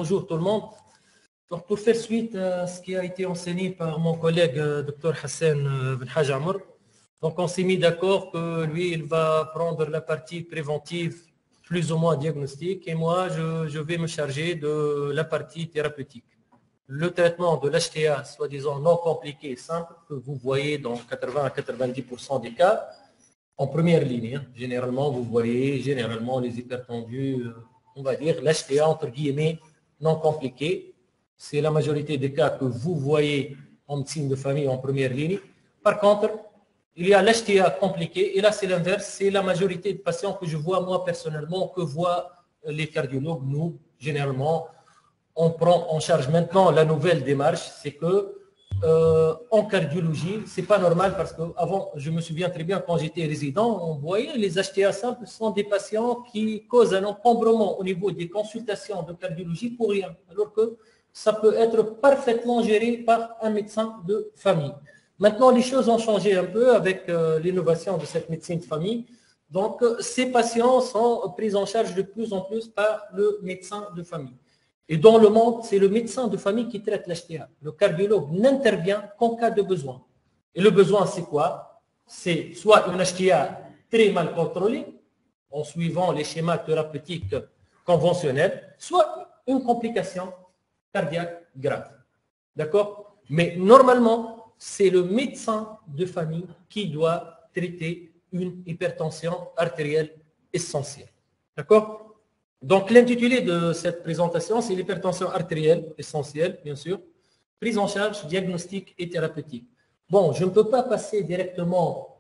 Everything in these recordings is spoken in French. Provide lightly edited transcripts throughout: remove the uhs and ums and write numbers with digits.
Bonjour tout le monde. Donc, pour faire suite à ce qui a été enseigné par mon collègue Dr Hassan Ben Haj Amr, donc on s'est mis d'accord que lui, il va prendre la partie préventive, plus ou moins diagnostique, et moi, je vais me charger de la partie thérapeutique. Le traitement de l'HTA, soi-disant non compliqué, simple, que vous voyez dans 80 à 90% des cas, en première ligne. Généralement, vous voyez les hypertendus, on va dire l'HTA entre guillemets non compliqué. C'est la majorité des cas que vous voyez en médecine de famille en première ligne. Par contre, il y a l'HTA compliqué, et là c'est l'inverse, c'est la majorité des patients que je vois moi personnellement, que voient les cardiologues. Nous, généralement, on prend en charge maintenant la nouvelle démarche, c'est que en cardiologie, c'est pas normal parce que avant, je me souviens très bien quand j'étais résident, on voyait les HTA simples sont des patients qui causent un encombrement au niveau des consultations de cardiologie pour rien, alors que ça peut être parfaitement géré par un médecin de famille. Maintenant, les choses ont changé un peu avec l'innovation de cette médecine de famille. Donc, ces patients sont pris en charge de plus en plus par le médecin de famille. Et dans le monde, c'est le médecin de famille qui traite l'HTA. Le cardiologue n'intervient qu'en cas de besoin. Et le besoin, c'est quoi? C'est soit une HTA très mal contrôlée, en suivant les schémas thérapeutiques conventionnels, soit une complication cardiaque grave. D'accord? Mais normalement, c'est le médecin de famille qui doit traiter une hypertension artérielle essentielle. D'accord? Donc, l'intitulé de cette présentation, c'est l'hypertension artérielle essentielle, bien sûr, prise en charge, diagnostic et thérapeutique. Bon, je ne peux pas passer directement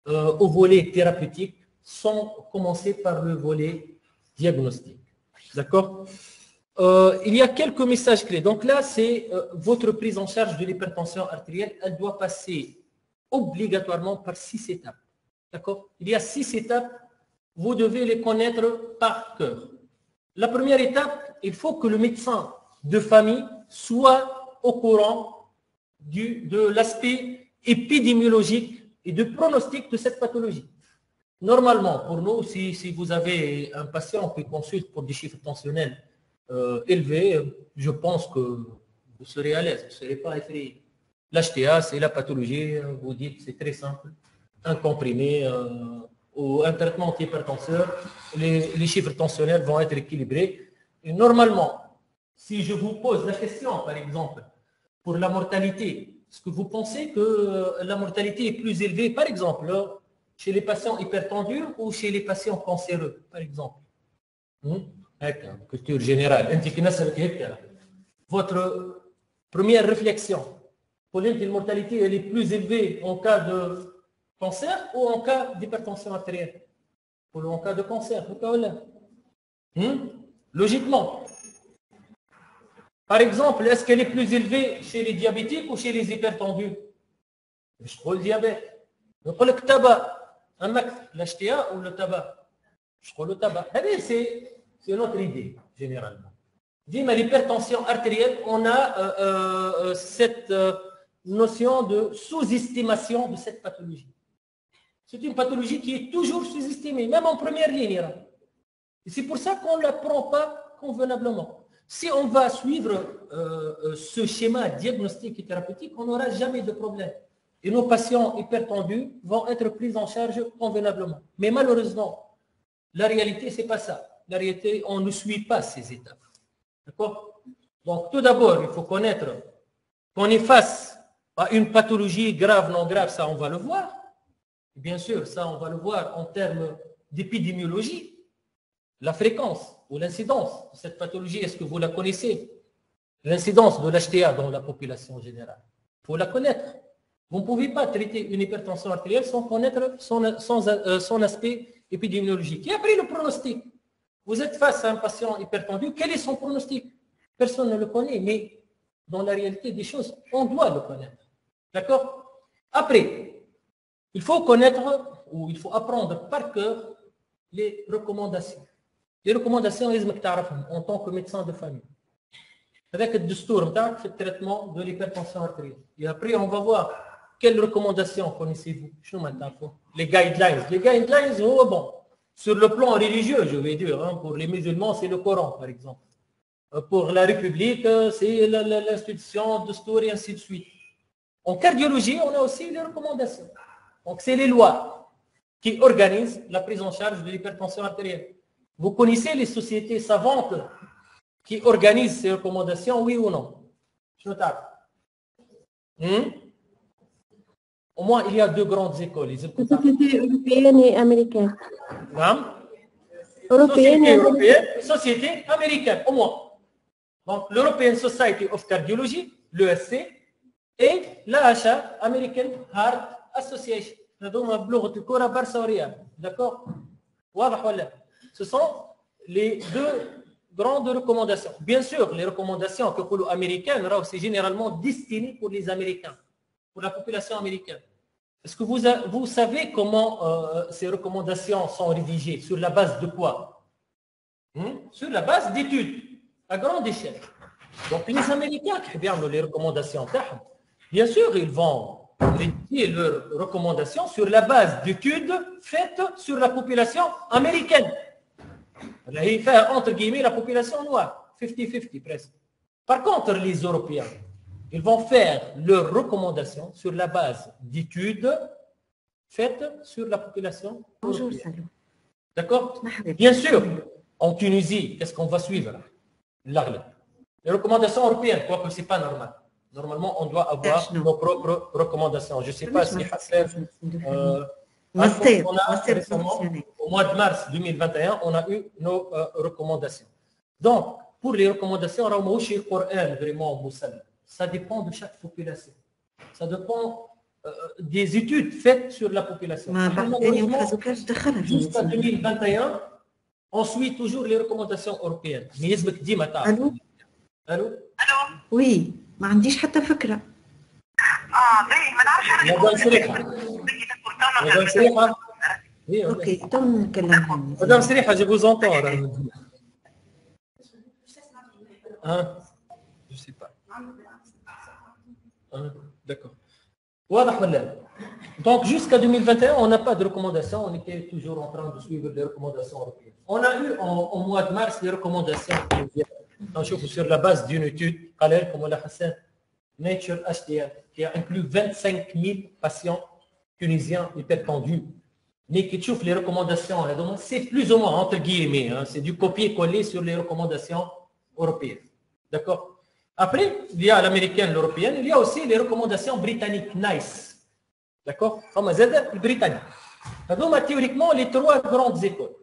au volet thérapeutique sans commencer par le volet diagnostic. D'accord? Il y a quelques messages clés. Donc là, c'est votre prise en charge de l'hypertension artérielle. Elle doit passer obligatoirement par 6 étapes. D'accord? Il y a 6 étapes. Vous devez les connaître par cœur. La première étape, il faut que le médecin de famille soit au courant de l'aspect épidémiologique et de pronostic de cette pathologie. Normalement, pour nous, si vous avez un patient qui consulte pour des chiffres tensionnels élevés, je pense que vous serez à l'aise, vous ne serez pas effrayé. L'HTA, c'est la pathologie, vous dites, c'est très simple, un comprimé ou un traitement antihypertenseur, les chiffres tensionnels vont être équilibrés. Et normalement, si je vous pose la question, par exemple, pour la mortalité, est-ce que vous pensez que la mortalité est plus élevée, par exemple, chez les patients hypertendus ou chez les patients cancéreux, par exemple? Culture générale. Votre première réflexion, pour la mortalité, elle est plus élevée en cas de cancer ou en cas d'hypertension artérielle? Ou en cas de cancer, logiquement. Par exemple, est-ce qu'elle est plus élevée chez les diabétiques ou chez les hypertendus? Je crois le diabète. Je crois le tabac. l'HTA ou le tabac? Je crois le tabac. C'est notre idée, généralement. Dis-moi, l'hypertension artérielle, on a cette notion de sous-estimation de cette pathologie. C'est une pathologie qui est toujours sous-estimée, même en première ligne. Et c'est pour ça qu'on ne la prend pas convenablement. Si on va suivre ce schéma diagnostique et thérapeutique, on n'aura jamais de problème. Et nos patients hypertendus vont être pris en charge convenablement. Mais malheureusement, la réalité, ce n'est pas ça. La réalité, on ne suit pas ces étapes. D'accord? Donc, tout d'abord, il faut connaître qu'on est face à une pathologie grave, non grave, ça, on va le voir. Bien sûr, ça, on va le voir en termes d'épidémiologie. La fréquence ou l'incidence de cette pathologie, est-ce que vous la connaissez? L'incidence de l'HTA dans la population générale. Il faut la connaître. Vous ne pouvez pas traiter une hypertension artérielle sans connaître son aspect épidémiologique. Et après, le pronostic. Vous êtes face à un patient hypertendu, quel est son pronostic? Personne ne le connaît, mais dans la réalité des choses, on doit le connaître. D'accord? Après, il faut connaître ou il faut apprendre par cœur les recommandations. Les recommandations, en tant que médecin de famille. Avec le discours, le traitement de l'hypertension artérielle. Et après, on va voir quelles recommandations connaissez-vous. Les guidelines. Les guidelines, oh, bon, sur le plan religieux, je vais dire, pour les musulmans, c'est le Coran, par exemple. Pour la République, c'est l'institution de Stour et ainsi de suite. En cardiologie, on a aussi les recommandations. Donc, c'est les lois qui organisent la prise en charge de l'hypertension artérielle. Vous connaissez les sociétés savantes qui organisent ces recommandations, oui ou non? Je note. Au moins, il y a deux grandes écoles. Société européenne et américaine. Société européenne et société américaine, au moins. Donc, l'European Society of Cardiology, l'ESC, et l'AHA, American Heart Association. D'accord? Ce sont les deux grandes recommandations. Bien sûr, les recommandations que les américaines, c'est généralement destinées pour les Américains, pour la population américaine. Est-ce que vous savez comment ces recommandations sont rédigées? Sur la base de quoi? Sur la base d'études à grande échelle. Donc les Américains qui ont les recommandations, bien sûr, ils vont rédiger leurs recommandations sur la base d'études faites sur la population américaine. Il fait entre guillemets la population noire, 50-50 presque. Par contre, les Européens, ils vont faire leurs recommandations sur la base d'études faites sur la population européenne. D'accord? Bien sûr, en Tunisie, qu'est-ce qu'on va suivre? Les recommandations européennes, quoique ce n'est pas normal. Normalement, on doit avoir nos propres recommandations. Je ne sais pas si Hassan, au mois de mars 2021, on a eu nos recommandations. Donc, pour les recommandations, on a aussi le Coran vraiment musulman. Ça dépend de chaque population. Ça dépend des études faites sur la population. Jusqu'à 2021, on suit toujours les recommandations européennes. Allô? Allô? Oui, ما عنديش حتى فكرة. باهي ما نعرفش Madame Sriha. اوكي تو نتكلم. Madame Sriha, je vous entends. Je ne sais pas. D'accord. Donc jusqu'à 2021, on n'a pas de recommandations, on était toujours en train de suivre les recommandations européennes. On a eu au mois de mars les recommandations sur la base d'une étude, comme l'a Hassan, Nature HDL, qui a inclus 25 000 patients tunisiens hypertendus. Mais qui trouve les recommandations, c'est plus ou moins entre guillemets, c'est du copier-coller sur les recommandations européennes. D'accord? Après, il y a l'américaine, l'européenne, il y a aussi les recommandations britanniques, NICE. D'accord? Comme le britannique. Donc, théoriquement, les trois grandes écoles,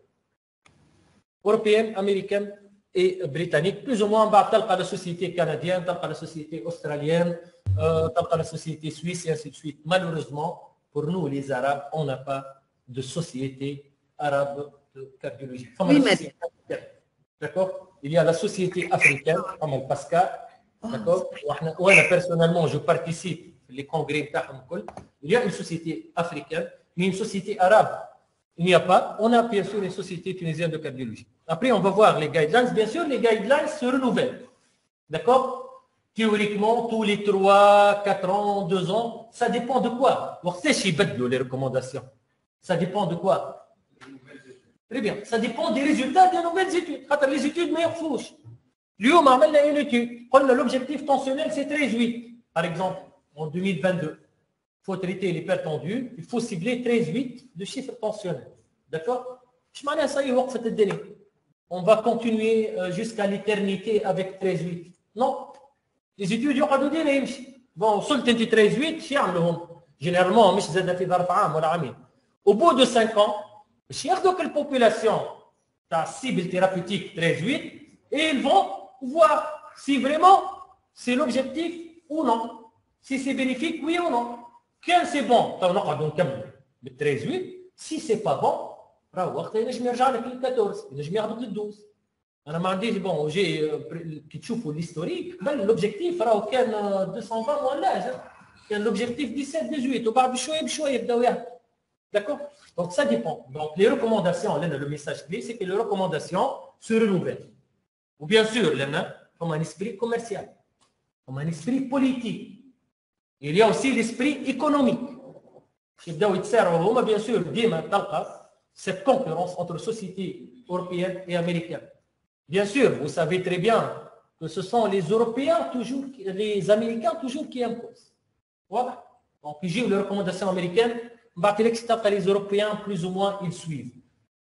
européenne, américaine et britannique, plus ou moins, la société canadienne, la société australienne, la société suisse, et ainsi de suite. Malheureusement, pour nous, les Arabes, on n'a pas de société arabe de cardiologie. D'accord? Il y a la société africaine, comme le Pascal. D'accord? Moi, personnellement, je participe les congrès. Il y a une société africaine, mais une société arabe, il n'y a pas. On a bien sûr une société tunisienne de cardiologie. Après, on va voir les guidelines. Bien sûr, les guidelines se renouvellent. D'accord? Théoriquement, tous les 3, 4 ans, 2 ans, ça dépend de quoi? Les recommandations. Ça dépend de quoi? Très bien. Ça dépend des résultats des nouvelles études. Les études ne يخفوش. اليوم عملنا une étude. قلنا l'objectif tensionnel c'est 13,8. Par exemple, en 2022. Il faut traiter l'hypertendu, il faut cibler 13,8 de chiffre tensionnel. D'accord? Ça y est, on va continuer jusqu'à l'éternité avec 13,8. Non. Les études يقعدوا ديما يمشي. Bon, وصلت انت 13,8 شو يعملوهم؟ Généralement, مش زاد في ظرف عام ولا عامين. Au bout de 5 ans, باش ياخذوا la population تاع cible thérapeutique 13,8 et ils vont voir si vraiment c'est l'objectif ou non. Si c'est bénéfique, oui ou non. Quand c'est bon, on a 13,8. Si c'est pas bon, راهو ينجم يرجع لك ل 14 ينجم يهبط ل 12. انا ما عنديش بون جي كي تشوفوا l'historique قبل l'objectif راهو كان 220 ولا كان l'objectif 17 18 وبعد بشويه بشويه يبداو يهبطوا. D'accord? Donc ça dépend. Donc les recommandations, le message clé, c'est que les recommandations se renouvellent. Ou bien sûr, comme un esprit commercial, comme un esprit politique. Il y a aussi l'esprit économique. Bien sûr, cette concurrence entre sociétés européennes et américaines. Bien sûr, vous savez très bien que ce sont les Européens toujours, les Américains toujours qui imposent. Voilà. Donc, j'ai les recommandations américaines, les Européens, plus ou moins, ils suivent.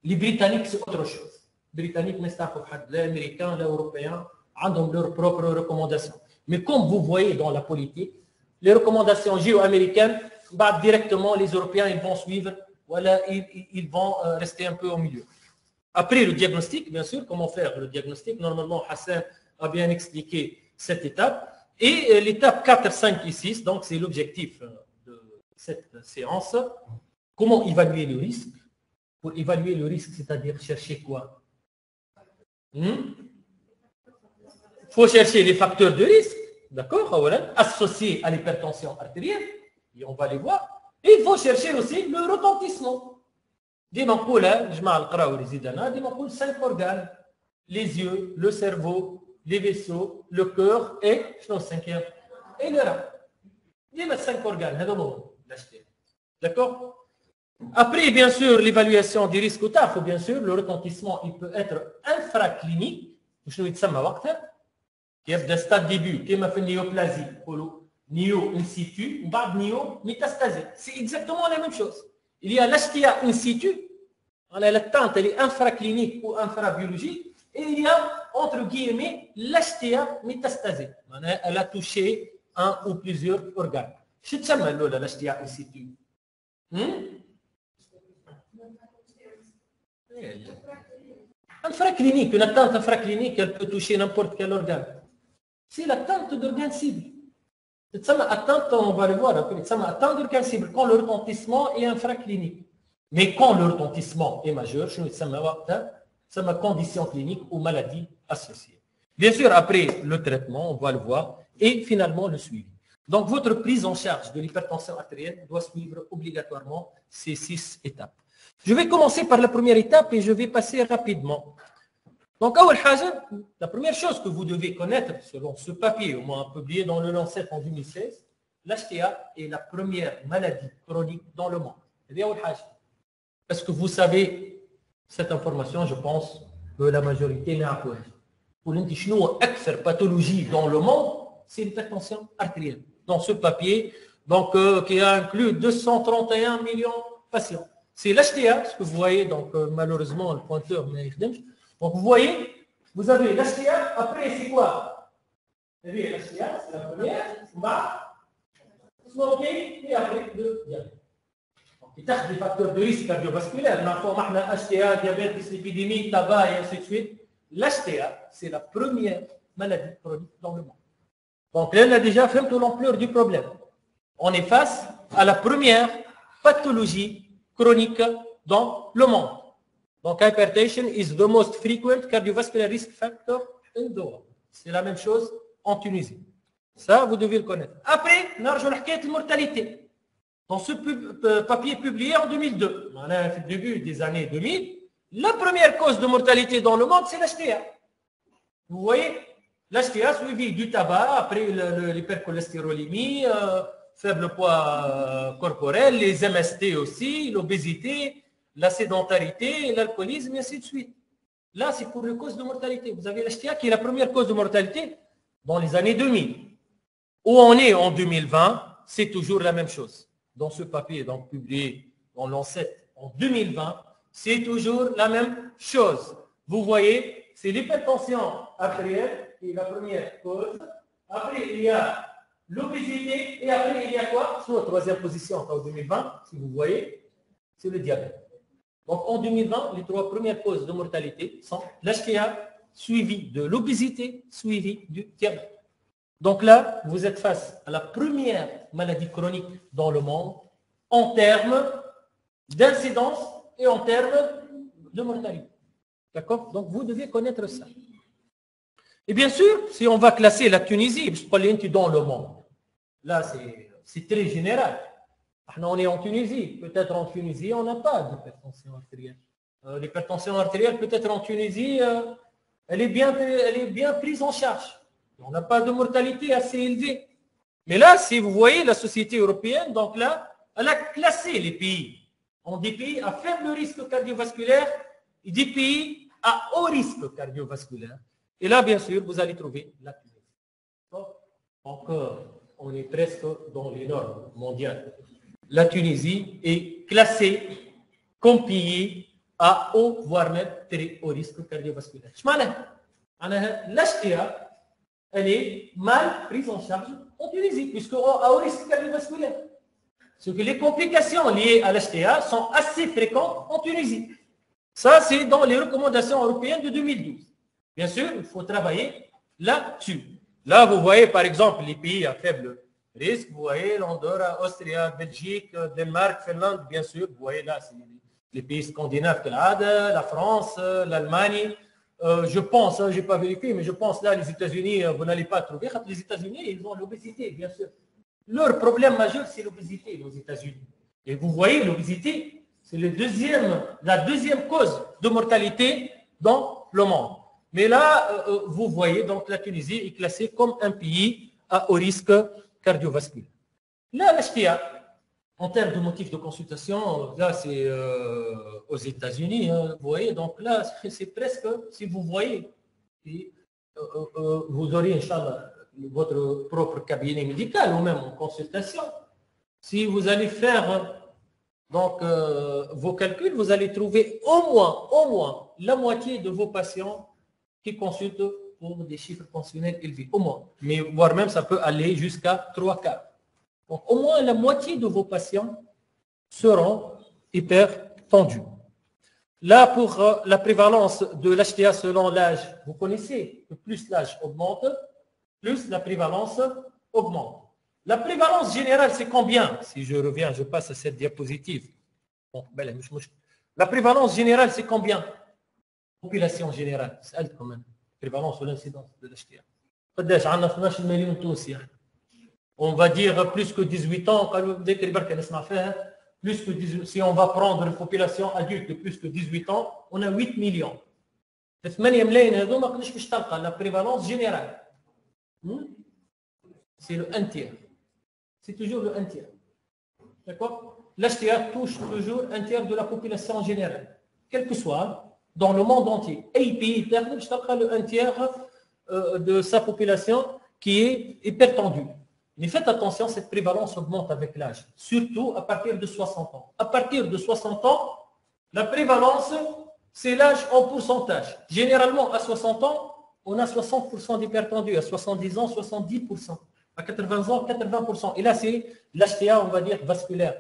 Les Britanniques, c'est autre chose. Les Britanniques, les Américains, les Européens, ont leurs propres recommandations. Mais comme vous voyez dans la politique, les recommandations géo-américaines, directement, les Européens, ils vont suivre, voilà, ils vont rester un peu au milieu. Après le diagnostic, bien sûr, comment faire le diagnostic? Normalement, Hassan a bien expliqué cette étape. Et l'étape 4, 5 et 6, donc c'est l'objectif de cette séance. Comment évaluer le risque? Pour évaluer le risque, c'est-à-dire chercher quoi? Il faut chercher les facteurs de risque, d'accord, associés à l'hypertension artérielle, et on va les voir. Et il faut chercher aussi le retentissement. ديما نقول جماعه القراء والزيد انا ديما نقول 5 organes, les yeux, le cerveau, les vaisseaux, le cœur et شنو السانكيام et le rein. ديما 5 organes هذا هو الاشكال. D'accord. Après, bien sûr, l'évaluation du risque au taf, bien sûr, le retentissement, il peut être infraclinique. شنو يتسمى وقتها؟ يبدا stade début كما في النيوبلازي نقولوا نيو in situ وبعد نيو métastasé. C'est exactement la même chose. Il y a l'HTA in situ, l'atteinte elle est infraclinique ou infrabiologique, et il y a entre guillemets l'HTA métastasée. Elle a touché un ou plusieurs organes. Je te sers l'HTA in situ. Infraclinique, une atteinte infraclinique, elle peut toucher n'importe quel organe. C'est l'atteinte d'organes cibles. Atteinte, on va le voir, atteinte d'organes cibles quand le retentissement est infraclinique. Mais quand le retentissement est majeur, c'est ma condition clinique ou maladie associée. Bien sûr, après le traitement, on va le voir, et finalement le suivi. Donc, votre prise en charge de l'hypertension artérielle doit suivre obligatoirement ces 6 étapes. Je vais commencer par la première étape et je vais passer rapidement. Donc, la première chose que vous devez connaître, selon ce papier, au moins publié dans le Lancet en 2016, l'HTA est la première maladie chronique dans le monde. Est-ce que vous savez cette information? Je pense que la majorité n'a pas. Pour l'indiquer, la pathologie dans le monde, c'est l'hypertension artérielle. Dans ce papier, donc, qui a inclus 231 millions de patients. C'est l'HTA, ce que vous voyez, donc malheureusement, le pointeur n'est pas. Donc, vous voyez, vous avez l'HTA, après, c'est quoi? L'HTA, c'est la première, smoking, et après, le diabète. Donc, il y a des facteurs de risque cardiovasculaire. On a HTA, diabète, dyslipidémie, tabac, et ainsi de suite. L'HTA, c'est la première maladie chronique dans le monde. Donc, là, on a déjà fait l'ampleur du problème. On est face à la première pathologie chronique dans le monde. Donc, hypertension is the most frequent cardiovascular risk factor in the world. C'est la même chose en Tunisie. Ça, vous devez le connaître. Après, on a la mortalité. Dans ce papier publié en 2002, au début des années 2000, la première cause de mortalité dans le monde, c'est l'HTA. Vous voyez, l'HTA suivi du tabac, après l'hypercholestérolémie, faible poids corporel, les MST aussi, l'obésité, la sédentarité, l'alcoolisme, et ainsi de suite. Là, c'est pour les causes de mortalité. Vous avez l'HTA qui est la première cause de mortalité dans les années 2000. Où on est en 2020, c'est toujours la même chose. Dans ce papier, donc publié dans Lancet en 2020, c'est toujours la même chose. Vous voyez, c'est l'hypertension artérielle qui est la première cause. Après, il y a l'obésité et après, il y a quoi? Sur la troisième position en 2020, si vous voyez, c'est le diabète. Donc, en 2020, les 3 premières causes de mortalité sont l'HTA, suivi de l'obésité, suivi du diabète. Donc là, vous êtes face à la première maladie chronique dans le monde en termes d'incidence et en termes de mortalité. D'accord? Donc, vous devez connaître ça. Et bien sûr, si on va classer la Tunisie, je parle dans le monde. Là, c'est très général. On est en Tunisie. Peut-être en Tunisie, on n'a pas d'hypertension artérielle. L'hypertension artérielle, peut-être en Tunisie, elle est bien prise en charge. On n'a pas de mortalité assez élevée. Mais là, si vous voyez la société européenne, donc là, elle a classé les pays en des pays à faible risque cardiovasculaire et des pays à haut risque cardiovasculaire. Et là, bien sûr, vous allez trouver la Tunisie. Donc, on est presque dans les normes mondiales. La Tunisie est classée comme pays à haut, voire même très haut risque cardiovasculaire. L'HTA, elle est mal prise en charge en Tunisie, puisqu'à haut risque cardiovasculaire. Parce que les complications liées à l'HTA sont assez fréquentes en Tunisie. Ça, c'est dans les recommandations européennes de 2012. Bien sûr, il faut travailler là-dessus. Là, vous voyez, par exemple, les pays à faible risque. Vous voyez l'Andorre, Austria, Belgique, Danemark, Finlande, bien sûr. Vous voyez là, c'est les pays scandinaves, la France, l'Allemagne. Je pense, je n'ai pas vérifié, mais je pense là, les États-Unis, vous n'allez pas trouver. Les États-Unis, ils ont l'obésité, bien sûr. Leur problème majeur, c'est l'obésité aux États-Unis. Et vous voyez, l'obésité, c'est la deuxième cause de mortalité dans le monde. Mais là, vous voyez, donc la Tunisie est classée comme un pays à haut risque cardiovasculaire. Là, l'HTA, en termes de motifs de consultation, là, c'est aux États-Unis, hein, vous voyez, donc là, c'est presque, si vous voyez, vous aurez, Inch'Allah, votre propre cabinet médical ou même en consultation. Si vous allez faire donc, vos calculs, vous allez trouver au moins la moitié de vos patients qui consultent pour des chiffres pensionnels élevés, au moins. Mais voire même, ça peut aller jusqu'à 3/4. Donc, au moins la moitié de vos patients seront hypertendus. Là, pour la prévalence de l'HTA selon l'âge, vous connaissez que plus l'âge augmente, plus la prévalence augmente. La prévalence générale, c'est combien? Si je reviens, je passe à cette diapositive. Bon, la prévalence générale, c'est combien? Population générale, c'est elle quand même. Prévalence ou l'incidence de l'HTA. On va dire plus que 18 ans, plus que 18, si on va prendre une population adulte de plus que 18 ans, on a 8 millions. La prévalence générale, c'est le 1/3. C'est toujours le 1/3. D'accord? L'HTA touche toujours 1/3 de la population générale, quel que soit, dans le monde entier. Et pays, le 1/3 de sa population qui est hypertendue. Mais faites attention, cette prévalence augmente avec l'âge, surtout à partir de 60 ans. À partir de 60 ans, la prévalence, c'est l'âge en pourcentage. Généralement, à 60 ans, on a 60% d'hypertendus, à 70 ans, 70%. À 80 ans, 80%. Et là, c'est l'HTA, on va dire, vasculaire.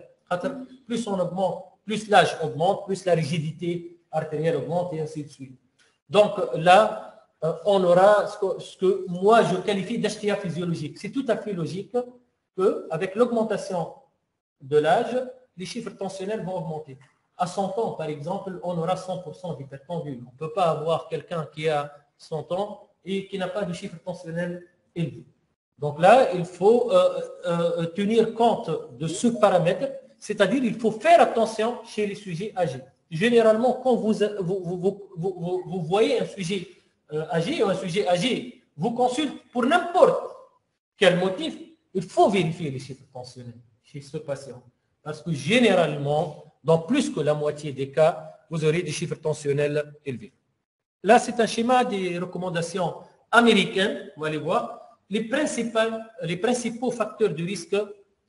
Plus on augmente, plus l'âge augmente, plus la rigidité artérielle augmente, et ainsi de suite. Donc là, on aura ce que moi, je qualifie d'HTA physiologique. C'est tout à fait logique qu'avec l'augmentation de l'âge, les chiffres tensionnels vont augmenter. À 100 ans, par exemple, on aura 100% d'hypertendus. On ne peut pas avoir quelqu'un qui a 100 ans et qui n'a pas de chiffre tensionnel élevé. Donc là, il faut tenir compte de ce paramètre, c'est-à-dire il faut faire attention chez les sujets âgés. Généralement, quand vous voyez un sujet âgé ou un sujet âgé vous consulte pour n'importe quel motif, il faut vérifier les chiffres tensionnels chez ce patient. Parce que généralement, dans plus que la moitié des cas, vous aurez des chiffres tensionnels élevés. Là, c'est un schéma des recommandations américaines, vous allez voir. Les principaux facteurs de risque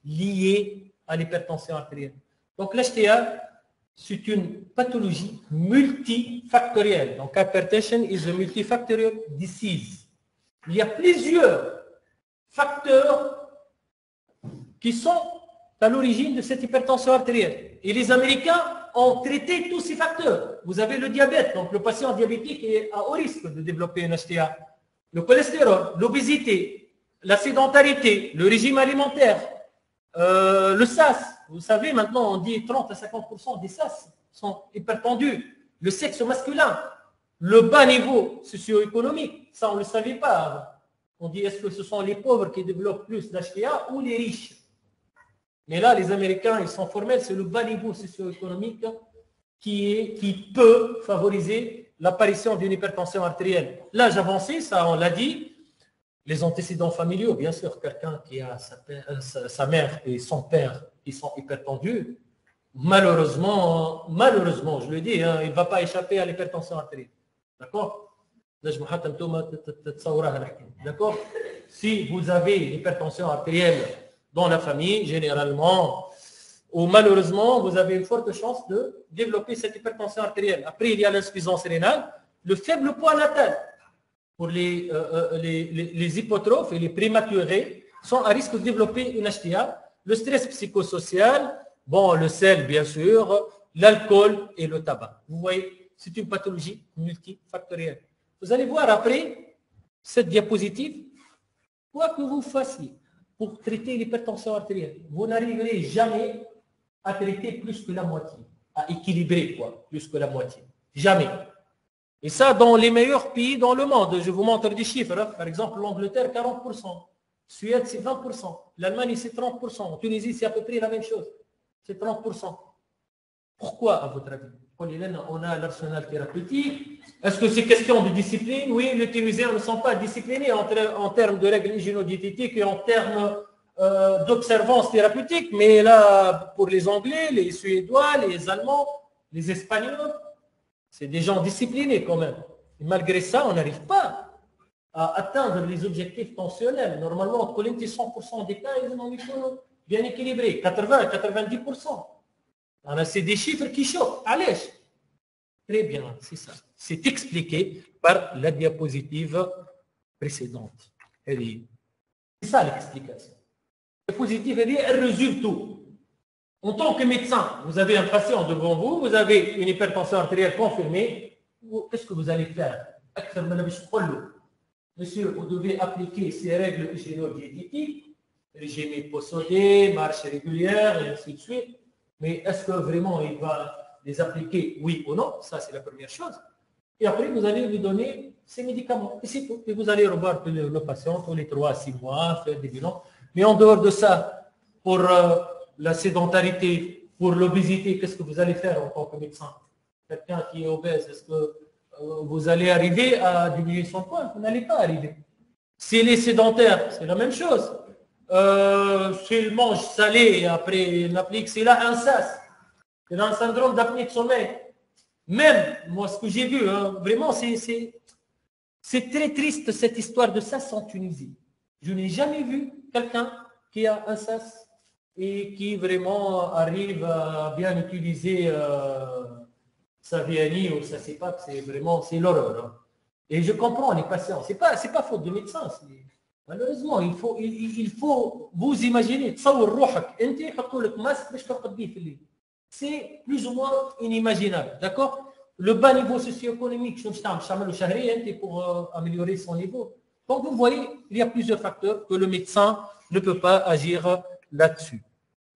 liés à l'hypertension artérielle. Donc l'HTA, c'est une pathologie multifactorielle. Donc hypertension is a multifactorial disease. Il y a plusieurs facteurs qui sont à l'origine de cette hypertension artérielle. Et les Américains ont traité tous ces facteurs. Vous avez le diabète, donc le patient diabétique est à haut risque de développer une HTA. Le cholestérol, l'obésité, la sédentarité, le régime alimentaire, le SAS. Vous savez, maintenant, on dit 30 à 50% des SAS sont hypertendus. Le sexe masculin, le bas niveau socio-économique, ça, on ne le savait pas avant. On dit, est-ce que ce sont les pauvres qui développent plus d'HTA ou les riches? Mais là, les Américains, ils sont formels, c'est le bas niveau socio-économique qui peut favoriser l'apparition d'une hypertension artérielle. L'âge avancé, ça on l'a dit, les antécédents familiaux, bien sûr, quelqu'un qui a sa mère et son père qui sont hypertendus, malheureusement, je le dis, hein, il ne va pas échapper à l'hypertension artérielle. D'accord? D'accord? Si vous avez l'hypertension artérielle dans la famille, généralement, ou malheureusement, vous avez une forte chance de développer cette hypertension artérielle. Après, il y a l'insuffisance rénale, le faible poids natal. Pour les hypotrophes et les prématurés sont à risque de développer une HTA. Le stress psychosocial, bon, le sel, bien sûr, l'alcool et le tabac. Vous voyez, c'est une pathologie multifactorielle. Vous allez voir après cette diapositive, quoi que vous fassiez pour traiter l'hypertension artérielle, vous n'arriverez jamais à traiter plus que la moitié, à équilibrer quoi, plus que la moitié. Jamais. Et ça, dans les meilleurs pays dans le monde. Je vous montre des chiffres. Hein. Par exemple, l'Angleterre, 40%. Suède, c'est 20%. L'Allemagne, c'est 30%. En Tunisie, c'est à peu près la même chose. C'est 30%. Pourquoi, à votre avis? On a l'arsenal thérapeutique. Est-ce que c'est question de discipline? Oui, les Tunisiens ne sont pas disciplinés en termes de règles hygiéno-diététiques et en termes d'observance thérapeutique. Mais là, pour les Anglais, les Suédois, les Allemands, les Espagnols, c'est des gens disciplinés quand même. Et malgré ça, on n'arrive pas à atteindre les objectifs tensionnels. Normalement, entre 100% des cas, ils sont bien équilibrés. 80-90%. C'est des chiffres qui choquent. Allez. Très bien, c'est ça. C'est expliqué par la diapositive précédente. C'est ça l'explication. La diapositive, elle résume tout. En tant que médecin, vous avez un patient devant vous, vous avez une hypertension artérielle confirmée, qu'est-ce que vous allez faire? Monsieur, vous devez appliquer ces règles hygiéno-diététiques, régime hyposodé, marche régulière, et ainsi de suite. Mais est-ce que vraiment il va les appliquer, oui ou non? Ça, c'est la première chose. Et après, vous allez lui donner ces médicaments. Et c'est tout. Et vous allez revoir le patient tous les 3 à 6 mois, faire des bilans. Mais en dehors de ça, pour la sédentarité, pour l'obésité, qu'est-ce que vous allez faire en tant que médecin? Quelqu'un qui est obèse, est-ce que vous allez arriver à diminuer son poids? Vous n'allez pas arriver. S'il est sédentaire, c'est la même chose. S'il mange salé et après il applique, s'il a un SAS, il a un syndrome d'apnée de sommeil. Même, moi, ce que j'ai vu, hein, vraiment, c'est très triste cette histoire de SAS en Tunisie. Je n'ai jamais vu quelqu'un qui a un SAS et qui vraiment arrive à bien utiliser sa VNI ou sa CPAP, c'est l'horreur. Hein. Et je comprends les patients. C'est pas faute de médecin. Malheureusement, il faut vous imaginer. C'est plus ou moins inimaginable. D'accord? Le bas niveau socio-économique, pour améliorer son niveau. Donc, vous voyez, il y a plusieurs facteurs que le médecin ne peut pas agir là-dessus.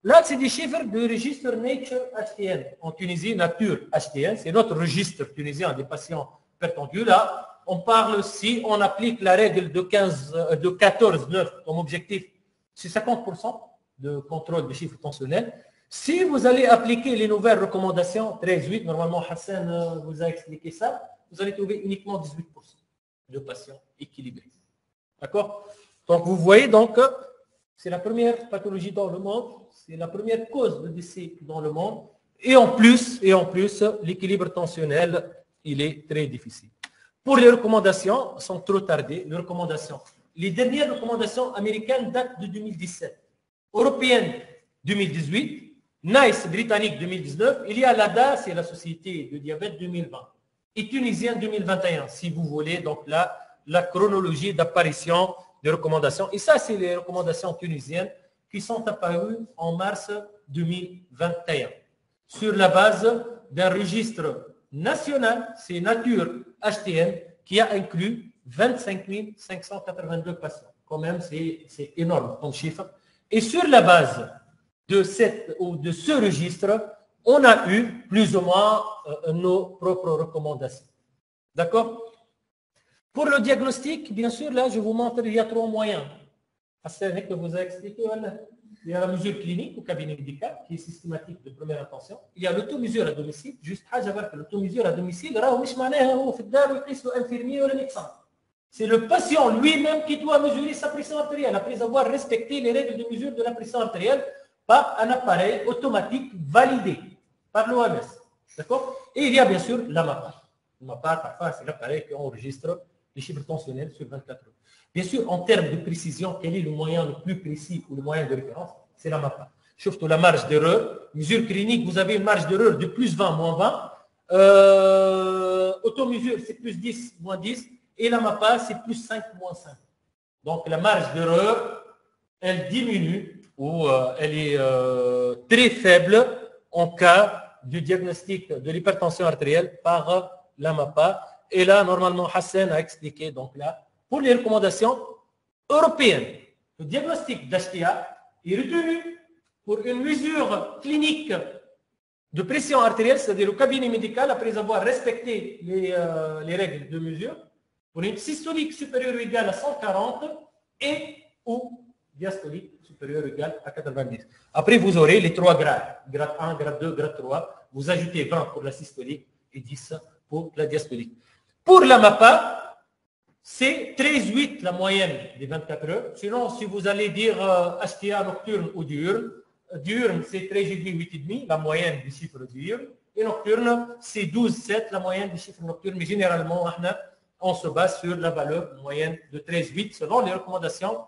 Là, c'est des chiffres du registre Nature HTN. En Tunisie, Nature HTN, c'est notre registre tunisien des patients hypertendus. Là, on parle, si on applique la règle de 14-9 comme objectif, c'est 50% de contrôle des chiffres tensionnels. Si vous allez appliquer les nouvelles recommandations, 13-8, normalement Hassan vous a expliqué ça, vous allez trouver uniquement 18% de patients équilibrés. D'accord? Donc, vous voyez donc, c'est la première pathologie dans le monde, c'est la première cause de décès dans le monde. Et en plus, l'équilibre tensionnel, il est très difficile. Pour les recommandations, elles sont trop tardées, les recommandations. Les dernières recommandations américaines datent de 2017. Européennes, 2018. NICE britannique 2019. Il y a l'ADA, c'est la Société de diabète 2020. Et tunisien 2021, si vous voulez. Donc là, la chronologie d'apparition des recommandations. Et ça, c'est les recommandations tunisiennes qui sont apparues en mars 2021. Sur la base d'un registre national, c'est Nature HTN, qui a inclus 25 582 patients. Quand même, c'est énorme comme chiffre. Et sur la base de ce registre, on a eu plus ou moins nos propres recommandations. D'accord? Pour le diagnostic, bien sûr, là, je vous montre, il y a 3 moyens. C'est que vous avez expliqué, voilà. Il y a la mesure clinique au cabinet médical, qui est systématique de première intention. Il y a l'automesure à domicile. Juste, l'automesure à domicile, c'est le patient lui-même qui doit mesurer sa pression artérielle, après avoir respecté les règles de mesure de la pression artérielle par un appareil automatique validé par l'OMS. D'accord? Et il y a bien sûr la MAPAR. La MAPAR, parfois, c'est l'appareil qui enregistre les chiffres tensionnels sur 24 heures. Bien sûr, en termes de précision, quel est le moyen le plus précis ou le moyen de référence? C'est la MAPA. Surtout la marge d'erreur. Mesure clinique, vous avez une marge d'erreur de plus 20, moins 20. Automesure, c'est plus 10, moins 10. Et la MAPA, c'est plus 5, moins 5. Donc, la marge d'erreur, elle diminue ou elle est très faible en cas du diagnostic de l'hypertension artérielle par la MAPA. Et là, normalement, Hassan a expliqué, donc là, pour les recommandations européennes, le diagnostic d'HTA est retenu pour une mesure clinique de pression artérielle, c'est-à-dire au cabinet médical, après avoir respecté les règles de mesure, pour une systolique supérieure ou égale à 140 et ou diastolique supérieure ou égale à 90. Après, vous aurez les 3 grades, grade 1, grade 2, grade 3. Vous ajoutez 20 pour la systolique et 10 pour la diastolique. Pour la MAPA, c'est 13,8 la moyenne des 24 heures. Sinon, si vous allez dire HTA nocturne ou diurne, diurne c'est 13,5, 8,5, la moyenne des chiffres diurnes. Et nocturne, c'est 12,7 la moyenne des chiffres nocturnes. Mais généralement, on se base sur la valeur moyenne de 13,8 selon les recommandations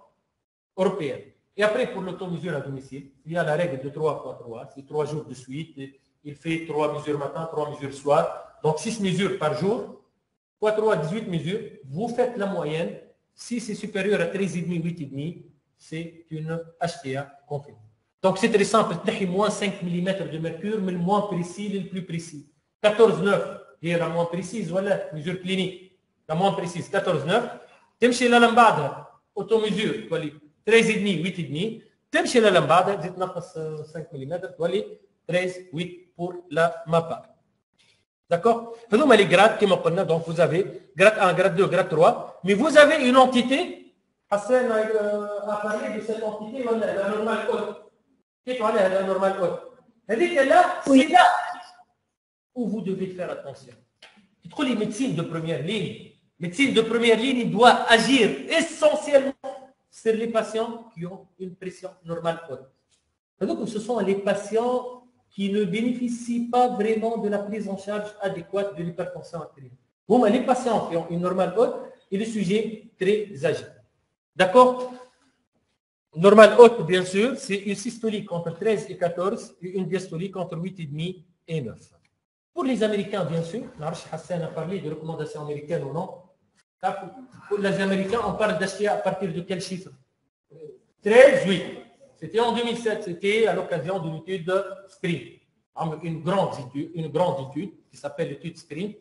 européennes. Et après, pour l'automesure à domicile, il y a la règle de 3 x 3. C'est 3 jours de suite. Il fait 3 mesures matin, 3 mesures soir. Donc 6 mesures par jour. 3, 18 mesures, vous faites la moyenne. Si c'est supérieur à 13,5, 8,5, c'est une HTA confirmée. Donc c'est très simple, moins 5 mm de mercure, mais le moins précis, le plus précis. 14,9 est la moins précise, voilà, mesure clinique. La moins précise, 14,9. تمشي للمبعدها automesure تولي 13,5 8,5. تمشي للمبعدها تزيد تنقص 5 mm تولي 13,8 pour la MAPA. D'accord? Faisons les grades qui m'ont. Donc vous avez grade 1, grade 2, grade 3. Mais vous avez une entité. Hassan a parlé de cette entité, la normale haute. Qu'est-ce qu'on a la normale haute? C'est là où vous devez faire attention. Les médecines de première ligne. Médecine de première ligne doit agir essentiellement sur les patients qui ont une pression normale haute. Donc ce sont les patients qui ne bénéficient pas vraiment de la prise en charge adéquate de l'hypertension artérielle. Bon, les patients qui ont une normale haute et les sujets très âgés. D'accord? Normale haute, bien sûr, c'est une systolique entre 13 et 14 et une diastolique entre 8,5 et 9. Pour les Américains, bien sûr, Hassan a parlé de recommandations américaines ou non. Pour les Américains, on parle d'HTA à partir de quel chiffre? 13, 8. C'était en 2007, c'était à l'occasion d'une étude SPRINT. Une grande étude qui s'appelle l'étude SPRINT.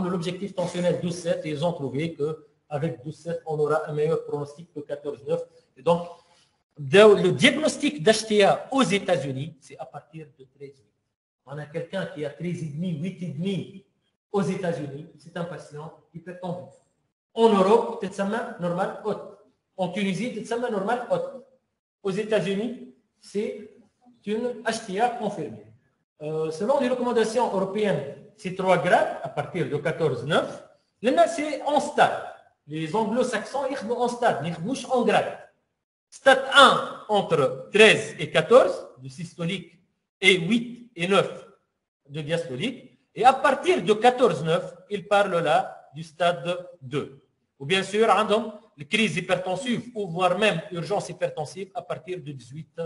L'objectif tensionnel 12,7 et ils ont trouvé qu'avec 12,7, on aura un meilleur pronostic que 14,9. Et donc, le diagnostic d'HTA aux États-Unis, c'est à partir de 13,8. On a quelqu'un qui a 13,5, 8,5 aux États-Unis, c'est un patient hypertendu. En Europe, c'est normal haute. En Tunisie, c'est normal haute. Aux États-Unis, c'est une HTA confirmée. Selon les recommandations européennes, c'est 3 grades à partir de 14,9. Là, c'est en stade. Les anglo-saxons, ils sont en stade, ils sont en grade. Stade 1 entre 13 et 14 de systolique et 8 et 9 de diastolique. Et à partir de 14,9, ils parlent là du stade 2. Ou bien sûr, les crises hypertensives ou voire même urgence hypertensive à partir de 18-12.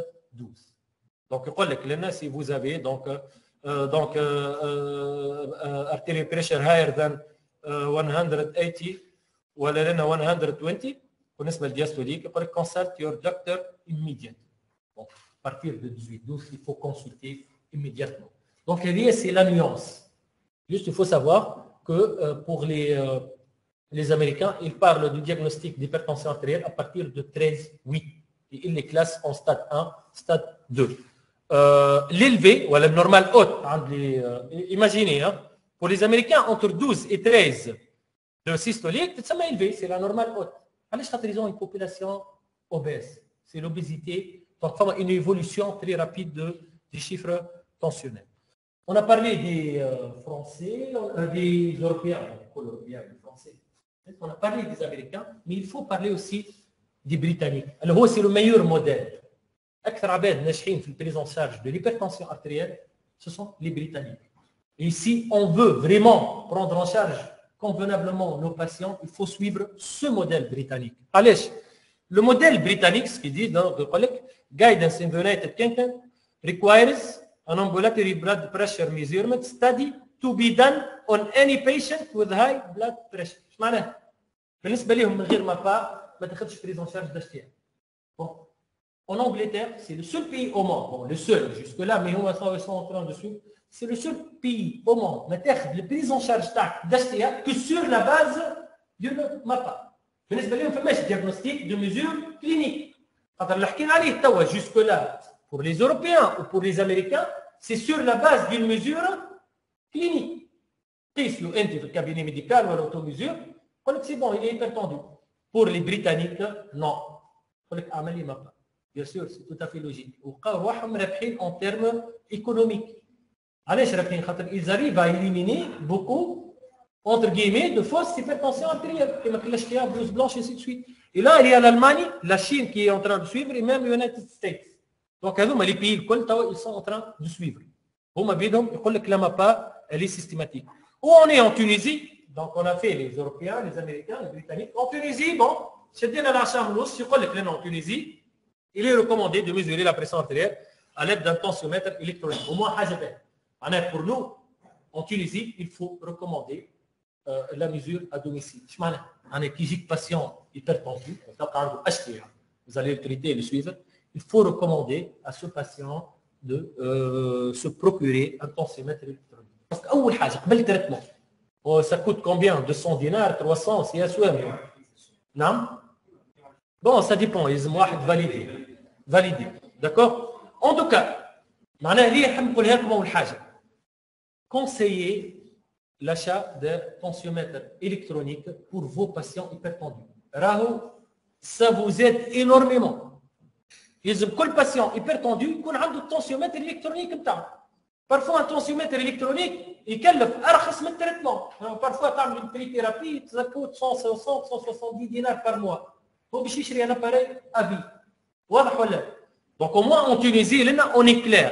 Donc, si vous avez arterial pressure higher than 180 ou 120, بالنسبه للdiastolique, consult your doctor immediately. Donc, à partir de 18-12, il faut consulter immédiatement. Donc, c'est la nuance. Juste, il faut savoir que pour les Américains, ils parlent du diagnostic d'hypertension artérielle à partir de 13,8. Et ils les classent en stade 1, stade 2. L'élevé, ou la normale haute, imaginez, pour les Américains, entre 12 et 13 de systolique, c'est élevé, c'est la normale haute. Ils ont une population obèse. C'est l'obésité. Donc, une évolution très rapide des chiffres tensionnels. On a parlé des Français, des Européens, des Français. On a parlé des Américains, mais il faut parler aussi des Britanniques. Alors, c'est le meilleur modèle. أكثر عباد ناجحين في البريز en charge de l'hypertension artérielle, ce sont les Britanniques. Et si on veut vraiment prendre en charge convenablement nos patients, il faut suivre ce modèle britannique. Allez, le modèle britannique, ce qu'il dit dans le collègue, Guidance in the United Kingdom requires an ambulatory blood pressure measurement study to be done on any patient with high blood pressure. ايش معناه؟ بالنسبه لهم من غير ما تاخذش prise en charge d'HTA. Bon. En Angleterre, c'est le seul pays au monde, bon, le seul jusque-là, mais ils sont en train de suivre, c'est le seul pays au monde ما تاخذ la prise en charge d'HTA que sur la base d'une MAPA. بالنسبه لهم فماش diagnostic de mesure clinique. خاطر اللي حكينا عليه توا jusque-là pour les Européens ou pour les Américains, c'est sur la base d'une mesure clinique. قيسوا انت في الكابيني ميديكال ولا auto-mesure, يقول لك c'est bon, il est hypertendu. Pour les Britanniques, non. يقول لك اعمل لي MAPA. Bien sûr, c'est tout à fait logique. ولقاو رواحهم رابحين en termes économiques. علاش رابحين؟ خاطر ils arrivent à éliminer beaucoup entre guillemets de fausses hypertension artérielle كما كل HTA, blouse blanche et ainsi de suite. Et là, il y a l'Allemagne, la Chine qui est en train de suivre et même les United States. Donc هذوما les pays الكل توا ils sont en train de suivre. هما بيدهم يقول لك la MAPA elle est systématique. Où on est en Tunisie, donc on a fait les Européens, les Américains, les Britanniques. En Tunisie, bon, شدينا العشاء من الوسط يقول لك لنا en Tunisie il est recommandé de mesurer la pression artérielle à l'aide d'un tensiomètre électronique. Au moins, pour nous, en Tunisie, il faut recommander la mesure à domicile. Qui dit patient hypertendu, vous allez le traiter et le suivre, il faut recommander à ce patient de se procurer un tensiomètre électronique. Parce que le traitement, ça coûte combien? 200 dinars, 300, c'est assuré. Non? Bon, ça dépend, ils ont validé. D'accord? En tout cas, conseillez l'achat de tensiomètre électronique pour vos patients hypertendus. Ça vous aide énormément. Tout patient hypertendu يكون عنده tensiomètre électronique بتاعه. Parfois un tensiomètre électronique يكلف أرخص من التريتمون. Parfois تعمل une péri-thérapie ça coûte 160 170 dinars par mois. هو باش يشري un appareil à vie. واضح ولا؟ Donc au moins en Tunisie, on est clair.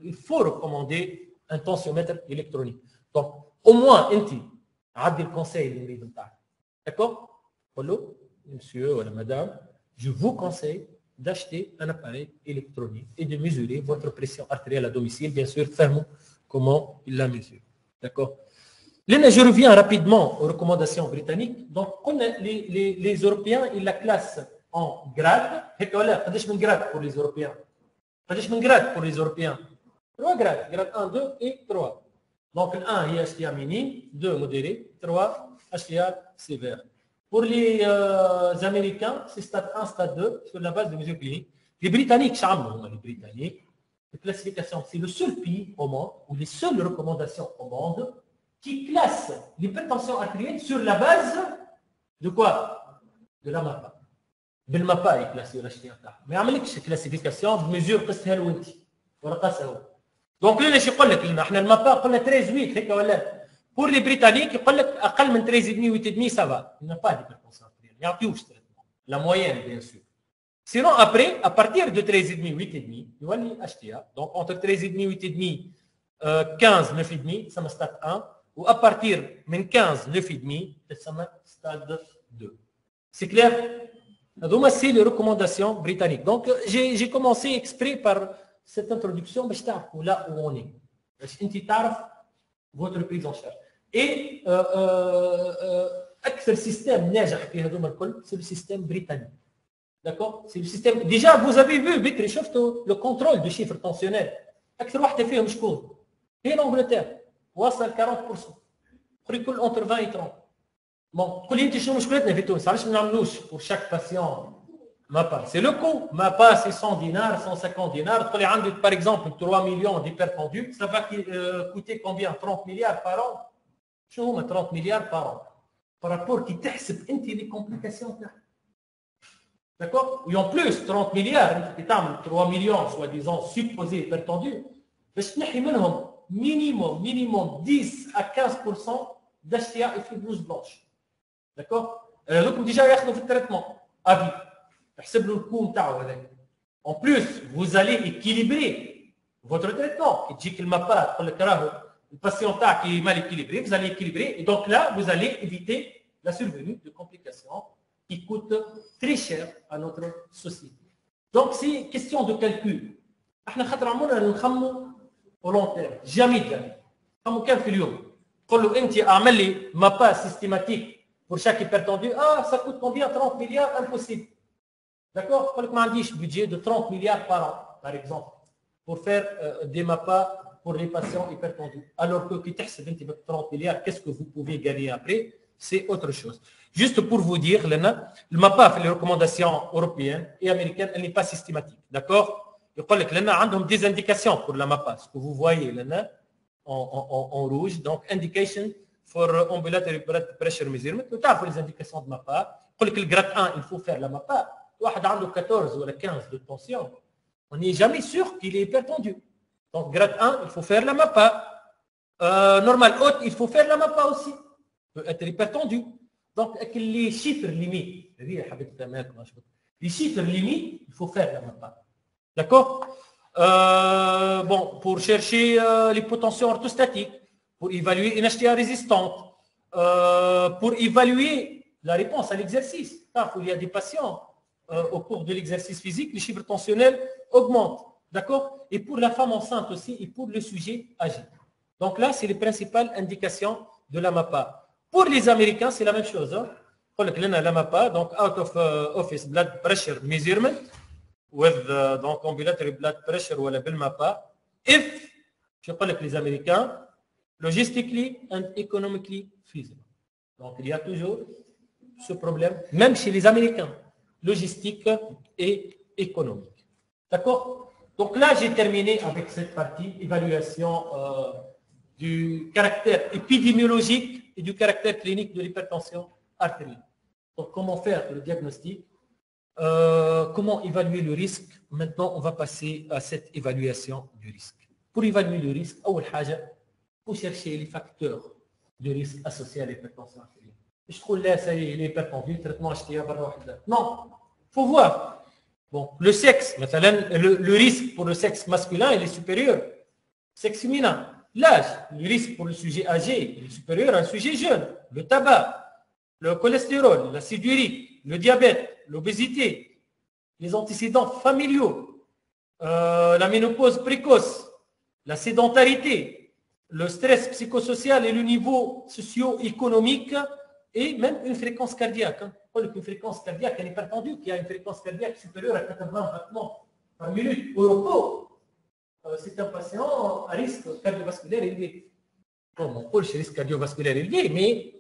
Il faut recommander un tensiomètre électronique. Donc au moins, عدي الكونساي للمريض نتاعك. D'accord? قول له monsieur ou madame, je vous conseille d'acheter un appareil électronique et de mesurer votre pression artérielle à domicile. Bien sûr, fahmou comment il la mesure. D'accord? Là, je reviens rapidement aux recommandations britanniques. Donc, les Européens, ils la classent en grade. Qu'est-ce que grade pour les Européens? Qu'est-ce que grade pour les Européens? 3 grades. Grade 1, 2 et 3. Donc, le 1, il y a HTA minime, 2 modéré, 3, HTA sévère. Pour les Américains, c'est stade 1, stade 2, sur la base de mesures cliniques. Les Britanniques, les Britanniques, la classification, c'est le seul pays au monde, ou les seules recommandations au monde, qui classe l'hypertension artérielle sur la base de quoi? De la MAPA. Le MAPA est classé l'HTA. Mais il n'y a pas de classification de mesure قصها له انت ورقصها هو. Donc là, je يقول لك لنا احنا المابا قلنا 13 8 هيك ولا؟ Pour les Britanniques, يقول لك اقل من 13,5 8,5 ça va. Il n'y a pas d'hypertension artérielle. Il n'y a plus de traitement. La moyenne, bien sûr. Sinon, après, à partir de 13,5 8,5, il y a les HTA. Donc entre 13,5 8,5, 15, 9,5, ça me stade 1. Ou à partir de 15, 9,5, ça me stade 2. C'est clair? Donc, c'est les recommandations britanniques. Donc, j'ai commencé exprès par cette introduction, mais je sais là où on est. Tu sais votre prise en charge. Et le système c'est le système britannique. D'accord? C'est le système. Déjà, vous avez vu, le contrôle du chiffre tensionnel. C'est l'Angleterre. وصل 40%. Entre 20 et 30. Bon, pour chaque patient, MAPA, c'est le coût. MAPA, c'est 100 dinars, 150 dinars. Par exemple, 3 millions d'hypertendus, ça va coûter combien? 30 milliards par an. 30 milliards par an. Par rapport qui تحسب انت les complications. D'accord? Et en plus, 30 milliards, tu as 3 millions, soi-disant, supposés hypertendus. Minimum 10 à 15% d'HTA et fibrose blanche. D'accord? Donc déjà, il y a un traitement à vie. En plus, vous allez équilibrer votre traitement. Il dit qu'il m'a pas, le patient qui est mal équilibré, vous allez équilibrer. Et donc là, vous allez éviter la survenue de complications qui coûtent très cher à notre société. Donc, c'est question de calcul. احنا خاطر عمرنا نخمو au long terme. jamais jamais. خمو كان في اليوم. قول له انت اعمل لي مابا systématique pour chaque hypertendu. Ah, ça coûte combien? 30 milliards? Impossible. D'accord? قول لك ما عنديش budget de 30 milliards par an, par exemple, pour faire des mapas pour les patients hypertendus. Alors que qui تحسب انت ب 30 milliards, qu'est-ce que vous pouvez gagner après? C'est autre chose. Juste pour vous dire, le MAPA fait les recommandations européennes et américaines, elle n'est pas systématique. D'accord? يقول لك لنا عندهم des indications pour la MAPA. Ce que vous voyez لنا en rouge, donc indication for ambulatory blood pressure measurement. وتعرفوا les indications de MAPA. يقول لك الجراد 1 il faut faire la MAPA. واحد عنده 14 ولا 15 de tension. On n'est jamais sûr qu'il est hypertendu. Donc grade 1, il faut faire la MAPA. Normal haute, il faut faire la MAPA aussi. Peut être hypertendu. Donc, les chiffres limites, les chiffres limites, il faut faire la MAPA. D'accord? Bon, pour chercher l'hypotension orthostatiques, pour évaluer une HTA résistante, pour évaluer la réponse à l'exercice. Il y a des patients, au cours de l'exercice physique, les chiffres tensionnels augmentent. D'accord? Et pour la femme enceinte aussi, et pour le sujet âgé. Donc là, c'est les principales indications de la MAPA. Pour les Américains, c'est la même chose. La MAPA, donc out of office blood pressure measurement with donc ambulatory blood pressure ou la MAPA. If, je parle avec les Américains, logistically and economically feasible. Donc il y a toujours ce problème, même chez les Américains, logistique et économique. D'accord? Donc là, j'ai terminé avec cette partie évaluation du caractère épidémiologique et du caractère clinique de l'hypertension artérielle. Donc, comment faire le diagnostic? Comment évaluer le risque? Maintenant, on va passer à cette évaluation du risque. Pour évaluer le risque, il faut chercher les facteurs de risque associés à l'hypertension artérielle. Je trouve là, ça y est, l'hypertension, le traitement HTA, non, il faut voir. Bon, le sexe, le risque pour le sexe masculin, il est supérieur. Sexe féminin. L'âge, le risque pour le sujet âgé, il est supérieur à un sujet jeune. Le tabac, le cholestérol, l'acide urique, le diabète, l'obésité, les antécédents familiaux, la ménopause précoce, la sédentarité, le stress psychosocial et le niveau socio-économique et même une fréquence cardiaque. Une fréquence cardiaque, un hypertendu qui a une fréquence cardiaque supérieure à 80 battements par minute au repos, c'est un patient à risque cardiovasculaire élevé. Bon, on peut le risque cardiovasculaire élevé, mais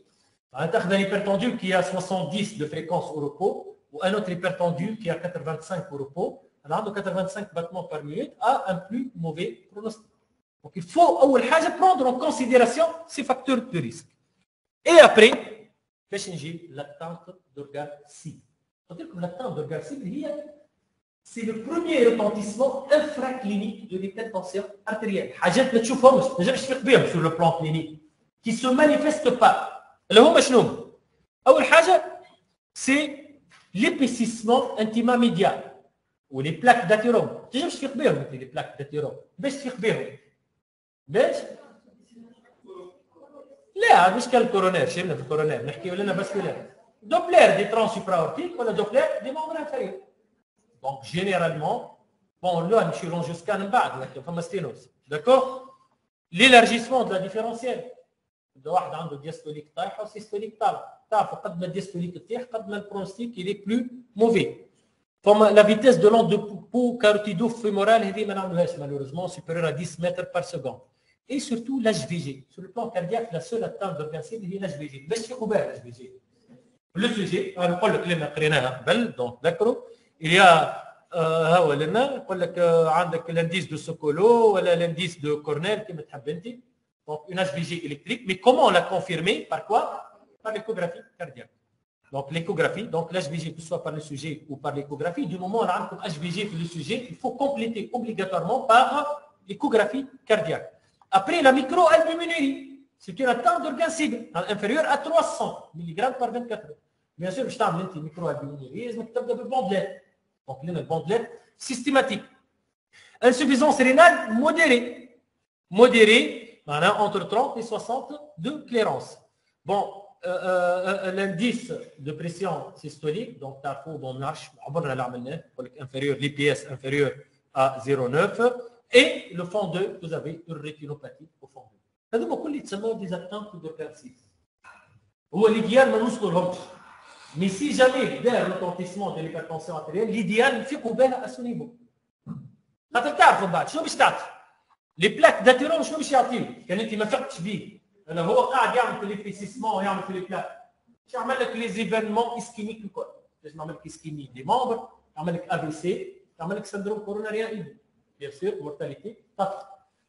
un hypertendu qui a 70 de fréquence au repos ou un autre hypertendu qui a 85 au repos, alors 85 battements par minute a un plus mauvais pronostic. Donc il faut prendre en considération ces facteurs de risque. Et après, l'attente d'organe cible. C'est-à-dire que l'attente d'organe cible, c'est le premier retentissement infraclinique de l'hypertension artérielle. حاجات ما تشوفهمش، ما نجمش تفيق بهم sur le plan clinique, qui se manifestent pas. اللي هما شنو؟ أول حاجة c'est l'épaississement intima médial ou les plaques d'athérome. ما تنجمش تفيق بهم les plaques d'athérome. باش تفيق بهم؟ باش؟ لا مش كالكورونير، شفنا في الكورونير نحكيو لنا باسكولير. دوبلير دي ترانس سوبراورتيك ولا دوبلير دي ممبر انفيريور. Donc, généralement, bon, là, je suis jusqu'à un bag, d'accord? L'élargissement de la différentielle. De واحد عنده diastolique طايحه وسيستوليك طالع. تعرفوا قد ما الديستوليك تطيح قد ما البرونستيك il est plus mauvais. Comme la vitesse de l'onde de pouls carotidofémorale, هذه ما نعملوهاش malheureusement supérieure à 10 mètres par seconde. Et surtout l'HVG. Sur le plan cardiaque, la seule atteinte d'organe cible هي l'HVG. باش تفيقوا بها l'HVG. Le sujet, نقول لك اللي قريناها قبل donc ذكروا. Il y a هو لنا يقول لك عندك l'indice de Sokolow ولا l'indice de Cornell كما تحب انت. Donc une HVG électrique, mais comment on l'a confirmé? Par quoi? Par l'échographie cardiaque. Donc l'échographie, donc l'HVG que ce soit par le sujet ou par l'échographie, du moment où on a un HVG pour le sujet, il faut compléter obligatoirement par l'échographie cardiaque. Après la microalbuminurie, c'est une atteinte d'organe cible inférieure à 300 mg par 24 heures. Bien sûr, je t'amène une microalbuminurie, لازم تبدا بالبوندلات. Donc, il y a une bandelette systématique. Insuffisance rénale modérée. Modérée, entre 30 et 60 de clairance. Bon, l'indice de pression systolique, donc inférieur, l'IPS inférieur à 0,9, et le fond 2, vous avez une rétinopathie au fond 2. هذوما كل يتسموا des atteintes de persis. هو l'idéal ما نوصلهمش. Mais si jamais دار retentissement de l'hypertension artérielle, l'idéal نفيقوا بها à ce niveau. خاطر تعرفوا بعد شنو باش تعطي؟ لي بلاك داتيرون شنو باش يعطيو؟ كان انت ما فقتش بيه، انا هو قاعد يعمل في ليفيسيسمون ويعمل في لي بلاك. باش يعمل لك لي زيفينمون اسكيميك الكل، باش يعمل لك اسكيمي دي ممبر، يعمل لك افي سي، يعمل لك سندروم كوروناري ايدي، بيان سور مورتاليتي.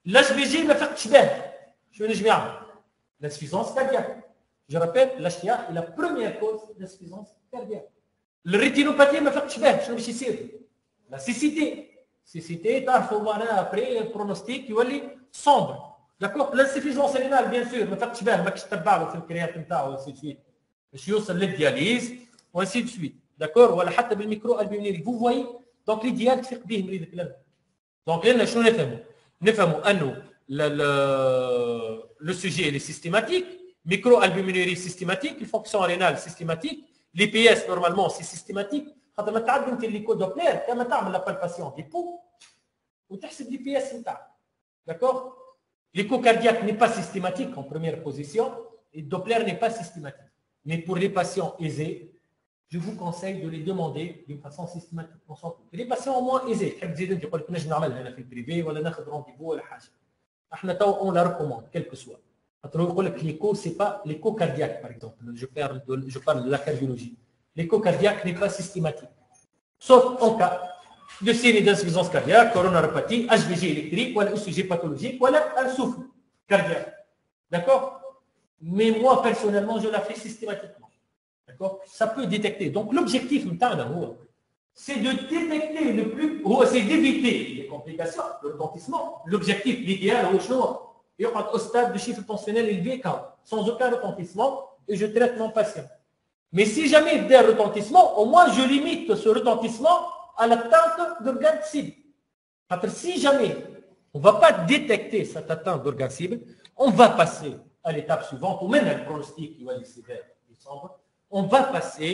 لاش بي جي ما فقتش باه، شنو نجم يعمل؟ لانسفيزونس كاردياك. جو رابيل l'HTA est la première cause d'insuffisance cardiaque. الريتينوباثي ما فقتش باه، شنو باش يصير؟ لا سيسيتي. سيسيتي تعرفوا معناها ابري برونوستيك يولي سومبر. داكور. لانسفيزونس رينال بيان سور ما فقتش باه، ماكش تتبع له في الكريات نتاعو وانسي سويت باش يوصل للدياليز وانسي سويت. داكور. ولا حتى بالميكرو البيونيري. فو فواي دونك ليديال تفيق به مريض القلب. دونك لنا شنو نفهموا؟ نفهموا انه لو سوجي اللي سيستيماتيك، micro-albuminurie systématique, une fonction rénale systématique, l'IPS normalement c'est systématique. Quand tu as l'écho-doppler, tu as la palpation des poux ou tu as l'IPS. D'accord? L'écho cardiaque n'est pas systématique en première position et le Doppler n'est pas systématique. Mais pour les patients aisés, je vous conseille de les demander d'une façon systématique. Les patients au moins aisés, في البريفي ولا ناخذ رونديفو ولا حاجه. احنا تو on la recommande quel que soit. L'écho, ce n'est pas l'écho cardiaque, par exemple. Je parle de la cardiologie. L'écho cardiaque n'est pas systématique. Sauf en cas de signe d'insuffisance cardiaque, coronaropathie, HVG électrique, ou un ECG pathologique, ou un souffle cardiaque. D'accord? Mais moi, personnellement, je la fais systématiquement. D'accord? Ça peut détecter. Donc, l'objectif, c'est de détecter le plus, c'est d'éviter les complications, le retentissement. L'objectif, l'idéal, au stade de chiffre tensionnel élevé, sans aucun retentissement, et je traite mon patient. Mais si jamais il y a un retentissement, au moins je limite ce retentissement à l'atteinte d'organes cibles. Si jamais on ne va pas détecter cette atteinte d'organes cibles, on va passer à l'étape suivante, ou même le pronostic qui va aller sévère, on va passer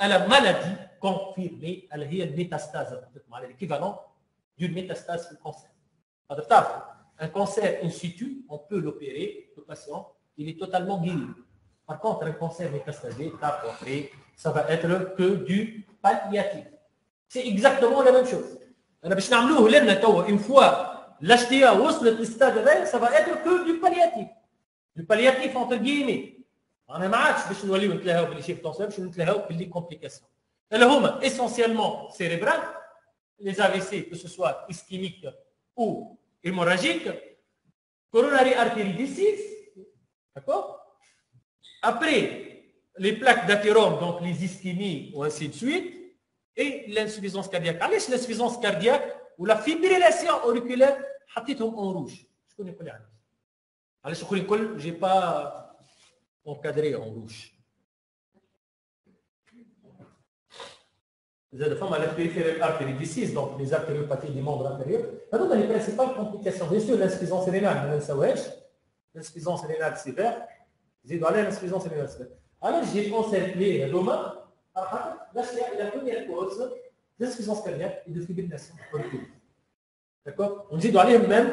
à la maladie confirmée, à la métastase, l'équivalent d'une métastase du cancer. Un cancer in situ, on peut l'opérer, le patient, il est totalement guéri. Par contre, un cancer métastasé, après, ça va être que du palliatif. C'est exactement la même chose. Une fois l'HTA ou le stade, ça va être que du palliatif. Du palliatif entre guillemets. On a marre de نوليو نتلاهاو باللي شي بتونسيل باش نتلاهاو باللي كومبليكاسيون. اللي هما essentiellement cérébrales, les AVC, que ce soit ischémique ou hémorragique, coronary artery disease, d'accord? Après, les plaques d'athérome, donc les ischémies ou ainsi de suite, et l'insuffisance cardiaque. Allez, l'insuffisance cardiaque ou la fibrillation auriculaire, حطيتهم en rouge. شكون يقول لي عنها؟ علاش يقول الكل j'ai pas encadré en rouge. زاد فما la périphérique artery disease, donc les artériopathies des membres inférieurs. هذوما les principales complications. Bien sûr, l'insuffisance rénale, ما ننساوهاش. L'insuffisance rénale sévère. زيدوا عليها l'insuffisance rénale sévère. Alors, j'ai encerclé l'homme. Là, c'est la première cause d'insuffisance cardiaque et de fibrillation auriculaire. D'accord? On dit d'aller même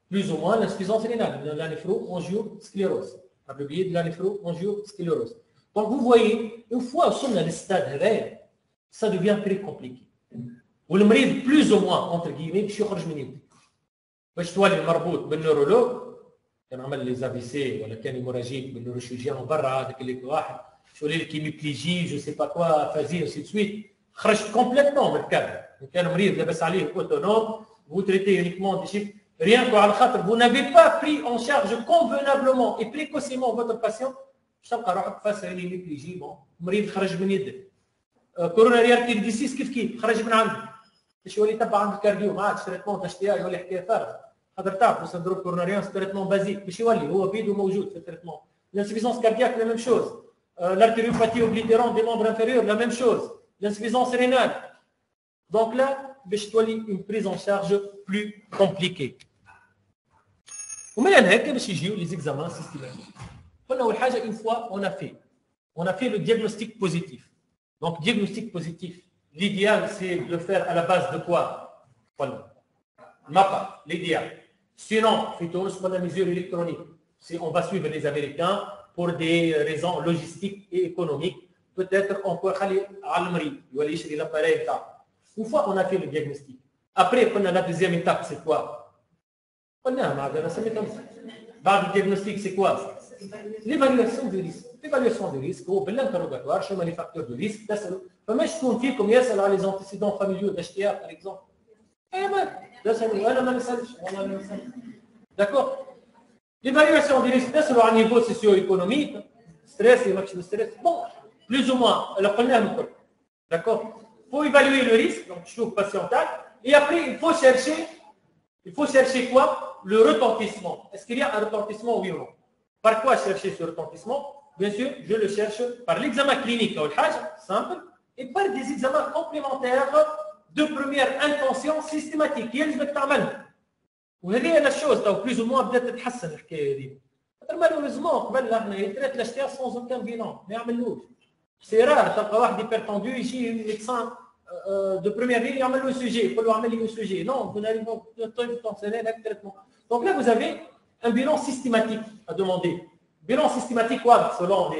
plus ou moins l'insuffisance rénale, la néphro-angiosclérose. Abrévié de la néphro-angiosclérose. Donc, vous voyez, une fois qu'on a le stade réel, ça devient très compliqué. Ou le malade, plus ou moins, entre guillemets, باش يخرج من يدك. باش تولي مربوط بالنيرولوج، كان عمل لي زافيسي ولا كان هيموراجيك بالنيوروشيرجيان برا هذاك اللي واحد شولي لك كيميبليجي جو سي با كوا فازي سي سويت، خرجت كومبليتمون من الكادر. كان مريض لاباس عليه اوتونوم، vous traitez uniquement des chiffres, rien qu'à al-khater, vous n'avez pas pris en charge convenablement et précocement votre patient, باش تلقى روحك فاس هيميبليجي بون مريض خرج من يدك. كورونا ارتيري ديسيس كيف خرج من عندك باش يولي يتبع عند الكارديو ما عادش تريتمون تاع اشتياق يولي حكايه فارغ. خاطر تعرفوا سندروم كوروناريان تريتمون بازيك باش يولي هو بيدو موجود في التريتمون. L'insuffisance cardiaque, la même chose. L'artériopathie oblitérante des membres inférieurs, la même chose. L'insuffisance rénale. Donc là, باش تولي une prise en charge plus compliquée. ومن هكا باش يجيو لي زيكزامان سيستيماتيك. قلنا اول حاجه une fois on a fait le diagnostic positif. Donc diagnostic positif, l'idéal c'est de le faire à la base de quoi? Voilà. MAPA, l'idéal. Sinon, on a mesure électronique. Si on va suivre les Américains pour des raisons logistiques et économiques, peut-être on peut aller à l'Amérique, il va aller l'appareil. Une fois on a fait le diagnostic. Après, on a la deuxième étape, c'est quoi? On a le diagnostic, c'est quoi? L'évaluation du risque. L'évaluation du risque, هو بالinterrogatoire, شنو les facteurs de risque, تسألوا. فما شكون فيكم يسأل على les antécédents familiaux d'HTA, par exemple? D'accord. L'évaluation des risques, c'est au niveau socio-économique, stress et maximum stress. Bon, plus ou moins, alors on a un peu. D'accord. Il faut évaluer le risque, donc je trouve patiental, et après il faut chercher quoi? Le retentissement. Est-ce qu'il y a un retentissement, oui ou non? Par quoi chercher ce retentissement? Bien sûr, je le cherche par l'examen clinique, simple, et par des examens complémentaires de première intention systématique. يلزمك تعملها. وهذه هي الشوز تو بلوز او موان بدات تتحسن الحكايه هذه. مالوريزمون قبل احنا يتريت لاشتيا سونز اوكان بيلون ما يعملوش. سي رار تلقى واحد هيبرتوندو يجي ميدسان دو بروميير لين يعمل له سوجي يقول له اعمل لي سوجي. نو vous n'allez pas t'enseigner le traitement. Donc là vous avez un bilan systématique à demander. Bilan systématique quoi? Selon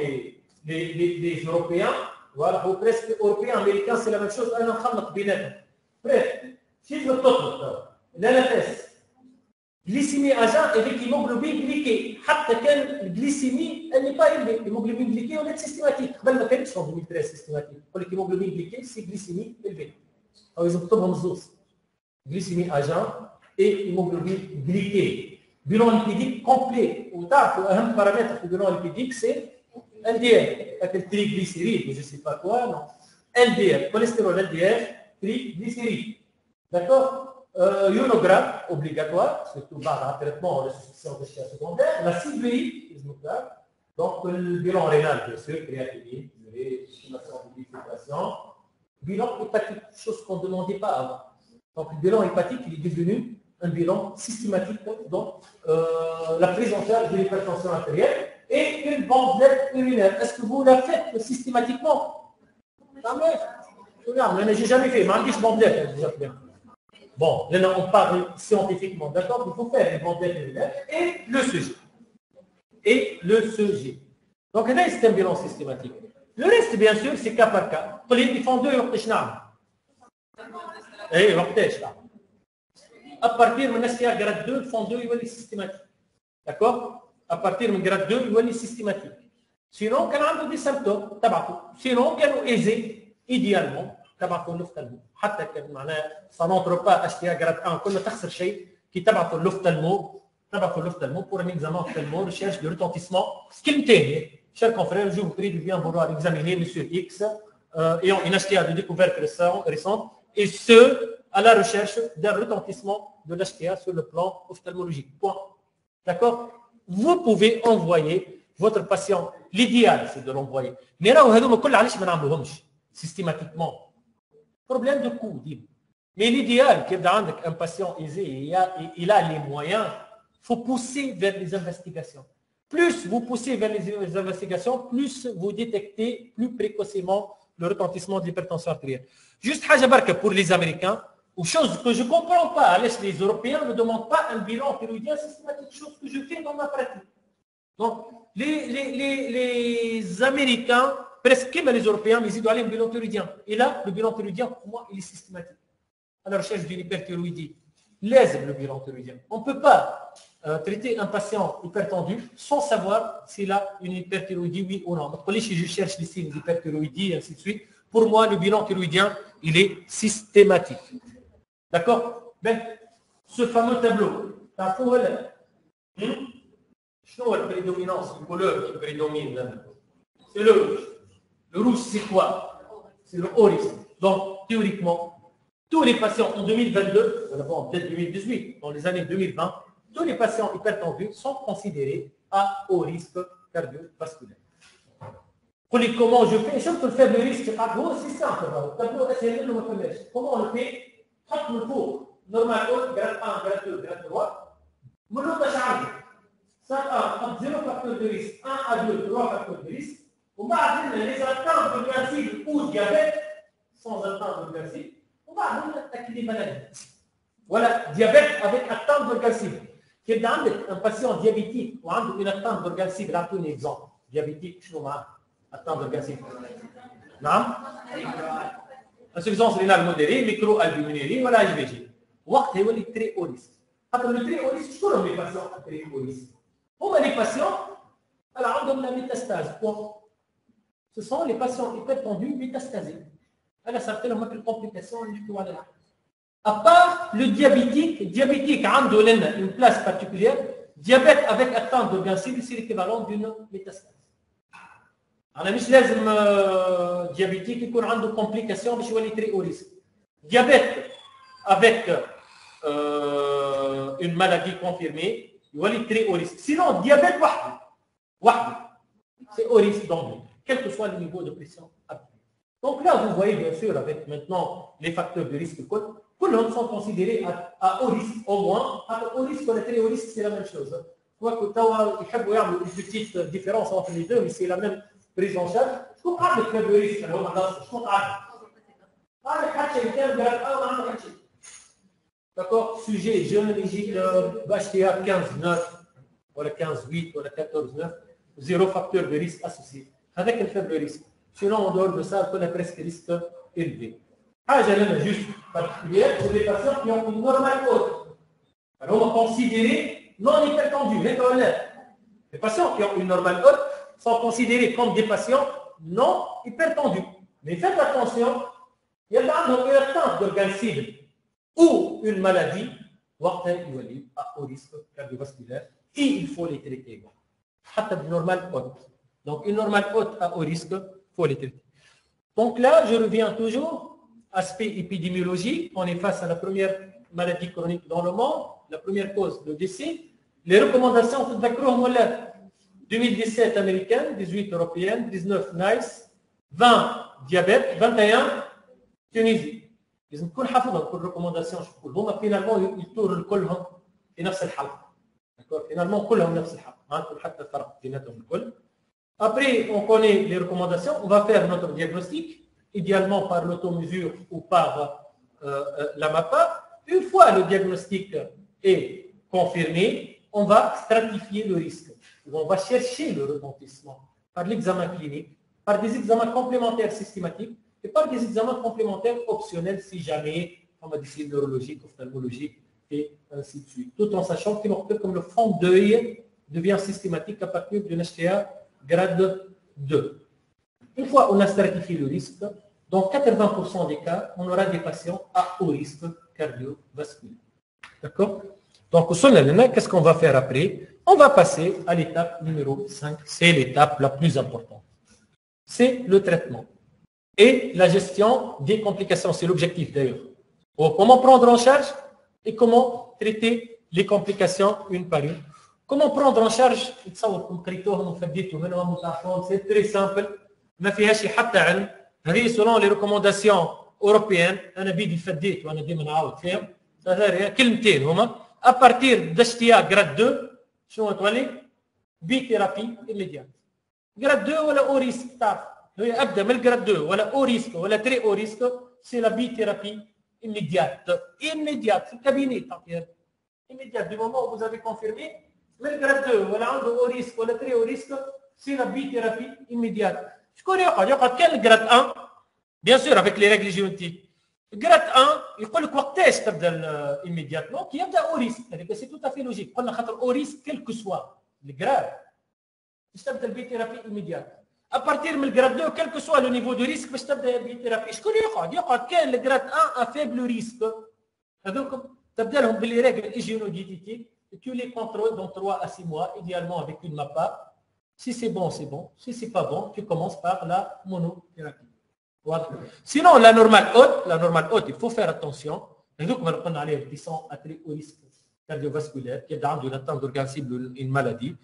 les Européens. Voilà, ou presque Européens, Américains, c'est la même chose. أنا نخلط بيناتهم. Bref, si je me تطلب l'ANFS glycémie à jeun avec hémoglobine glyquée. حتى كان الجليسيمie elle n'est pas élevée. L'hémoglobine glyquée on est systématique. قبل ما كانتش en 2013 systématique. يقول لك hémoglobine glyquée c'est glycémie élevée. أو إذا كتبهم الزوز. Glycémie à jeun et hémoglobine glyquée. Bilan lipidique complet. وتعرفوا أهم paramètre في البيلون lipidique c'est LDL. Avec le triglycéride, je ne sais pas quoi, non. LDL, cholestérol LDL, triglycéride. D'accord. Ionogramme obligatoire, surtout par un traitement de suspicion de chien secondaire. La ciblée, donc le bilan rénal, bien sûr, créatinine, estimation de filtration. Bilan hépatique, chose qu'on ne demandait pas avant. Donc le bilan hépatique, il est devenu un bilan systématique dans la prise en charge de l'hypertension artérielle et une bandelette urinaire. Est-ce que vous la faites systématiquement? Jamais. Non, mais je n'ai jamais fait. Mais je bandelette, déjà bien. Bon, là, on parle scientifiquement, d'accord? Il faut faire les bandelettes urinaires et le sujet. Donc là, c'est un bilan systématique. Le reste, bien sûr, c'est cas par cas. Ils font deux, à partir de STA grade 2, font 2, ils vont les systématiques. D'accord? À partir de grade 2, ils vont les systématiques. Sinon, quand on a des symptômes, sinon, ils sont aisés, idéalement, l'ophtalmo. حتى كان معناها ça n'entre pas STA grade 1 كل ما تخسر شيء كي تبعثوا l'ophtalmo pour un examen ophtalmo, recherche de retentissement. كلمتين. Chers confrères, je vous prie de bien vouloir examiner Monsieur X ayant une STA de découverte récente et ce à la recherche d'un retentissement de l'HTA sur le plan ophtalmologique. Point. D'accord? Vous pouvez envoyer votre patient. L'idéal, c'est de l'envoyer. Mais là, systématiquement. Problème de coût. Mais l'idéal, qu'il y a un patient aisé et il a les moyens, il faut pousser vers les investigations. Plus vous poussez vers les investigations, plus vous détectez plus précocement le retentissement de l'hypertension artérielle. Juste pour les Américains, ou chose que je ne comprends pas, les Européens ne demandent pas un bilan thyroïdien systématique, chose que je fais dans ma pratique. Donc, les Américains, presque comme les Européens, ils doivent aller un bilan thyroïdien. Et là, le bilan thyroïdien, pour moi, il est systématique. À la recherche d'une hyperthyroïdie, lèse le bilan thyroïdien. On ne peut pas traiter un patient hypertendu sans savoir s'il a une hyperthyroïdie, oui ou non. Donc, si je cherche les signes d'hyperthyroïdie, et ainsi de suite, pour moi, le bilan thyroïdien, il est systématique. D'accord? Ben, ce fameux tableau, je vois la prédominance, une couleur qui prédomine. C'est le rouge. Le rouge, c'est quoi? C'est le haut risque. Donc, théoriquement, tous les patients en 2022, peut-être 2018, dans les années 2020, tous les patients hypertendus sont considérés à haut risque cardiovasculaire. Comment je fais? Je peux le faire le risque. C'est simple. Comment on le fait? حط من فوق نورمال grade 1 grade 2 grade 3 من نقطة شعرية 1 0 facteur de risque, 1 à 2, 3 facteurs de risque. On va avoir les atteintes de glycémie ou diabète sans atteinte de glycémie. On va avoir attaquer des maladies. Voilà, diabète avec atteinte de glycémie. Qu'il y a un patient diabétique ou une atteinte de glycémie, là, un exemple. Diabétique, je ne atteinte de glycémie. Non? Insuffisance rénale modérée, micro-albuminurie, voilà, IVG. وقت هو اللي très haut risque. خاطر le très haut risque, شكون هم les patients très haut risque؟ هما les patients اللي عندهم la métastase. Ce sont les patients hypertendus métastasés. هذا صارت لهم هكا الكومبليكاسيون اللي نحكيو عليها. À part le diabétique عنده لنا une place particulière, diabète avec atteinte de glycémie, c'est l'équivalent d'une métastase. أنا مش لازم diabétique يكون عنده complication باش يولي très haut risque. Diabète avec une maladie confirmée, يولي très haut risque. Sinon, diabète وحده, c'est haut risque d'emblée, quel que soit le niveau de pression actuel. Donc là, vous voyez bien sûr avec maintenant les facteurs de risque, كلهم sont considérés à haut risque au moins. Haut risque ou très haut risque, c'est la même chose. Quoique توا يحبوا يعملوا une petite différence entre les deux, mais c'est la même prise en charge. شكون قاعد لك facteur de risque اللي هو شكون قاعد؟ قاعد لك حتى كان قال ما عنده حتى شيء. D'accord, sujet jeune, Égypte, HTA 15-9, ou 15-8, ou 14-9, zéro facteur de risque associé, avec un faible risque. Sinon, en dehors de ça, on a presque risque élevé. J'ai juste particulière pour les patients qui ont une normale haute. Alors, on va considérer non hypertendus, les patients qui ont une normale haute sont considérés comme des patients non hypertendus. Mais faites attention, il y a une atteinte d'organisme ou une maladie, à haut risque cardiovasculaire, et il faut les traiter. Une normale haute. Donc, une normale haute à haut risque, il faut les traiter. Donc là, je reviens toujours, aspect épidémiologique, on est face à la première maladie chronique dans le monde, la première cause de décès. Les recommandations, 2017 américaine, 18 européenne, 19 NICE, 20 diabète, 21 Tunisie. لازم تكون حافظهم كل ريكومونداسيون شكون هما فينالمون يطور كلهم في نفس الحلقه. داكور فينالمون كلهم نفس الحلقه ما نكون حتى فرق بيناتهم الكل. Après, on connaît les recommandations, on va faire notre diagnostic, idéalement par l'automesure ou par la MAPA. Une fois le diagnostic est confirmé, on va stratifier le risque. On va chercher le retentissement par l'examen clinique, par des examens complémentaires systématiques et par des examens complémentaires optionnels si jamais, comme on dit, neurologique, ophtalmologique et ainsi de suite. Tout en sachant que comme le fond d'œil devient systématique à partir d'une HTA grade 2. Une fois on a stratifié le risque, dans 80% des cas, on aura des patients à haut risque cardiovasculaire. D'accord? Donc, qu'est-ce qu'on va faire après? On va passer à l'étape numéro 5. C'est l'étape la plus importante. C'est le traitement et la gestion des complications. C'est l'objectif d'ailleurs. Comment prendre en charge et comment traiter les complications une par une. Comment prendre en charge? C'est très simple. ما فيهاش حتى علم. هذه selon les recommandations européennes. أنا بيدي فديت وأنا ديما نعاود فيهم. كلمتين هما. À partir d'HTA grade 2, شنو تولي؟ بثيرابي immédiate. Grade 2 ولا au risque تعرف. هي أبدأ من الجراد 2 ولا au risque ولا très haut risque. C'est la bithérapie immédiate. Immédiate. C'est le cabinet. Immédiate. Du moment où vous avez confirmé. من الجراد 2 ولا عنده او ريسك ولا تري او ريسك سي لا بيثيرابي ايميديات. شكون يقعد كان الجراد 1 بيان سور افيك لي ريغل جيونتيك. الجراد 1 يقول لك وقتاش تبدا الايميدياتمون كي يبدا او ريسك. هذاك سي تو افي لوجيك. قلنا خاطر او ريسك كيل كو سوا الجراد باش تبدا البيثيرابي ايميديات. ابارتير من الجراد 2 كيل كو سوا لو نيفو دو ريسك باش تبدا البيثيرابي. شكون يقعد كان الجراد 1 افيبل ريسك. هذوك تبدا لهم باللي ريغل ايجينوديتيك. Tu les contrôles dans 3 à 6 mois, idéalement avec une MAPA. Si c'est bon, c'est bon. Si c'est pas bon, tu commences par la monothérapie. Voilà. Sinon, la normale haute, il faut faire attention. Et donc, on a les qui sont à très haut risque cardiovasculaire, qui ont une atteinte d'organe cible, une maladie.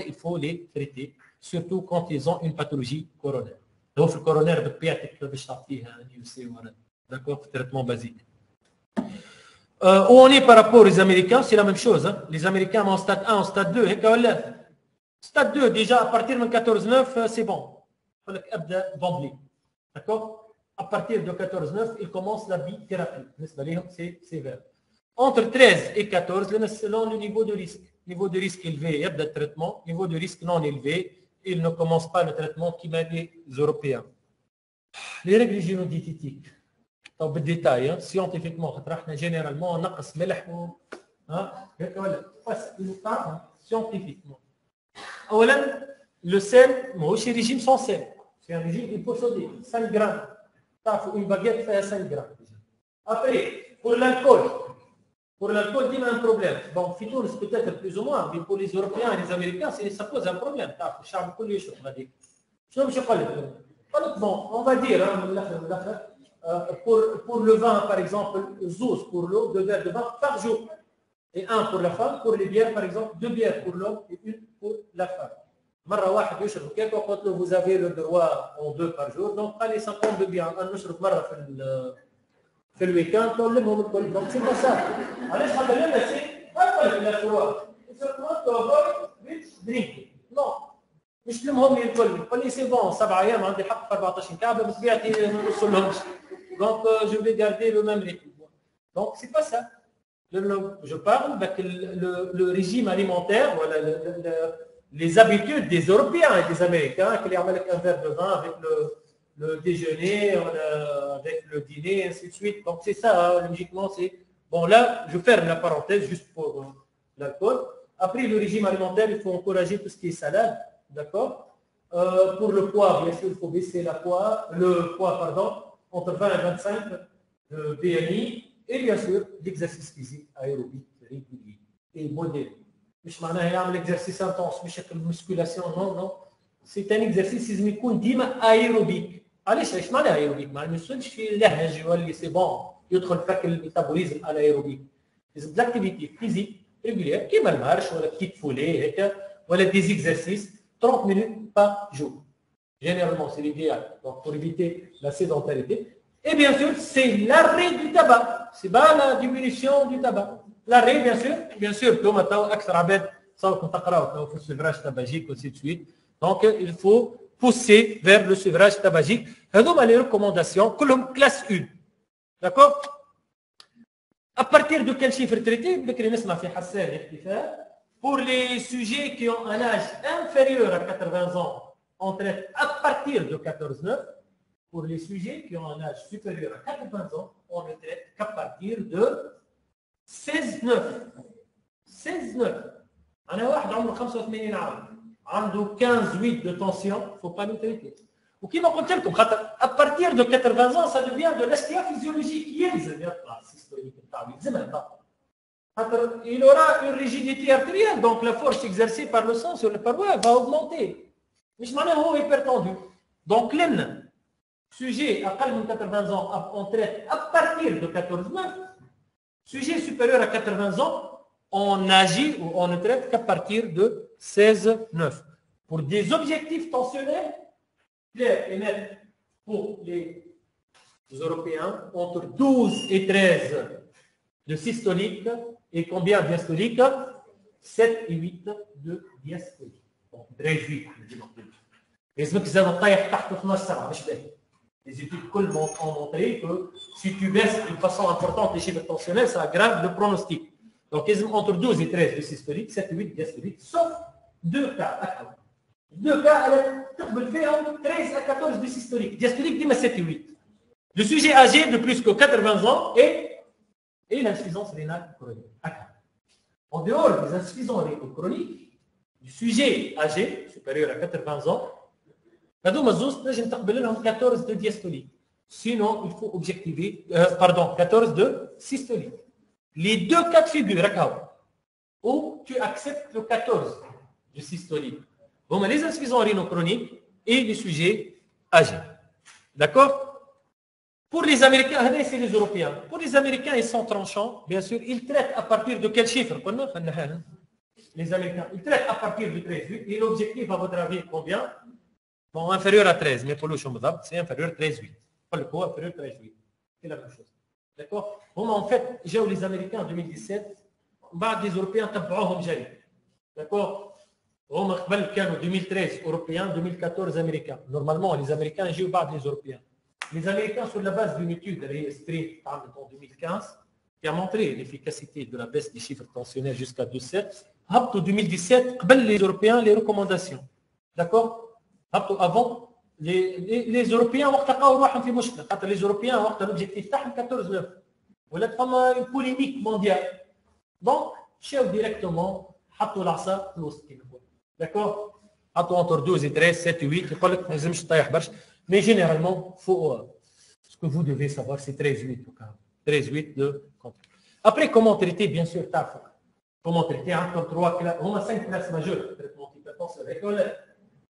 Il faut les traiter, surtout quand ils ont une pathologie coronaire. Donc, le coronaire, d'accord, traitement basique. Où on est par rapport aux Américains, c'est la même chose. Hein. Les Américains en stade 1, en stade 2. Stade 2, déjà, à partir de 14-9, c'est bon. D'accord? À partir de 14-9, ils commencent la bithérapie. C'est sévère. Entre 13 et 14, selon le niveau de risque. Niveau de risque élevé, il y a de traitement. Niveau de risque non élevé, ils ne commencent pas le traitement qui met les Européens. Les règles génodiététiques. طب بالديتاي سيونتيفيكمون خاطر احنا جينيرالمون نقص ملح هيك ولا بس تعرفها سيونتيفيكمون. اولا لو سيل ماهوش ريجيم سون سيل سي ان ريجيم il faut صودي 5 جرام تعرفوا اون باغيت فيها 5 جرام. ابري pour l'alcool ديما ان بروبليم بون في تونس peut-être plus ou moins mais pour les Européens et les Américains ça pose un problème تعرفوا الشعب الكل يشرب هذيك. شنو باش يقول لك؟ قال لك بون on va dire من الاخر pour le vin, par exemple, 12 pour l'eau, 2 verres de vin par jour. Et 1 pour la femme. Pour les bières, par exemple, 2 bières pour l'homme et 1 pour la femme. مرة واحد يشرب كيك وقلت له vous avez le droit en 2 par jour. Donc, قال لي 52 bières. أنا نشرب مرة في الويكاند نلمهم الكل. Donc, c'est pas ça. علاش خاطر لنا سي أقل من الأسواق. It's a to avoid with drinking. Non. مش لمهم الكل. يقول لي سي بون 7 أيام عندي حق في 14 كعبة بطبيعتي ما نوصلهمش. Donc, je vais garder le même rythme. Donc, ce n'est pas ça. Je parle avec le régime alimentaire, voilà, les habitudes des Européens et des Américains, qui les amènent un verre de vin avec le déjeuner, avec le dîner, ainsi de suite. Donc, c'est ça, hein, logiquement, c'est... Bon, là, je ferme la parenthèse juste pour l'alcool. Après, le régime alimentaire, il faut encourager tout ce qui est salade, d'accord? Pour le poids, bien sûr, il faut baisser le poids, entre 20 et 25 de BMI, et bien sûr, l'exercice physique aérobique régulier et modéré. مش معناها يعمل exercice intense مش musculation non c'est un exercice لازم يكون ديما aérobique. علاش معناها aérobique؟ ما نوصلش في لهج يولي سي بون يدخل فك الميتابوليزم الايروبيك. لازم l'activité physique régulière كيما المارش ولا كيت فولي هكا ولا des exercices 30 minutes par jour. Généralement, c'est l'idéal. Donc, pour éviter la sédentarité. Et bien sûr, c'est l'arrêt du tabac. C'est pas la diminution du tabac. L'arrêt, bien sûr, comme le sevrage tabagique, ainsi de suite. Donc, il faut pousser vers le sevrage tabagique. Et les recommandations, comme classe 1. D'accord? À partir de quel chiffre traité? Pour les sujets qui ont un âge inférieur à 80 ans, on traite à partir de 14-9. Pour les sujets qui ont un âge supérieur à 80 ans, on ne traite qu'à partir de 16-9. 16-9. أنا واحد عمره 85 عام عنده 15-8 de tension, il ne faut pas le traiter. وكما قلت لكم خاطر à partir de 80 ans, ça devient de l'STA physiologique يلزم يطلع السيستوليك نتاعو يلزم يطلع. Il aura une rigidité artérielle, donc la force exercée par le sang sur les parois va augmenter. مش معناه هو hypertendu. Donc l'un, sujet أقل من 80 ans, on traite à partir de 14-9. Sujet supérieur à 80 ans, on agit ou on ne traite qu'à partir de 16-9. Pour des objectifs tensionnels, clairs et nets pour les Européens, entre 12 et 13 de systolique et combien de diastolique? 7 et 8 de diastolique. Donc 13-8. لازمك زاد طايح تحت 12 ساعة مش باهي. Les études ont montré que si tu baisses de façon importante les chiffres tensionnels, ça aggrave le pronostic. Donc, entre 12 et 13 de systolique, 7 et 8 de diastolique, sauf 2 cas. 2 cas, elle fait 13 à 14 de systolique. Diastolique, dis-moi 7 et 8. Le sujet âgé de plus que 80 ans et l'insuffisance rénale chronique. En dehors des insuffisances rénales chroniques, du sujet âgé supérieur à 80 ans, هذوما الزوز نجم تقبل لهم 14 de diastolique. Sinon, il faut objectiver, 14 de systolique. Les deux cas de figure, où tu acceptes le 14 de systolique. Bon, les insuffisances rénales chroniques et les sujets âgés. D'accord? Pour les Américains, c'est les Européens. Pour les Américains, ils sont tranchants, bien sûr. Ils traitent à partir de quel chiffre? Les Américains, ils traitent à partir de 13. Et l'objectif, à votre avis, combien? Bon, inférieur à 13, mais pour le c'est inférieur à 13,8. Pour le coup, inférieur à 13,8. C'est la même chose. D'accord? هما en fait جاوا les Américains en 2017 بعد les Européens تبعوهم جري. D'accord. هما قبل كانوا 2013 Européens 2014 Américains. Normalement les Américains يجيو بعد les Européens. Les Américains sur la base d'une étude اللي هي SPRINT en 2015 qui a montré l'efficacité de la baisse des chiffres tensionnels jusqu'à 2,7 هبطوا 2017 قبل les Européens les recommandations. D'accord. هبطوا avant les Européens وقت لقاو روحهم في مشكله خاطر les Européens وقت l'objectif تاعهم 14,9 ولات فما une polémique mondiale. Donc مشاو ديريكتومون حطوا العصا في الوسط كيما نقول. D'accord. حطوا entre 12 et 13 7 8 يقول لك ما لازمش تطيح برشا. Mais généralement, ce que vous devez savoir, c'est 13-8 au cas. 13-8 de contrôle. Après, comment traiter, bien sûr, TAF. Comment traiter entre 3 classes. On a 5 classes majeures de traitement d'hypertension avec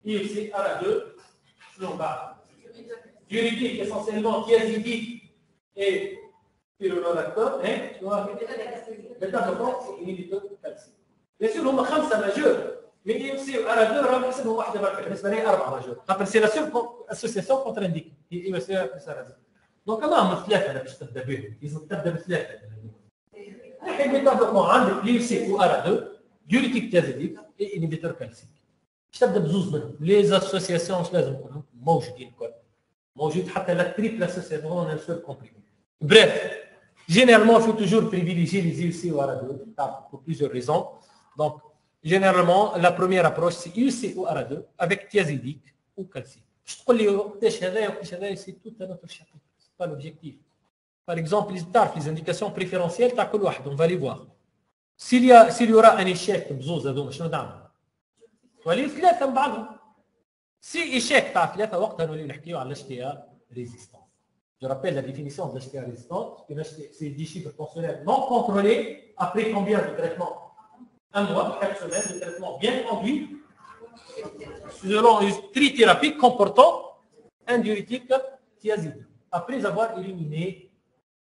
IFC, ARA2, selon bas. Diurétique, essentiellement, thiazidique et spironolactone. Bêta-bloquant, c'est inhibiteur de calcium. Bien sûr, on a 5 majeures. Mais IFC ARA2 راهم يحسبوا واحده برك بالنسبه لي 4 ماجور خاطر سي لا سول اسوسياسيون كونتر انديك اي اس بلس ARA2 دونك راهم ثلاثه باش تبدا بهم لازم تبدا بثلاثه الحين ميتابلوكمون عندك لي سي ARA2 ديوريتيك تازيديك اي انيبيتور كالسيك باش تبدا بزوز منهم لي اسوسياسيون واش لازم يكونوا موجودين الكل موجود حتى لا تريبل اسوسياسيون ان سول كومبريمي بريف généralement il faut toujours privilégier les IUC ou ARA2 pour plusieurs raisons donc généralement, la première approche, c'est IUC ou ARA2 avec thiazidique ou calcium. Je te dis, c'est tout un autre chapitre. Ce n'est pas l'objectif. Par exemple, les indications préférentielles, on va les voir. S'il y aura un échec, si échec, résistant. Je rappelle la définition de l'HTA résistante, c'est des chiffres tensionnels non contrôlés après combien de traitements? Un mois, 4 semaines de traitement bien conduit selon une trithérapie comportant un diurétique thiazide. Après avoir éliminé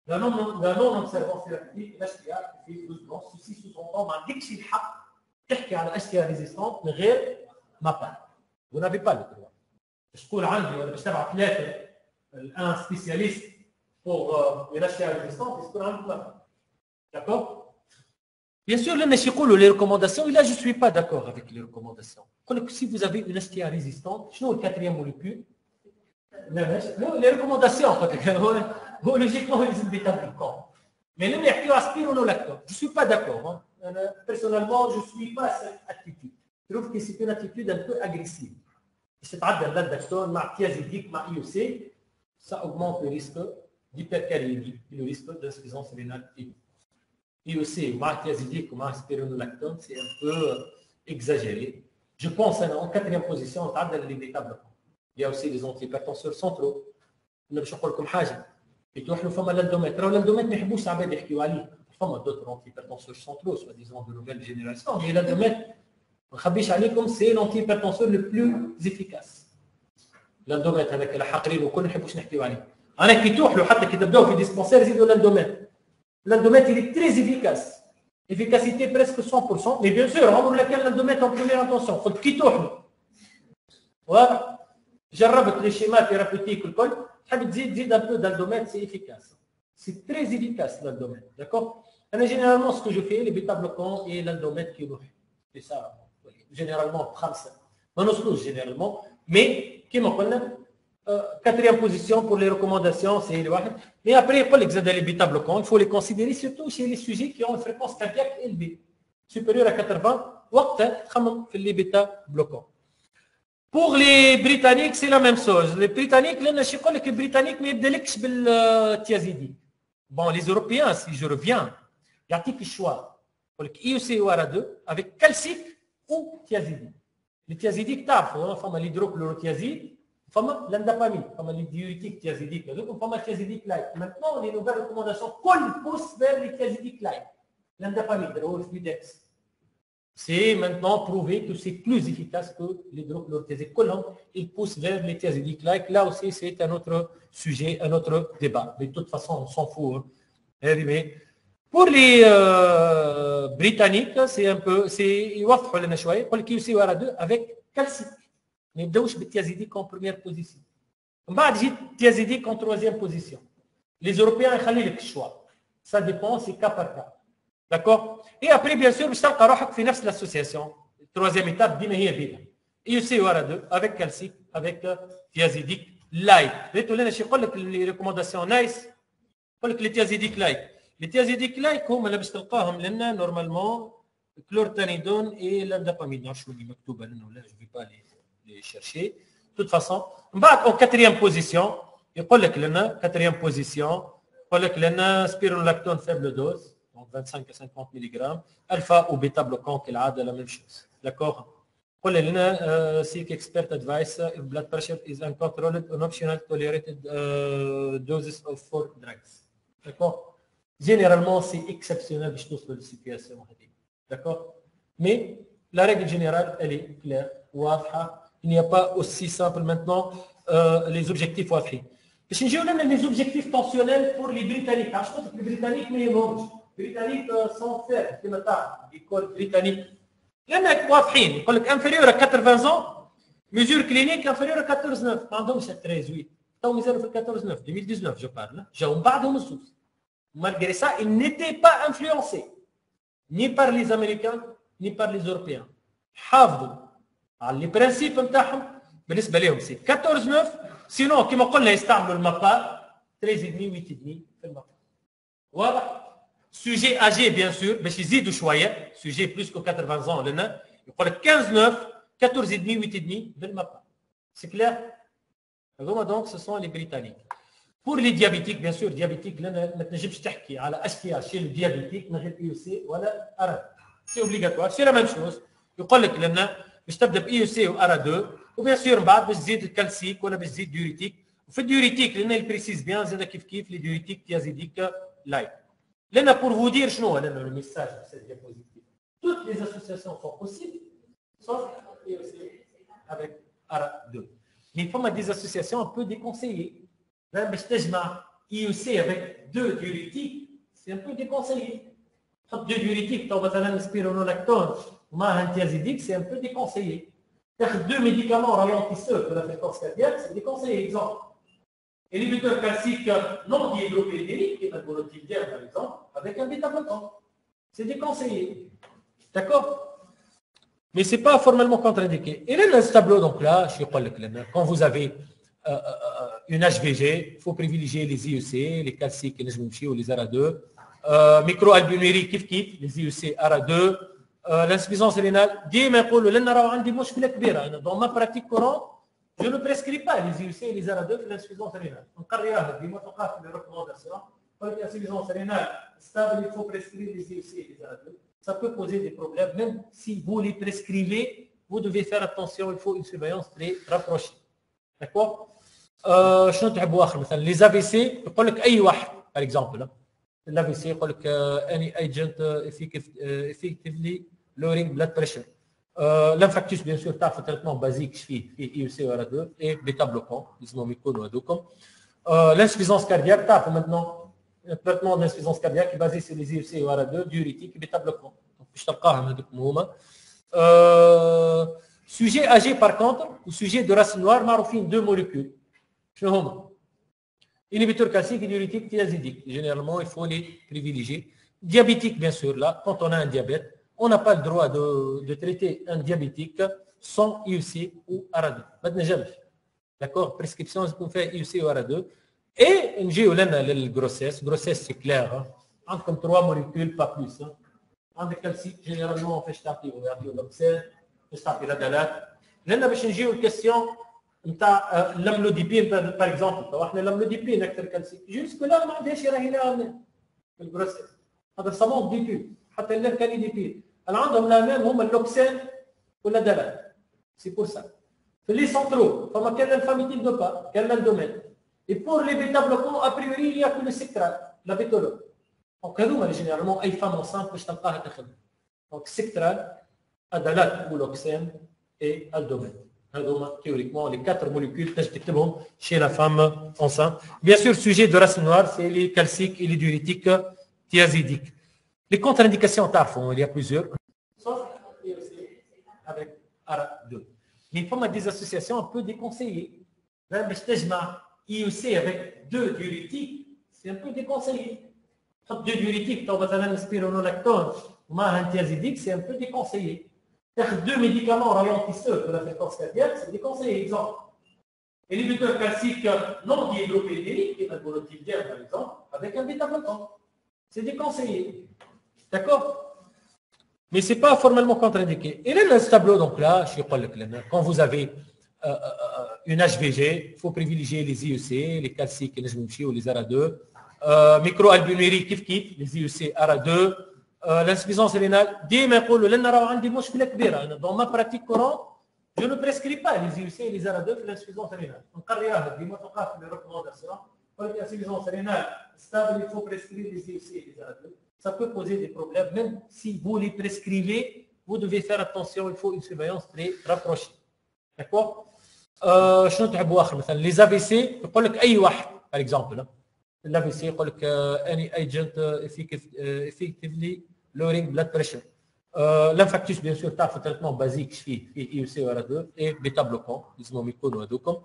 la non-observance thérapeutique, l'HTA fait 12 ans. Ceci sous-entend ma dixilha, تحكي على HTA résistante من غير ما part. Vous n'avez pas le droit. Je تقول عندي ولا باش تبع ثلاثة un spécialiste pour une HTA résistante, il se trouve un D'accord. Bien sûr, les recommandations, et là je ne suis pas d'accord avec les recommandations. Si vous avez une HTA résistante, je suis le quatrième molécule. Les recommandations, logiquement, ils sont bêta-bloquants. Mais les mercure spironolactone, je ne suis pas d'accord. Personnellement, je ne suis pas à cette attitude. Je trouve que c'est une attitude un peu agressive. C'est l'adactone, ma thiazidique, ma IOC, ça augmente le risque d'hypercalémie et le risque d'insuffisance rénale aiguë. IOC, thiazidique ou spironolactone, c'est un peu exagéré. Je pense en quatrième position, on a les bêta-bloquants. Il y a aussi les antihypertenseurs centraux. Je vais vous dire حاجه. يتوحلوا فما l'aldomètre. L'aldomètre ما يحبوش العباد يحكيوا عليه. فما d'autres antihypertenseurs centraux, soi-disant de nouvelle génération. Mais l'aldomètre, ما نخبيش عليكم, c'est l'antihypertenseur le plus efficace. L'aldomètre avec الحقرين وكل ما نحبوش نحكيوا عليه. أنا كي توحلوا حتى كي تبداو في ديسبونسير يزيدوا l'aldomètre. L'aldomètre, il est très efficace. Efficacité presque 100%. Mais bien sûr, on laquelle l'aldomètre en première intention. Il faut qu'il tourne. Voilà. J'arrête les schémas thérapeutiques. Tu dis un peu d'aldomètre, c'est efficace. C'est très efficace l'aldomètre. D'accord. Généralement, ce que je fais, les bêta-bloquants et l'aldomètre qui est c'est ça. Généralement, 35. Monosclose généralement. Mais, qui m'en connaît? Quatrième position pour les recommandations, c'est le واحد. Mais après, pas les bêta-bloquants, il faut les considérer surtout chez les sujets qui ont une fréquence cardiaque élevée, supérieure à 80, وقتها les bêta-bloquants. Pour les Britanniques, c'est la même chose. Les Britanniques, là, je crois que les Britanniques ne يبدلكش بالتيازيدي. Bon, les Européens, si je reviens, يعطيك الشوا. Pour les IUC ou ARA2 avec calcique ou thiazidie. Les thiazidiques, تعرفوا, فما l'hydrochlorothiazide. فما l'andapamide, فما les diurétiques thiazidiques, فما le thiazidique light. Maintenant, les nouvelles recommandations, qu'on pousse vers les thiazidiques light. L'andapamide, le Fluidex. C'est maintenant prouvé que c'est plus efficace que l'hydrochlorothiazide. Il pousse vers les thiazidiques light. Là aussi, c'est un autre sujet, un autre débat. Mais de toute façon, on s'en fout. Pour les Britanniques, c'est un peu, c'est يوضحوا لنا شوية. Pour les QC ou ARA2 avec calcique. ما يبداوش بالتيازيديك en première position. من بعد يجي التيازيديك en troisième position. Les Européens يخلي لك الشوا. Ça dépend, c'est cas par cas. D'accord? Et après, bien sûr, je تلقى روحك في نفس l'association. Troisième étape, ديما هي بيها. IUC ورا 2 avec calcique, avec thiazidique لايت. ريتو لنا شي يقول لك لي ريكومونداسيون نايس. يقول لك لي thiazidique لايت. لي thiazidique لايت هما اللي باش تلقاهم لنا نورمالمون كلورتانيدون اي لاندابامين. نعرفش اللي مكتوبه لنا ولا جو في با لي شيرشي. توت فاسون من بعد اون كاتريام بوزيسيون يقول لك لنا كاتريام بوزيسيون يقول لك لنا سبيرونلاكتون فيبل دوز دونك 25 à 50 ملغ الفا او بيتا بلوكون كالعاده لا ميم شوز. داكور. قول لنا seek expert advice if blood pressure is uncontrolled or optional tolerated doses of 4 drugs. D'accord. Généralement, c'est exceptionnel باش توصلوا للسيتياسيون هذه. D'accord. Mais la règle générale, elle est claire, واضحه. Il n'y a pas aussi simple maintenant les objectifs واضحين. باش نجيو لنا les objectifs tensionnels pour les Britanniques. علاش قلت لك les Britanniques ما يهمهمش. Britanniques sont faits كما تعرف l'école britannique. لأنك واضحين يقول لك انفيريور 80 ans mesure clinique انفيريور 14 9 ما عندهمش 13 8 تو مازالوا في 14 9 2019 جو بارل جاوا من بعدهم السوس. Malgré ça, ils n'étaient pas influencés ni par les Américains ni par les Européens. حافظوا على لي برانسيب نتاعهم بالنسبه لهم سي 14 9 سينو كما قلنا يستعملوا المقار 13 دمي 8 دمي في المقار. واضح؟ سوجي اجي بيان سور باش يزيدوا شويه سوجي بلوس كو 80 ans لنا يقول لك 15 9 14 دمي 8 دمي بالمقار. سي كلير؟ هذوما دونك سو سون لي بريتانيك. بور لي ديابيتيك بيان سور ديابيتيك لنا ما تنجمش تحكي على اش تي شي الديابيتيك من غير اي سي ولا ار. سي اوبليغاتوار سي لا ميم شوز. يقول لك لنا باش تبدا باي سي وار 2 وبيان سور من بعد باش تزيد الكالسيك ولا باش تزيد ديوريتيك. وفي الديوريتيك لنا البريسيز بيان زاد كيف كيف لي ديوريتيك تيازيديك لايت. لنا بور فو دير شنو هو لنا لو ميساج في سيت ديابوزيتيف. توت لي اسوسياسيون سون بوسيبل sauf اي سي avec R2. Mais فما دي اسوسياسيون ان بو ديكونسيي. باش تجمع اي سي avec 2 diurétiques c'est un peu déconseillé. تحط 2 diurétiques تو مثلا سبيرونولاكتون ومعها انتيازيديك c'est un peu déconseillé. تاخذ 2 médicaments ralentisseurs de la fréquence cardiaque c'est déconseillé. Exemple inhibiteur calcique non dihydropyridinique qui est un monotidien par exemple avec un bêta-bloquant c'est déconseillé. D'accord. Mais c'est pas formellement contre-indiqué. Et là dans ce tableau donc là je يقول لك لنا quand vous avez une HVG, il faut privilégier les IEC, les calciques, les HMC ou les ARA2. Microalbuminurie, les IEC ARA2. L'insuffisance rénale, ديما يقولوا لنا راهو عندي مشكله كبيره. Dans ma pratique courante, je ne prescris pas les IEC et les ARA2 في l'insuffisance rénale. نقريها ديما تلقاها في les recommandations. Pour l'insuffisance rénale stable, il faut prescrire les IEC et les ARA2. Ça peut poser des problèmes, même si vous les prescrivez, vous devez faire attention, il faut une surveillance très rapprochée. D'accord. شنو تحبوا اخر مثلا لي زافي سي يقول لك اي واحد باغ اكزومبل الافي سي يقول لك اني ايجنت افيكتيفلي لورينج بلاد بريشر. لانفاكتوس بيان سور تاع تريتمون بازيك فيه اي سي ار 2 اي بيتا بلوكون لازمهم يكونوا هذوكم. لانسفيزونس كاردياك تعرفوا ماتنون التريتمون دانسفيزونس كاردياك بازي سي لي سي ار 2 ديوريتيك بيتا بلوكون باش تلقاهم هذوكم هما. سوجي اجي بار كونتر وسوجي دو راس نوار معروفين دو موليكول شنو هما؟ inhibiteur calcique et diurétique thiazidique. Généralement, il faut les privilégier. Diabétique, bien sûr, là, quand on a un diabète, on n'a pas le droit de traiter un diabétique sans IUC ou ARA2. Maintenant, jamais. D'accord. Prescription, on peut faire IUC ou ARA2. Et, on a la grossesse. Grossesse, c'est clair. Hein. Comme 3 molécules, pas plus. Hein. En calcique, généralement, on fait stapi ou l'oxène, on fait stapi la dalate. Là, on a une question. نتاع الاملوديبين باغ اكزومبل تو احنا الاملوديبين اكثر كالسيك جوسك لا ما عندهاش راهي في البروسيس هذا صمون ديبين حتى الكاليديبين اللي عندهم الامام هما اللوكسين ولا دلال سي بور سا في لي سونترو فما كان الفاميتين دو با كان الدومين اي بور لي بيتا بلوكون ابريوري ياكل السكترال لا بيتولو دونك هذوما جينيرالمون اي فام انسانت باش تلقاها تاخذ دونك سكترال ادلات ولوكسين اي الدومين. Théoriquement, les 4 molécules, chez la femme enceinte. Bien sûr, le sujet de race noire, c'est les calciques et les diurétiques thiazidiques. Les contre-indications, il y a plusieurs. Sauf avec ARA2. Mais il faut mettre des associations un peu déconseillées. IUC avec 2 diurétiques, c'est un peu déconseillé. تحط دو ديوريتيك تو مثلا سبيرونولاكتون ومعها انتيازيديك سي ان بو ديكونسيي. تاخذ دو ميديكامون رالونتيسور de la fréquence cardiaque, c'est déconseillé. Exemple, inhibiteur calcique non dihydropyridinique, qui est un monotildien par exemple, avec un bêta-bloquant. C'est déconseillé. D'accord? Mais ce n'est pas formellement contre-indiqué. Et là, dans ce tableau, donc là, quand vous avez une HVG, il faut privilégier les IEC, les calciques, les ou les ARA2, microalbuminurie, les IEC ARA2, l'insuffisance rénale. Dans ma pratique courante, je ne prescris pas les IEC et les ARA2 pour l'insuffisance rénale. On carrière, dis-moi, on a les recommandations. Pour l'insuffisance rénale stable, il faut prescrire les IEC et les ARA2. Ça peut poser des problèmes. Même si vous les prescrivez, vous devez faire attention, il faut une surveillance très rapprochée. D'accord? شنو تحبوا اخر مثلا les AVC يقول لك اي واحد par exemple l'AVC يقول لك any agent effectively lowering blood pressure. L'infarctus bien sûr تعرفوا traitement basique فيه IEC ou ARA2 et bêta bloquant لازمهم يكونوا هذوكم.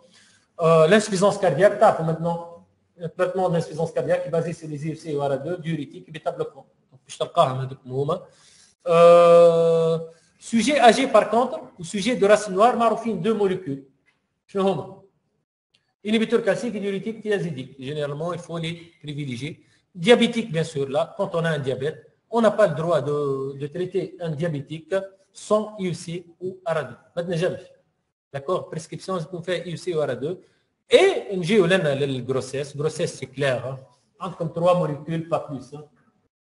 L'insuffisance cardiaque تعرفوا maintenant un traitement d'insuffisance cardiaque basé sur les IEC ou ARA2 diurétique et bêta bloquant. Donc باش تلقاهم هذوكم هما. Sujet âgé par contre ou sujet de race noire معروفين deux molécules. Inhibiteur calcique et diurétique thiazidique. Généralement, il faut les privilégier. Diabétique, bien sûr, là, quand on a un diabète, on n'a pas le droit de traiter un diabétique sans IEC ou ARA2. Maintenant, jamais. D'accord? Prescription, on peut faire IEC ou ARA2. Et une grossesse. Grossesse, c'est clair. Hein? Entre comme 3 molécules, pas plus. Hein?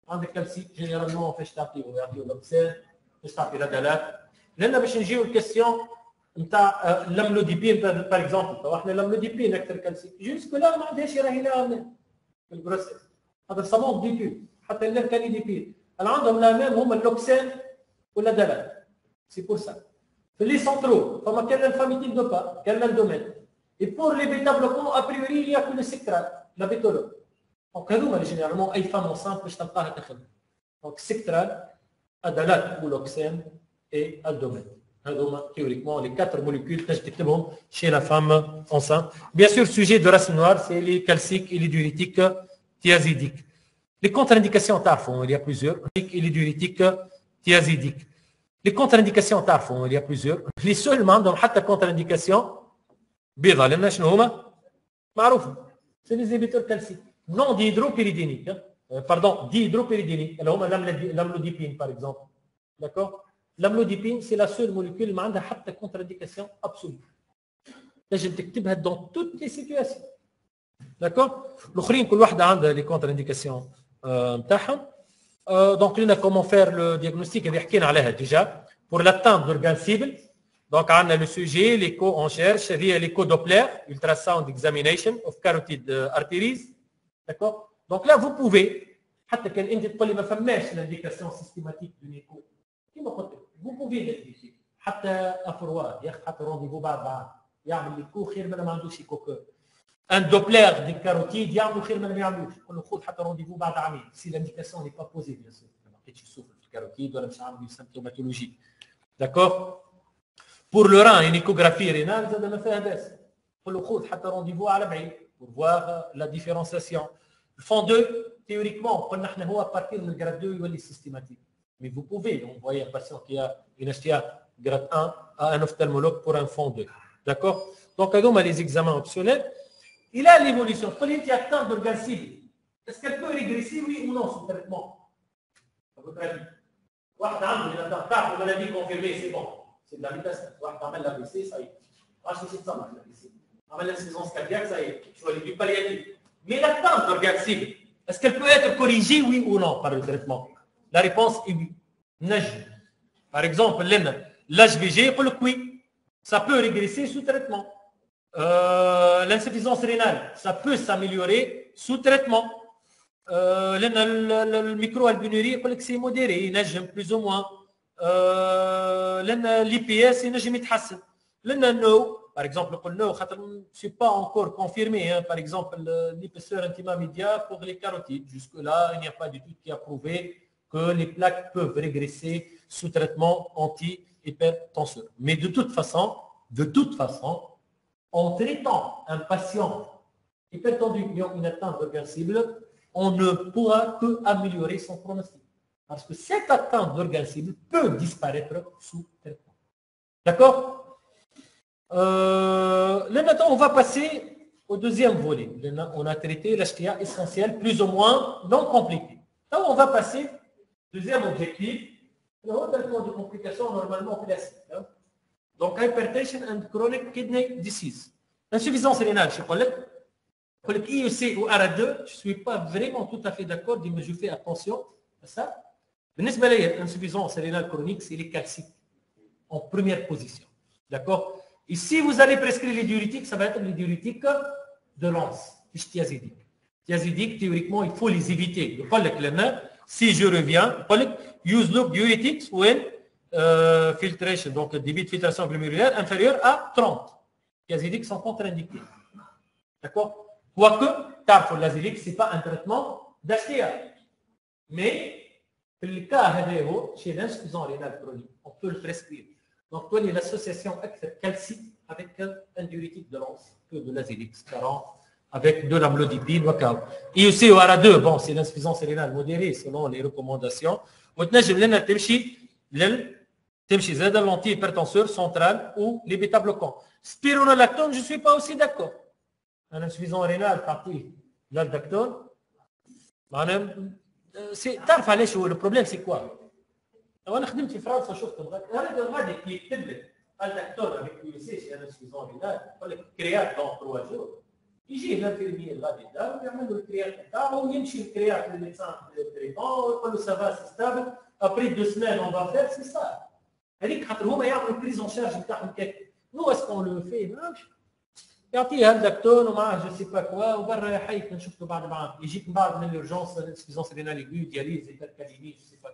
Entre calcique, généralement, on fait taper l'obsède, on fait taper la galate. Là, باش نجيو الكيستيون نتاع الاملوديبين باغ اكزومبل. تو احنا الاملوديبين اكثر كالسيك جوسك لا ما عندهاش راهي في البروسيس. هذا صمون ديبين حتى الكاليديبين اللي عندهم الامان هما اللوكسين ولا دلال. سي بور سا في لي سونترو فما كان الفاميتين دو با كان الدومين. اي بور لي بيتا بلوكون ابريوري il y a que le sectral la bétolo. دونك هذوما جينيرالمون اي فام انسانت باش تلقاها تاخذ. دونك سيكترال ادلات ولوكسين اي الدومين. Théoriquement, les 4 molécules chez la femme enceinte. Bien sûr, le sujet de race noire, c'est les calciques et les diurétiques thiazidiques. Les contre-indications tarfont, il y a plusieurs. Et les diurétiques thiazidiques. Les contre-indications tarfont, il y a plusieurs. Les seulement, dans la contre-indication, c'est les inhibiteurs calciques. Non dihydropyridiniques. Pardon, dihydropyridiniques. L'amlodipine, par exemple. D'accord? L'amlodipine, c'est la seule molécule qui a une contre-indication absolue. Je vais t'écrire dans toutes les situations. D'accord? L'autre, chacun a les contre-indications. Donc, nous comment faire le diagnostic et déjà. Pour l'atteinte d'organes cibles, donc on a le sujet, l'écho, on cherche, l'écho Doppler, ultrasound examination of carotid arteries. D'accord? Donc là, vous pouvez, l'indication systématique d'une écho. Vous pouvez l'indiquer. حتى افرواد ياخذ حتى رونديفو بعد بعد يعمل ليكو خير من ما عندوش يكوكو. ان دوبلير دي كاروتيد يعملوا خير من ما يعملوش. نقول له خذ حتى رونديفو بعد عامين. سي لانديكاسيون ني با بوزي بيان سور. ما لقيتش يسوفر في الكاروتيد ولا مش عامل سيمبتوماتولوجي. داكور؟ بور لو ران une échographie rénale زاد ما فيها باس. نقول له خذ حتى رونديفو على بعيد pour voir la différenciation. Le fond 2 théoriquement قلنا احنا هو à partir du grade 2 يولي systématique. Mais vous pouvez envoyer un patient qui a une STA grade 1 à un ophtalmologue pour un fond 2. D'accord? Donc, on a les examens optionnels. Il a l'évolution. Quand il y a tant d'organes cibles, est-ce qu'elle peut régresser, oui ou non, son traitement? À votre avis. On a une maladie confirmée, c'est bon. C'est de la métastase. On a l'AVC, ça y est. On a l'insuffisance cardiaque, ça y est. Je vois les palliatifs. Mais l'attente d'organes cibles, est-ce qu'elle peut être corrigée, oui ou non, par le traitement? La réponse est oui. Par exemple, l'HVG, oui, ça peut régresser sous traitement. L'insuffisance rénale, ça peut s'améliorer sous traitement. Le microalbuminurie, c'est modéré, il nage plus ou moins. L'IPS, il nage mithassen. Par exemple, ce n'est pas encore confirmé. Hein. Par exemple, l'épaisseur intima-média pour les carotides. Jusque-là, il n'y a pas d'étude qui a prouvé que les plaques peuvent régresser sous traitement anti-hypertenseur. Mais de toute façon, en traitant un patient hypertendu qui a une atteinte d'organe cible, on ne pourra que améliorer son pronostic. Parce que cette atteinte d'organes cibles peut disparaître sous traitement. D'accord? Là maintenant, on va passer au deuxième volet. On a traité l'HTA essentiel, plus ou moins non compliqué. Là, on va passer au deuxième objectif, le traitement de complications normalement classiques. Hein? Donc, hypertension and chronic kidney disease. Insuffisance rénale, je crois. Pour le IEC ou ARA2, je ne suis pas vraiment tout à fait d'accord, mais je fais attention à ça. L'insuffisance rénale chronique, c'est les calciques en première position. D'accord? Et si vous allez prescrire les diurétiques, ça va être les diurétiques de l'anse, les thiazidiques. Thiazidiques, théoriquement, il faut les éviter. Si je reviens, use loop diuretics when filtration, donc le débit de filtration glomérulaire inférieur à 30. Les thiazidiques sont contre-indiqués. D'accord? Quoique, tarfol lazilique, ce n'est pas un traitement d'HTA. Mais, dans le cas chez l'insuffisance rénale chronique, on peut le prescrire. Donc, on a l'association calcique avec un diurétique de l'anse, peu de lazilique, avec de l'amlodipine, et aussi au ARA2, bon, c'est l'insuffisance rénale modérée selon les recommandations. Maintenant, je vais vous l'antihypertenseur central ou les bêta-bloquants. Spironolactone, je ne suis pas aussi d'accord. Un insuffisant rénal parti l'aldactone. Le problème, c'est quoi? انا خدمت في فرنسا شفت هذا غادي يكتب لك الدكتور avec l'UC chez un insuffisant rénal يقول لك كريات dans 3 jours يجي الانفيرمير غادي يدار ويعمل له الكريات تاعو ويمشي الكريات للميدسان تريتون ويقول له سافا ستابل ابري 2 سمان اون با فير سي سا هذيك خاطر هما يعملوا البريزون شارج نتاعهم كيف نو اسكون لو في ماهمش يعطيه الدكتور ومعاه جو سي با كوا وبرا يحيك نشوفه بعد معاه يجيك من بعد من الورجونس الانسفيزونس رينال ايغو دياليز هيبركاليمي جو سي با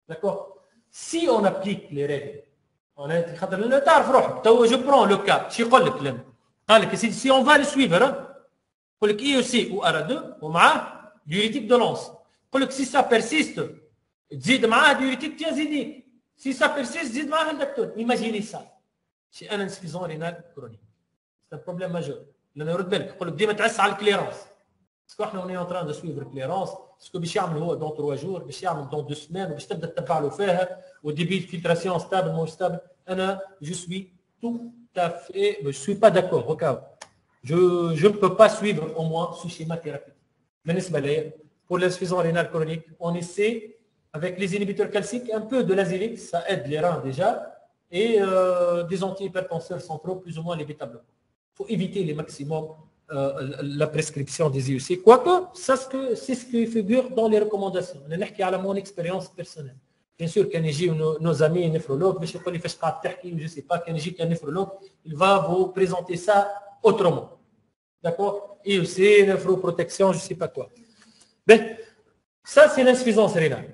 داكور. Si on applique les règles, on a je prends le cas, si on va le suivre, pour le IEC ou ARA2, on a diurétique de l'anse. Si ça persiste, زيد معاه diurétique thiazidique. Si ça persiste, زيد معاه الدكتور. Imaginez ça. C'est un insuffisant rénal chronique. C'est un problème majeur. لأنه يرد بالك يقول لك ديما تعس على الكليرانس. Parce qu'on est en train de suivre الكليرانس. Ce que باش يعمل هو dans 3 jours, باش يعمل dans 2 semaines, وباش تبدا تتبع له فيها وديبي فلتراسيون ستابل مو ستابل. انا je suis tout à fait, je suis pas d'accord. Regarde, je ne peux pas suivre au moins ce schéma thérapeutique. بالنسبه لي pour l'insuffisance rénale chronique, on essaie avec les inhibiteurs calciques un peu de l'azélique, ça aide les reins déjà, et des antihypertenseurs centraux, plus ou moins les bêta-bloquants. Il faut éviter les maximums la prescription des IEC. Quoique, c'est ce qui figure dans les recommandations. On a à mon expérience personnelle. Bien sûr, quand nos amis néphrologues, je ne sais pas, quand un néphrologue, il va vous présenter ça autrement. D'accord? IEC, néphroprotection, je ne sais pas quoi. Ben, ça, c'est l'insuffisance rénale.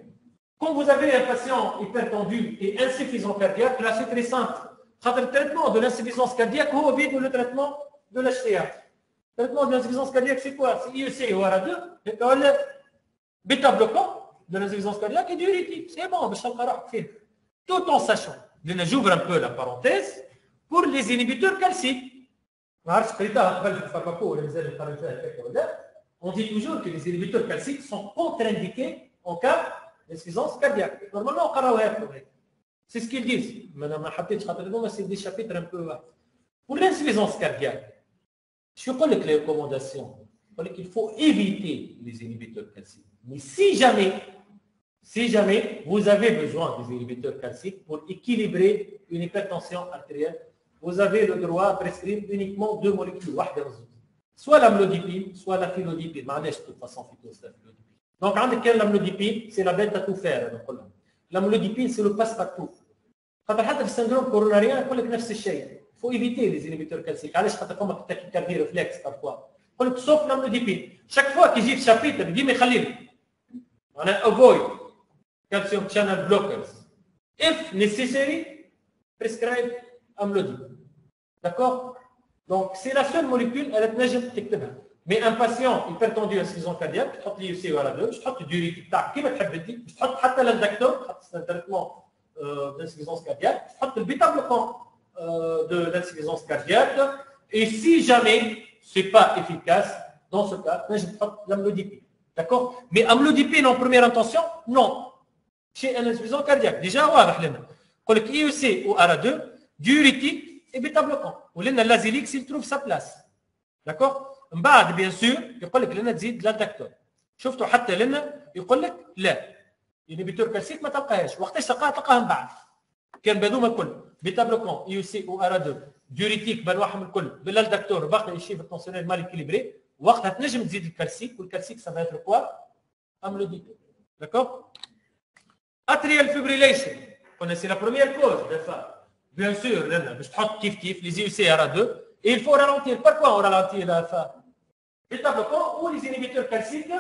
Quand vous avez un patient hypertendu et insuffisant cardiaque, là, c'est très simple. Le traitement de l'insuffisance cardiaque, le traitement de l'HTA. Le traitement de l'insuffisance cardiaque, c'est quoi? C'est IEC ou ARA2, bêta-bloquant de l'insuffisance cardiaque et diurétique. C'est bon, tout en sachant, j'ouvre un peu la parenthèse, pour les inhibiteurs calciques. On dit toujours que les inhibiteurs calciques sont contre-indiqués en cas d'insuffisance cardiaque. Normalement, c'est ce qu'ils disent. C'est des chapitres un peu. Pour l'insuffisance cardiaque, je connais les recommandations. Il faut éviter les inhibiteurs calciques. Mais si jamais vous avez besoin des inhibiteurs calciques pour équilibrer une hypertension artérielle, vous avez le droit à prescrire uniquement 2 molécules. Soit l'amlodipine, soit la phylodipine. De toute façon, donc, l'amlodipine, c'est la bête à tout faire. L'amlodipine, c'est le passe-partout. Quand on a le syndrome coronarien, il faut éviter les inhibiteurs calciques. Quand on a une tachycardie réflexe parfois. Sauf l'amlodipine. Chaque fois qu'il y a un chapitre, il dit mais Khalil, on a avoid calcium channel blockers. If necessary, prescribe amlodipine. D'accord? Donc, c'est la seule molécule, elle est nagée techniquement. Mais un patient hypertendu à insuffisance cardiaque, je trouve l'IEC ou ARA2, je trouve le diurétique, كيما تحب انت, je trouve حتى l'aldactone, c'est un traitement d'insuffisance cardiaque, je trouve le bêta-bloquant de l'insuffisance cardiaque. Et si jamais ce n'est pas efficace, dans ce cas, je trouve l'amlodipine. D'accord. Mais amlodipine en première intention, non. Chez un insuffisant cardiaque, déjà, واضح لنا. يقول لك IEC ou ARA2, diurétique et bêta-bloquant. ولنا l'azélix, il trouve sa place. D'accord. من بعد bien sûr يقول لك لنا تزيد l'adducteur. شفتوا حتى لنا يقول لك لا. inhibiteur calcique ما تلقاهاش. وقتاش تلقاها من بعد. كان بهذوما الكل بيتا-bloquant IEC ou ARA2, diurétique بالواحد من الكل بالادكتور باقي الشيف التنسيونيل مال équilibré. وقتها تنجم تزيد الكالسيك والكالسيك ça va être quoi amlodipine. D'accord. Atrial fibrillation. C'est la première cause de ça. Bien sûr, je تحط كيف les IEC ARA2 et il faut ralentir. Pourquoi on ralentit la FA? Bêta-bloquant ou les inhibiteurs calciques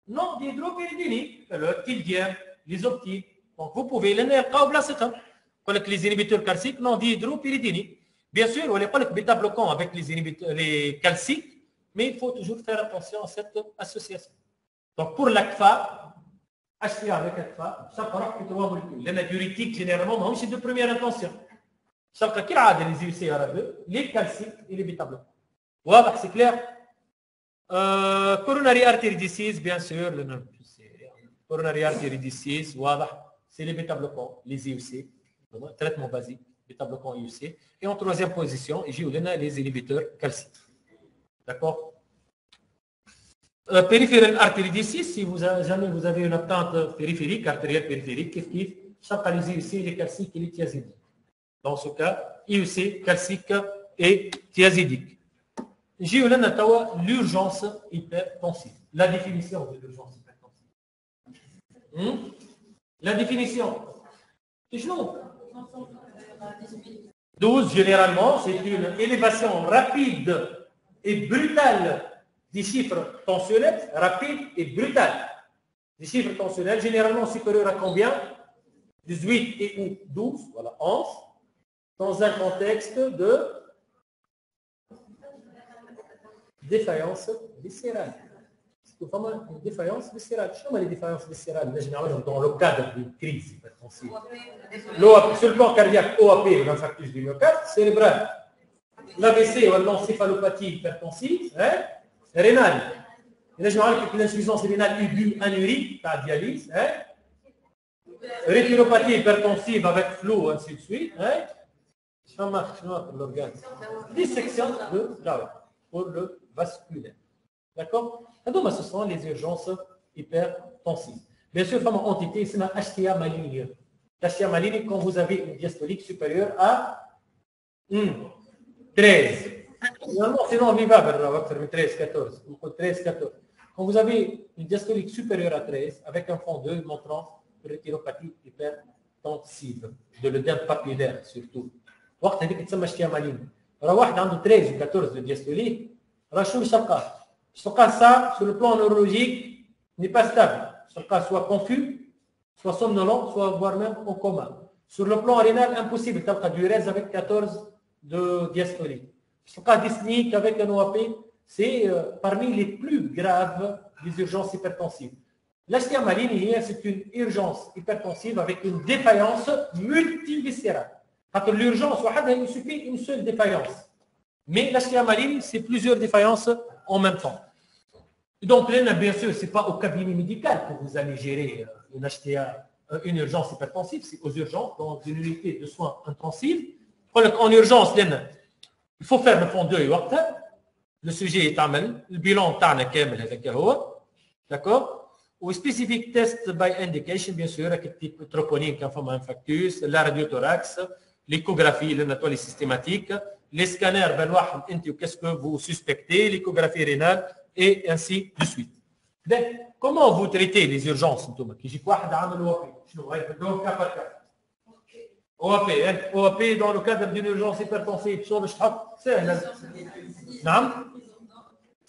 non dihydropyridiniques, le tildien, les optiques. Donc vous pouvez les نلقاو بلاصتهم. يقول لك les inhibiteurs calciques non dihydropyridiniques. Bien sûr, on يقول لك bêta-bloquant avec les calciques. Mais il faut toujours faire attention à cette association. Donc pour l'ACFA, HCA avec ACFA, ça part que 3 molécules. Les diurétiques, généralement, c'est de première intention. Ça fait qu'il y a les IUC ARA2, les calciques et les bêta-bloquants. Voilà, c'est clair. Coronary artery disease, bien sûr. Coronary artery disease, voilà, c'est les bêta-bloquants, les IUC. Traitement basique, bêta-bloquants IUC. Et en troisième position, j'ai les inhibiteurs calciques. D'accord. Périphérique artérie disease, si jamais vous avez une atteinte périphérique, artérielle périphérique, qu'est-ce ça les IUC, les calciques et les thiazidiques. Dans ce cas, IUC, calcique et thiazidique. J'ai l'urgence hypertensive. La définition de l'urgence hypertensive. La définition. C'est chaud. 12, généralement, c'est une élévation rapide et brutale des chiffres tensionnels, rapides et brutales. Des chiffres tensionnels généralement supérieurs à combien? 18 et ou 12, voilà, 11, dans un contexte de défaillance viscérale. C'est vraiment une défaillance viscérale. Je sais pas les défaillances viscérales, mais généralement dans le cadre d'une crise hypertensive. Sur le plan cardiaque, OAP, l'infarctus du myocarde, cérébral. L'AVC ou l'encéphalopathie hypertensive, hein, rénale. Et là, je me rappelle que l'insuffisance rénale aiguë anurique, par dialyse, hein, rétinopathie hypertensive avec flou, ainsi de suite, hein. Ça marche pour l'organe. Dissection de la pour le vasculaire. D'accord? Donc, ce sont les urgences hypertensives. Bien sûr, comme entité, c'est la HTA maligne. HTA maligne, quand vous avez une diastolique supérieure à 13. Normalement, sinon, vivable, 13, 14. 13, 14. Quand vous avez une diastolique supérieure à 13, avec un fond 2 montrant une rétinopathie hypertensive, de l'œdème papillaire surtout. وقت هذيك تسمى اشتيا مالين. راه واحد عنده 13 ou 14 de diastolique, راه شنو باش تلقاه؟ باش تلقاه ça sur le plan neurologique n'est pas stable. باش تلقاه soit confus, soit somnolent, soit voire même au coma. Sur le plan rénal, impossible تلقى diurèse avec 14 de diastolique. باش تلقاه dyspnique avec un OAP, c'est parmi les plus graves des urgences hypertensives. L'HTA maligne, c'est une urgence hypertensive avec une défaillance multiviscérale. L'urgence, il suffit une seule défaillance. Mais l'HTA maligne, c'est plusieurs défaillances en même temps. Donc, là, bien sûr, ce n'est pas au cabinet médical que vous allez gérer une HTA, une urgence hypertensive, c'est aux urgences, dans une unité de soins intensifs. En urgence, il faut faire le fond 2 et le sujet est amène, le bilan est avec d'accord. Ou spécifique test by indication, bien sûr, avec type troponine, infarctus, la radiothorax, l'échographie, le nettoyage systématique, les scanners, qu'est-ce que vous suspectez, l'échographie rénale, et ainsi de suite. Donc, comment vous traitez les urgences? OAP dans le cadre d'une urgence hypertensive,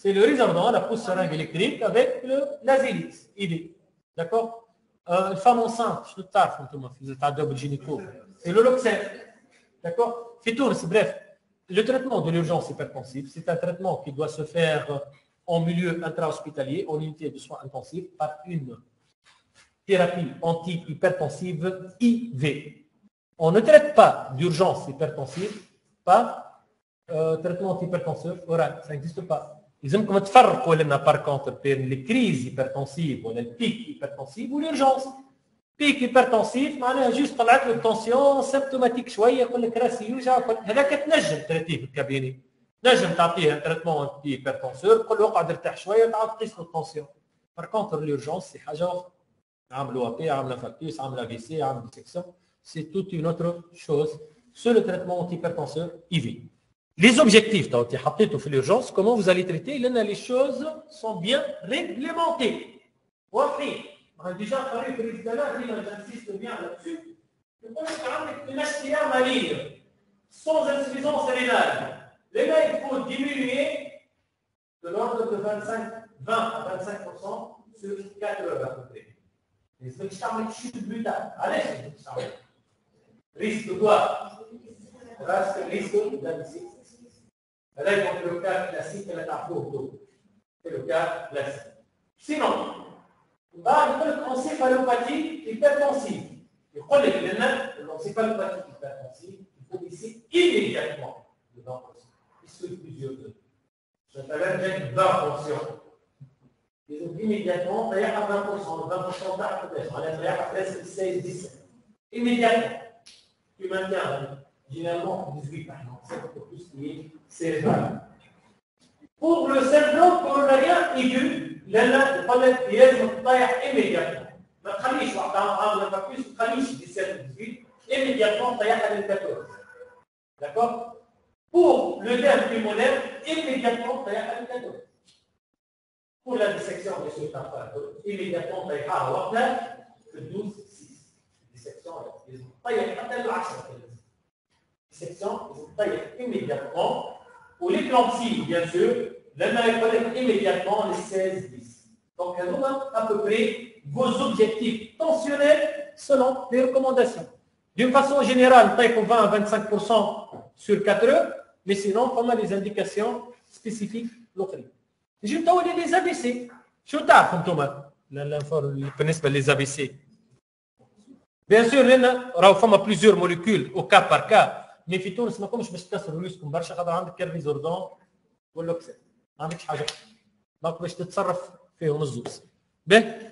c'est le résorbant, la pousse seringue électrique avec l'azélix. D'accord. Une femme enceinte, je te tarde, c'est le Loxène. D'accord. Bref, le traitement de l'urgence hypertensive, c'est un traitement qui doit se faire en milieu intra-hospitalier, en unité de soins intensifs, par une thérapie anti-hypertensive IV. On ne traite pas d'urgence hypertensive par traitement anti-hypertenseur oral, ça n'existe pas. لازمكم تفرقوا لنا بار كونتر بين لي كريز هيبرتونسيف ولا البيك هيبرتونسيف واليرجونس. بيك هيبرتونسيف معناها جوست طلعت له التونسيون سيمبتوماتيك شويه، يقول لك راسي يوجع، هذاك تنجم تريتيه في الكابيني، تنجم تعطيه تريتمون انتي هيبرتونسور، تقول له اقعد ارتاح شويه وتعاود تقيس له التونسيون. بار كونتر اليرجونس سي حاجه اخرى، عامل او بي، عامل فاكتوس، عامل في سي، عامل ديسكسيون، سي توت اون اوتر شوز. سو لو تريتمون انتي هيبرتونسور ايفي. Les objectifs, في l'urgence, comment vous allez traiter? Les choses sont bien réglementées. وفي déjà parlé de l'Israël, j'insiste bien là-dessus. On a une HTA maligne sans insuffisance rénale. Les gars, il faut diminuer de l'ordre de 20 à 25% sur 4 heures à peu près. Les examens de chute brutale. Allez, risque de quoi? Risque d'addiction. هذا يكون لو كان كلاسيك لا تعرفوه لو كان كلاسيك. Sinon, بعد يقول لك انسيفالوباثي هيبرتونسيف. يقول لك لان الانسيفالوباثي هيبرتونسيف يكون يصير immédiatement le ventre. Il plusieurs heures. Ça s'appelle 20%. Ils ont immédiatement طيح 20%، 20% تحت قداش؟ معناها طيح presque 16-17. Immédiatement. Tu maintiens généralement 18 par exemple, pour tout ce qui est cérébral. Pour le syndrome coronarien aigu, لأن يقول لك لازم تطيح immédiatement. ما تخليش واحد عامل فاكوس، ما تخليش 17 18 immédiatement تطيحها لل 14. D'accord? Pour le nerf pulmonaire, immédiatement تطيحها لل 14. Pour la dissection bien sûr immédiatement تطيحها وقتها في 12 6. dissection لازم تطيح حتى ل 10. dissection لازم تطيح immédiatement. Ou l'éclampsie, bien sûr, il faut immédiatement les 16-10. Donc, à peu près vos objectifs tensionnels selon les recommandations. D'une façon générale, taille 20 à 25% sur 4 heures, mais sinon, on a des indications spécifiques locales. Je vais vous les ABC. Je vous dis, Thomas, les ABC. Bien sûr, il y a plusieurs molécules au cas par cas. Mais في تونس ما كومش باش تكسروا رؤوسكم برشا، خاطر عندك كارفيزوردون واللوكسين، ما عندكش حاجه دونك باش تتصرف فيهم الزوز. باهي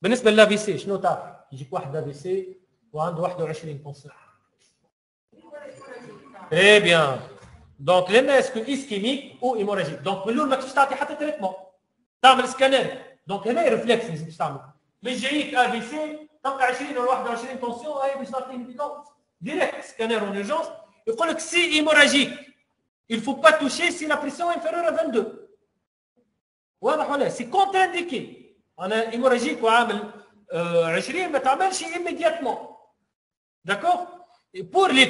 بالنسبه للا في سي شنو تعرف؟ يجيك واحد في سي وعنده 21 طنسيون. تري بيان. دونك لنا اسكو اسكيميك او هيموراجيك. دونك من الاول ما كنتش تعطي حتى تريتمون، تعمل سكانير. دونك هنا ريفلكس لازم تعمل. مش جايك في سي تلقى 20 ولا 21 طنسيون هاي باش تعطيه ميديكامون. Direct, scanner en urgence, il faut que c'est hémorragique. Il ne faut pas toucher si la pression est inférieure à 22. Voilà, c'est contre-indiqué. On a hémorragique ou 20, mais tu immédiatement. D'accord? Et pour les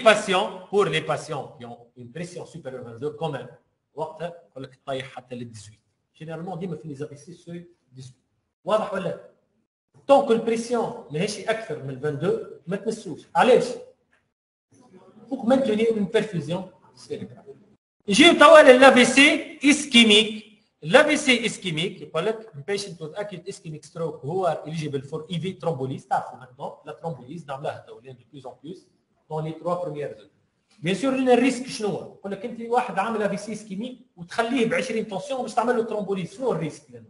patients qui ont une pression supérieure à 22, quand même, il faut que tu 18. Généralement, on dit que les AVC sur 18. Voilà. Tant que la pression n'est pas plus de 22, ما تمسوش. علاش؟ pour maintenir une perfusion cérébrale. J'ai eu l'AVC ischémique. L'AVC ischémique, le patient with acute ischemic stroke est éligible pour IV thrombolyse. Maintenant, la thrombolyse, de plus en plus dans les 3 premières heures. Bien sûr, il y a un risque. Il y a quelqu'un qui a un AVC ischémique ou tu le 20 tensions باش تعمل له thrombolyse. شنو الريسك لنا؟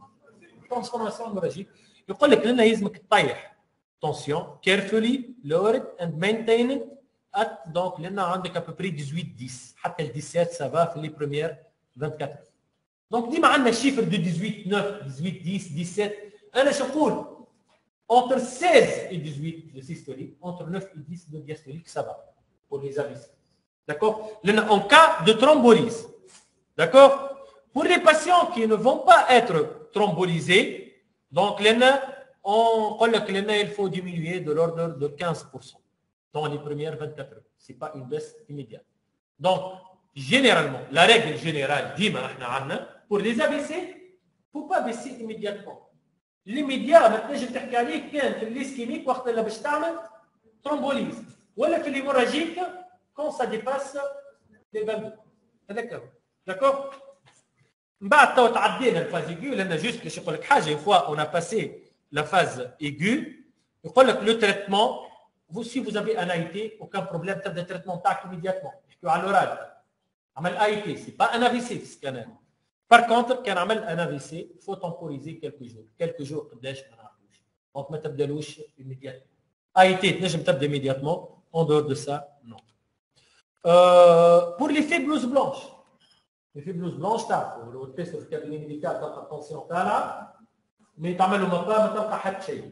transformation hémorragique. يقول لك لنا يلزمك تطيح tension carefully lowered and maintained. Donc, il y a à peu près 18-10. Jusqu'à 17, ça va faire les premières 24 heures. Donc, dis-moi, on a un chiffre de 18-9, 18-10, 17. Je dis, entre 16 et 18 de systolique, entre 9 et 10 de diastolique, ça va pour les AVC. D'accord? En cas de thrombolyse. D'accord? Pour les patients qui ne vont pas être thrombolisés, donc, il faut diminuer de l'ordre de 15%. Dans les premières 24 heures. Ce n'est pas une baisse immédiate. Donc, généralement, la règle générale, pour les AVC, il ne faut pas baisser immédiatement. L'immédiat, maintenant, je vais te dire que l'ischémique, quand elle a thrombolyse. Ou l'hémorragique, quand ça dépasse les 22. D'accord? بعد تو تعدينا الفاز aiguë, لأن juste باش يقول لك حاجة, une fois on a passé la phase aiguë, يقول لك le traitement. Si vous avez un AIT, aucun problème, tu as des traitements immédiatement. Je peux à l'oral. Un AIT, ce n'est pas un AVC, ce scanner. Par contre, quand on a un AVC, il faut temporiser quelques jours. Quelques jours, donc ما تبدلوش immédiatement. AIT, تنجم تبدا immédiatement. En dehors de ça, non. Pour l'effet blouse blanche. L'effet blouse blanche, تعرفوا لو تبي sur le cabinet médical تلقى التنسيون تاعها mais تعملوا ما تلقى حتى شيء.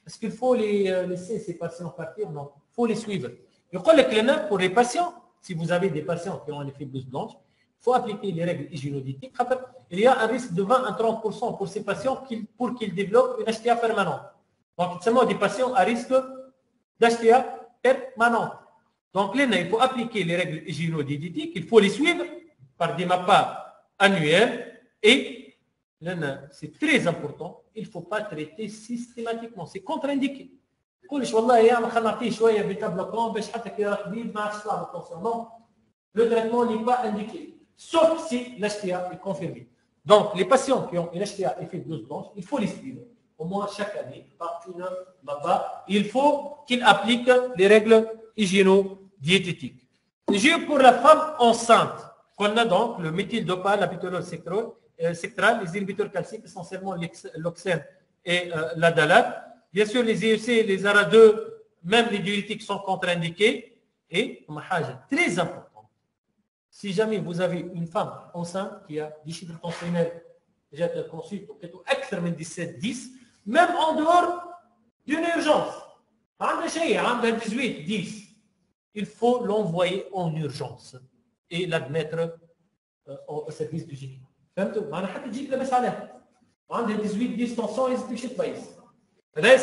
Est-ce qu'il faut les laisser ces patients partir? Non. Il faut les suivre. يقول لك لنا pour les patients, si vous avez des patients qui ont un effet blouse blanche, il faut appliquer les règles hygiéno-diététiques. Il y a un risque de 20 à 30% pour ces patients pour qu'ils développent une HTA permanente. Donc, seulement des patients à risque d'HTA permanente. Donc, là, il faut appliquer les règles hygiéno-diététiques, il faut les suivre par des MAPA annuels et là, c'est très important, il ne faut pas traiter systématiquement, c'est contre-indiqué. Le traitement n'est pas indiqué, sauf si l'HTA est confirmé. Donc, les patients qui ont une HTA effet blouse blanche, il faut les suivre. Au moins chaque année, par une MAPA, il faut qu'ils appliquent les règles hygiéno-diététiques. Pour la femme enceinte, qu'on a donc le méthyldopa, la bitolol sectral, les inhibiteurs calciques, essentiellement l'oxène et l'adalate. Bien sûr, les IEC, les ARA2, même les diurétiques sont contre-indiqués. Et, très important, si jamais vous avez une femme enceinte qui a des chiffres tensionnels, déjà elle consulte peut-être extra 17-10, même en dehors d'une urgence. 18-10, il faut l'envoyer en urgence et l'admettre au service du gynéco.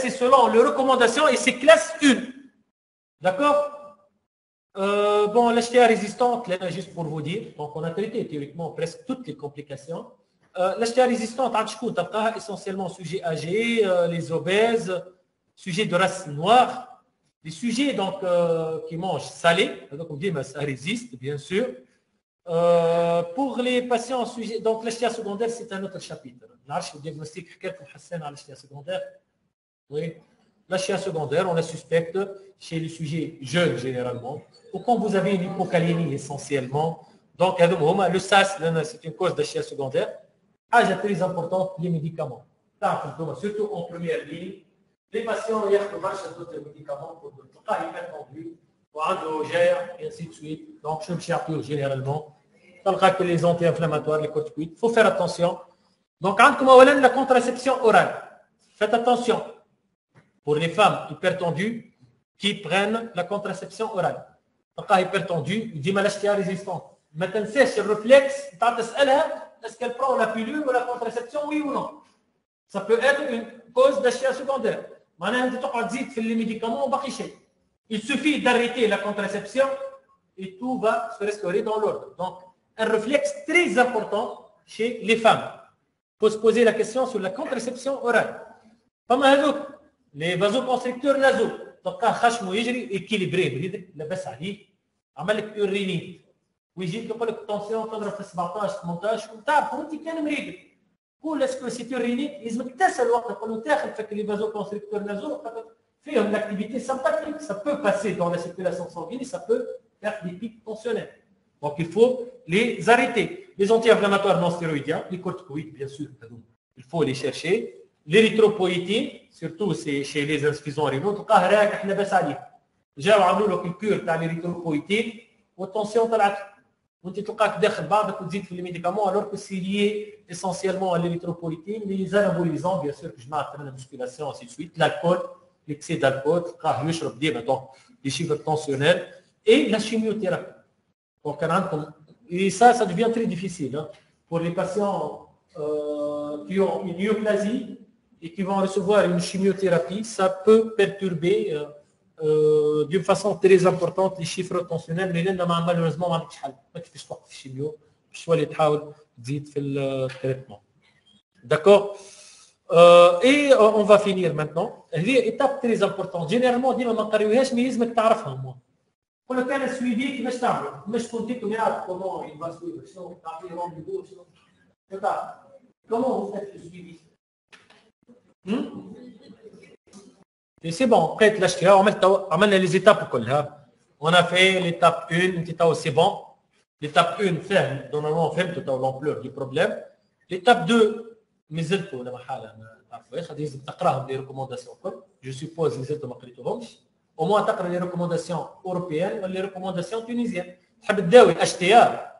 C'est selon les recommandations et c'est classe 1. D'accord? Bon, l'HTA résistante, là, juste pour vous dire, donc on a traité théoriquement presque toutes les complications. L'HTA résistante, essentiellement sujets âgés, les obèses, sujets de race noire, les sujets donc, qui mangent salé, donc on dit mais ça résiste, bien sûr. Pour les patients sujets, donc l'HTA secondaire, c'est un autre chapitre. Le diagnostic, l'HTA secondaire. Oui, l'HTA secondaire, on la suspecte chez les sujets jeunes généralement, ou quand vous avez une hypocalémie essentiellement. Donc, le SAS, c'est une cause d'HTA secondaire. Âge très importante, les médicaments. Surtout en première ligne, les patients ont d'autres médicaments pour le cas hypertendu, ou androgère, et ainsi de suite. Donc, je me cherche généralement. Dans le cas que les anti-inflammatoires, les corticoïdes, il faut faire attention. Donc, la contraception orale. Faites attention. Pour les femmes hypertendues qui prennent la contraception orale. Dans le cas hypertendu, il dit l'HTA résistante. Maintenant, c'est le réflexe, est-ce qu'elle prend la pilule ou la contraception, oui ou non? Ça peut être une cause d'HTA secondaire. Les médicaments, il suffit d'arrêter la contraception et tout va se restaurer dans l'ordre. Donc, un réflexe très important chez les femmes. Il faut se poser la question sur la contraception orale. Les vasoconstricteurs nasaux. Donc, quand khashmo yjri équilibré, la baisse عليه عمل لك urine. ويجيك يقول لك التنسيون تضرب في 17 18 وتعرف وانت كان مريض. قول اسكو سي urine لازمك تسال وقت تقول له تاخذ فك لي vasoconstricteurs nasaux فيهم l'activité sympathique, ça peut passer dans la circulation sanguine et ça peut faire des pics tensionnels. Donc il faut les arrêter. Les anti-inflammatoires non stéroïdiens, les corticoïdes bien sûr, il faut les chercher. L'érythropoïétine, surtout c'est chez les insuffisants rénaux, تلقاه راكح لاباس عليه. جاو عملوا لك الكور تاع l'érythropoïétine والتنسيون طلعت وانت تلقاك داخل بعضك وتزيد في الميديكامون alors que c'est lié essentiellement à l'érythropoïétine, les anabolisants bien sûr que je m'attends à la musculation ainsi de suite, l'alcool, l'excès d'alcool, تلقاه يشرب ديما donc les chiffres tensionnels et la chimiothérapie. Donc et ça devient très difficile hein, pour les patients qui ont une néoplasie et qui vont recevoir une chimiothérapie, ça peut perturber d'une façon très importante les chiffres tensionnels, mais là malheureusement ما عندكش حل، ما كيفاش توقف الشيميو، باش تولي تحاول تزيد في التريتمون. D'accord. Et on va finir maintenant. هذه étape très importante. Généralement ديما ما نقريوهاش mais لازمك تعرفها. يقول لك انا السويدي كيفاش تعمل؟ كيفاش كنت يعرف كومون يبغى سويدي، شنو تعطيه رونديفو شنو؟ Comment vous faites le suivi? Et c'est bon, après l'HTA, on a les étapes كلها. On a fait l'étape 1, c'est bon. L'étape 1, normalement, on fait l'ampleur du problème. l'étape 2 مازلتوا ولا محاله تعرفوا خاطر لازم تقراهم لي ريكومونداسيون الكل جو سوبوز مازلتوا ما قريتوهمش او موان تقرا لي ريكومونداسيون اوروبيان ولا لي ريكومونداسيون تونيزيان تحب تداوي الاش تي ار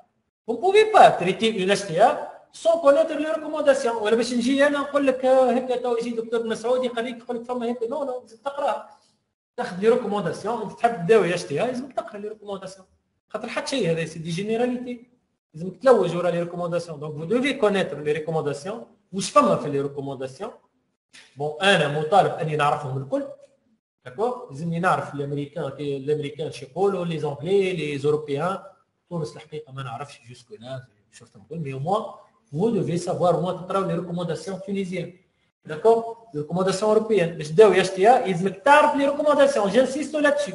vous ne pouvez pas traiter une HTA sans connaître les recommandations ولا باش نجي انا نقول لك هكا تو يجي دكتور مسعود يقريك يقول لك فما هكا نو لازم تقراها تاخذ لي ريكومونداسيون تحب تداوي HTA لازم تقرا لي ريكومونداسيون خاطر حتى شيء هذا سي دي جينيراليتي لازم تلوج ورا لي ريكومونداسيون دونك vous devez connaître les recommandations واش فما في لي ريكومونداسيون بون انا مطالب اني نعرفهم الكل داكور لازمني نعرف الامريكان شو يقولوا لي زونغلي لي زوروبيان تونس الحقيقه ما نعرفش جوسكو لا شفتهم كل مي او موان vous devez savoir moi تقراو لي ريكومونداسيون تونيزيان داكور لي ريكومونداسيون اوروبيان باش تداوي اش تي ا لازمك تعرف لي ريكومونداسيون جانسيستو لا تشي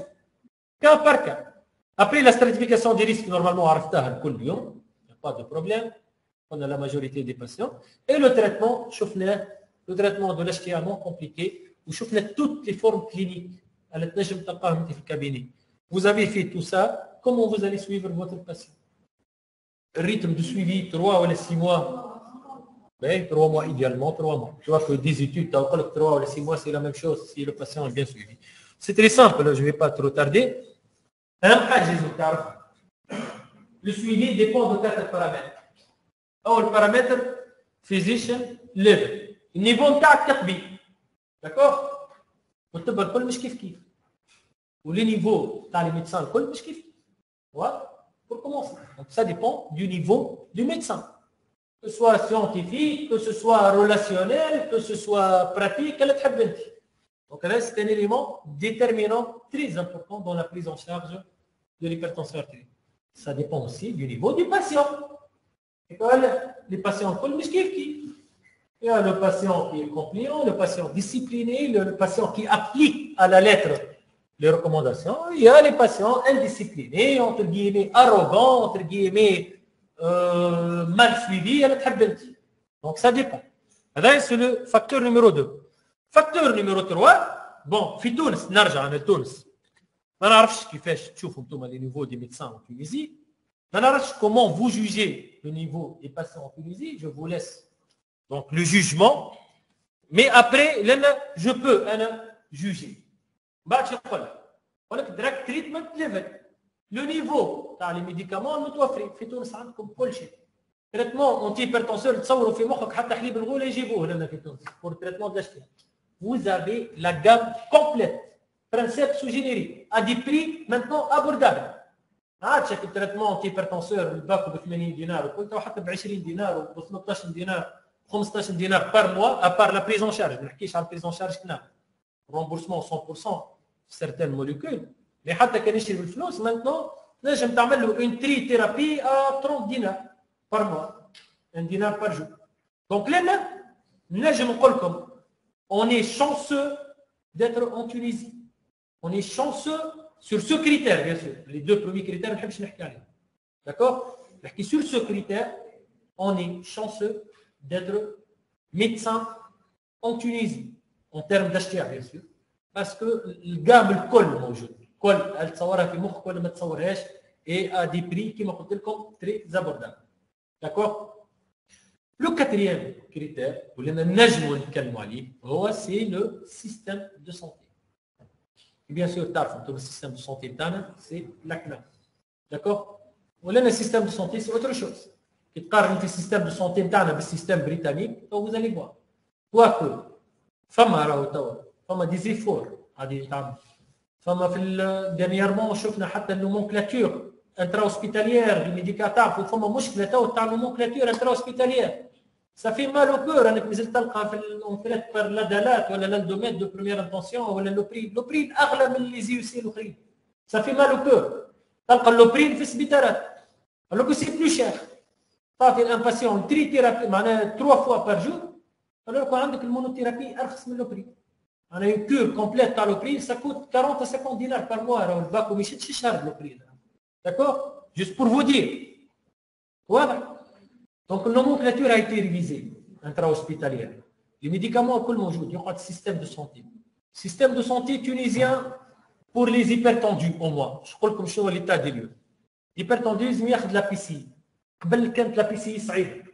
كا بار كا ابري لا ستراتيفيكاسيون دي ريسك نورمالمون عرفتها كل يوم با دو بروبليم on a la majorité des patients et le traitement شفنا le traitement de l'HTA non compliqué وشفنا toutes les formes cliniques اللي تنجم تلقاهم في الكابيني vous avez fait tout ça comment vous allez suivre votre patient le rythme de suivi 3 ou 6 mois ben 3 mois idéalement 3 mois tu vois que des études t'as encore 3 ou 6 mois c'est la même chose si le patient est bien suivi c'est très simple je vais pas trop tarder un حاجه le suivi dépend de 4 paramètres أول paramètre physician level النيفو نتاعك كتبي داكور والطب الكل مش كيف كيف ولي نيفو تاع لي ميدسان الكل مش كيف كيف voilà pour commencer donc ça dépend du niveau du médecin que ce soit scientifique que ce soit relationnel que ce soit pratique اللي تحب انت donc là c'est un élément déterminant très important dans la prise en charge de l'hypertension artérielle ça dépend aussi du niveau du patient les patients الكل مش كيف كيف il y a le patient qui est compliant, le patient discipliné, le patient qui applique à la lettre les recommandations. Il y a les patients indisciplinés, entre guillemets arrogants, entre guillemets mal suivis. Donc ça dépend. C'est le facteur numéro 2. Facteur numéro 3, bon, في تونس نرجع عن تونس. ما نعرفش كيفاش تشوفوا انتم les niveaux des médecins en Tunisie. ما نعرفش comment vous jugez le niveau des patients en Tunisie. Je vous laisse donc le jugement, mais après, je peux juger. Drug treatment level. Le niveau dans les médicaments متوفرين في تونس عندكم كل شيء. Traitement anti-hypertenseur تصوروا في مخك حتى حليب الغول يجيبوه لنا في تونس pour le traitement de l'HTA. Vous avez la gamme complète. Princeps ou générique à des prix maintenant abordables. عادش التريتمون انتي هيبرتنسور الباكو ب 80 دينار وكل تو حتى ب 20 دينار وب 13 دينار 15 دينار بار موا ابار لا بريز اون شارج ما نحكيش على البريز اون شارج كنا رومبورسمون 100% سيرتان موليكول مي حتى كان يشري بالفلوس مانتنو نجم تعمل له اون تري ثيرابي ا 30 دينار بار موا 1 دينار بار جور دونك لنا نجم نقول لكم on est chanceux d'être en Tunisie on est chanceux sur ce critère bien sûr les deux premiers critères ما نحبش نحكي عليهم d'accord نحكي sur ce critère on est chanceux d'être médecin en Tunisie en termes d'HTA bien sûr parce que الجام الكل موجود كل تصورها في مخك ولا ما تصورهاش et à des prix كما قلت لكم très abordables d'accord le quatrième critère واللي نجموا نتكلموا عليه هو c'est le système de santé et bien sûr تعرفوا le système de santé تاعنا c'est la CNAM d'accord ولنا système de santé c'est autre chose qui تقارن في السيستم دو سونتي نتاعنا بالسيستم بريطانيك تو vous allez voir quoique فما راهو توا فما دي زيفور غادي يتعمل فما في دانييرمون شفنا حتى النومونكلاتور انترا هوسبيتاليير الميديكا تعرفوا فما مشكله تو تاع النومونكلاتور انترا هوسبيتاليير صافي مالو كور انك مازلت تلقى في الاونفلات بار لادالات ولا لالدوميت دو بريمير انتونسيون ولا لوبرين اغلى من لي زي سي الاخرين صافي مالو كور تلقى اللوبرين في السبيطارات alors que c'est plus cher تعطي الانباسيون تري ثيرابي معناها 3 fois par jour alors que عندك المونوثيرابي ارخص من لوبرين معناها une cure complète تاع لوبرين ça coûte 40 à 50 دينار par mois راهو الباكو ما يشدش الشهر لوبرين d'accord juste pour vous dire واضح donc le nomenclature a été révisée intra-hospitalière les médicaments الكل موجود يقعد système de santé système de santé tunisien pour les hypertendus au moins je نقول لكم شنو هو l'état des lieux hypertendus لازم ياخذ لا بي سي قبل كانت لا بي سي صعيبه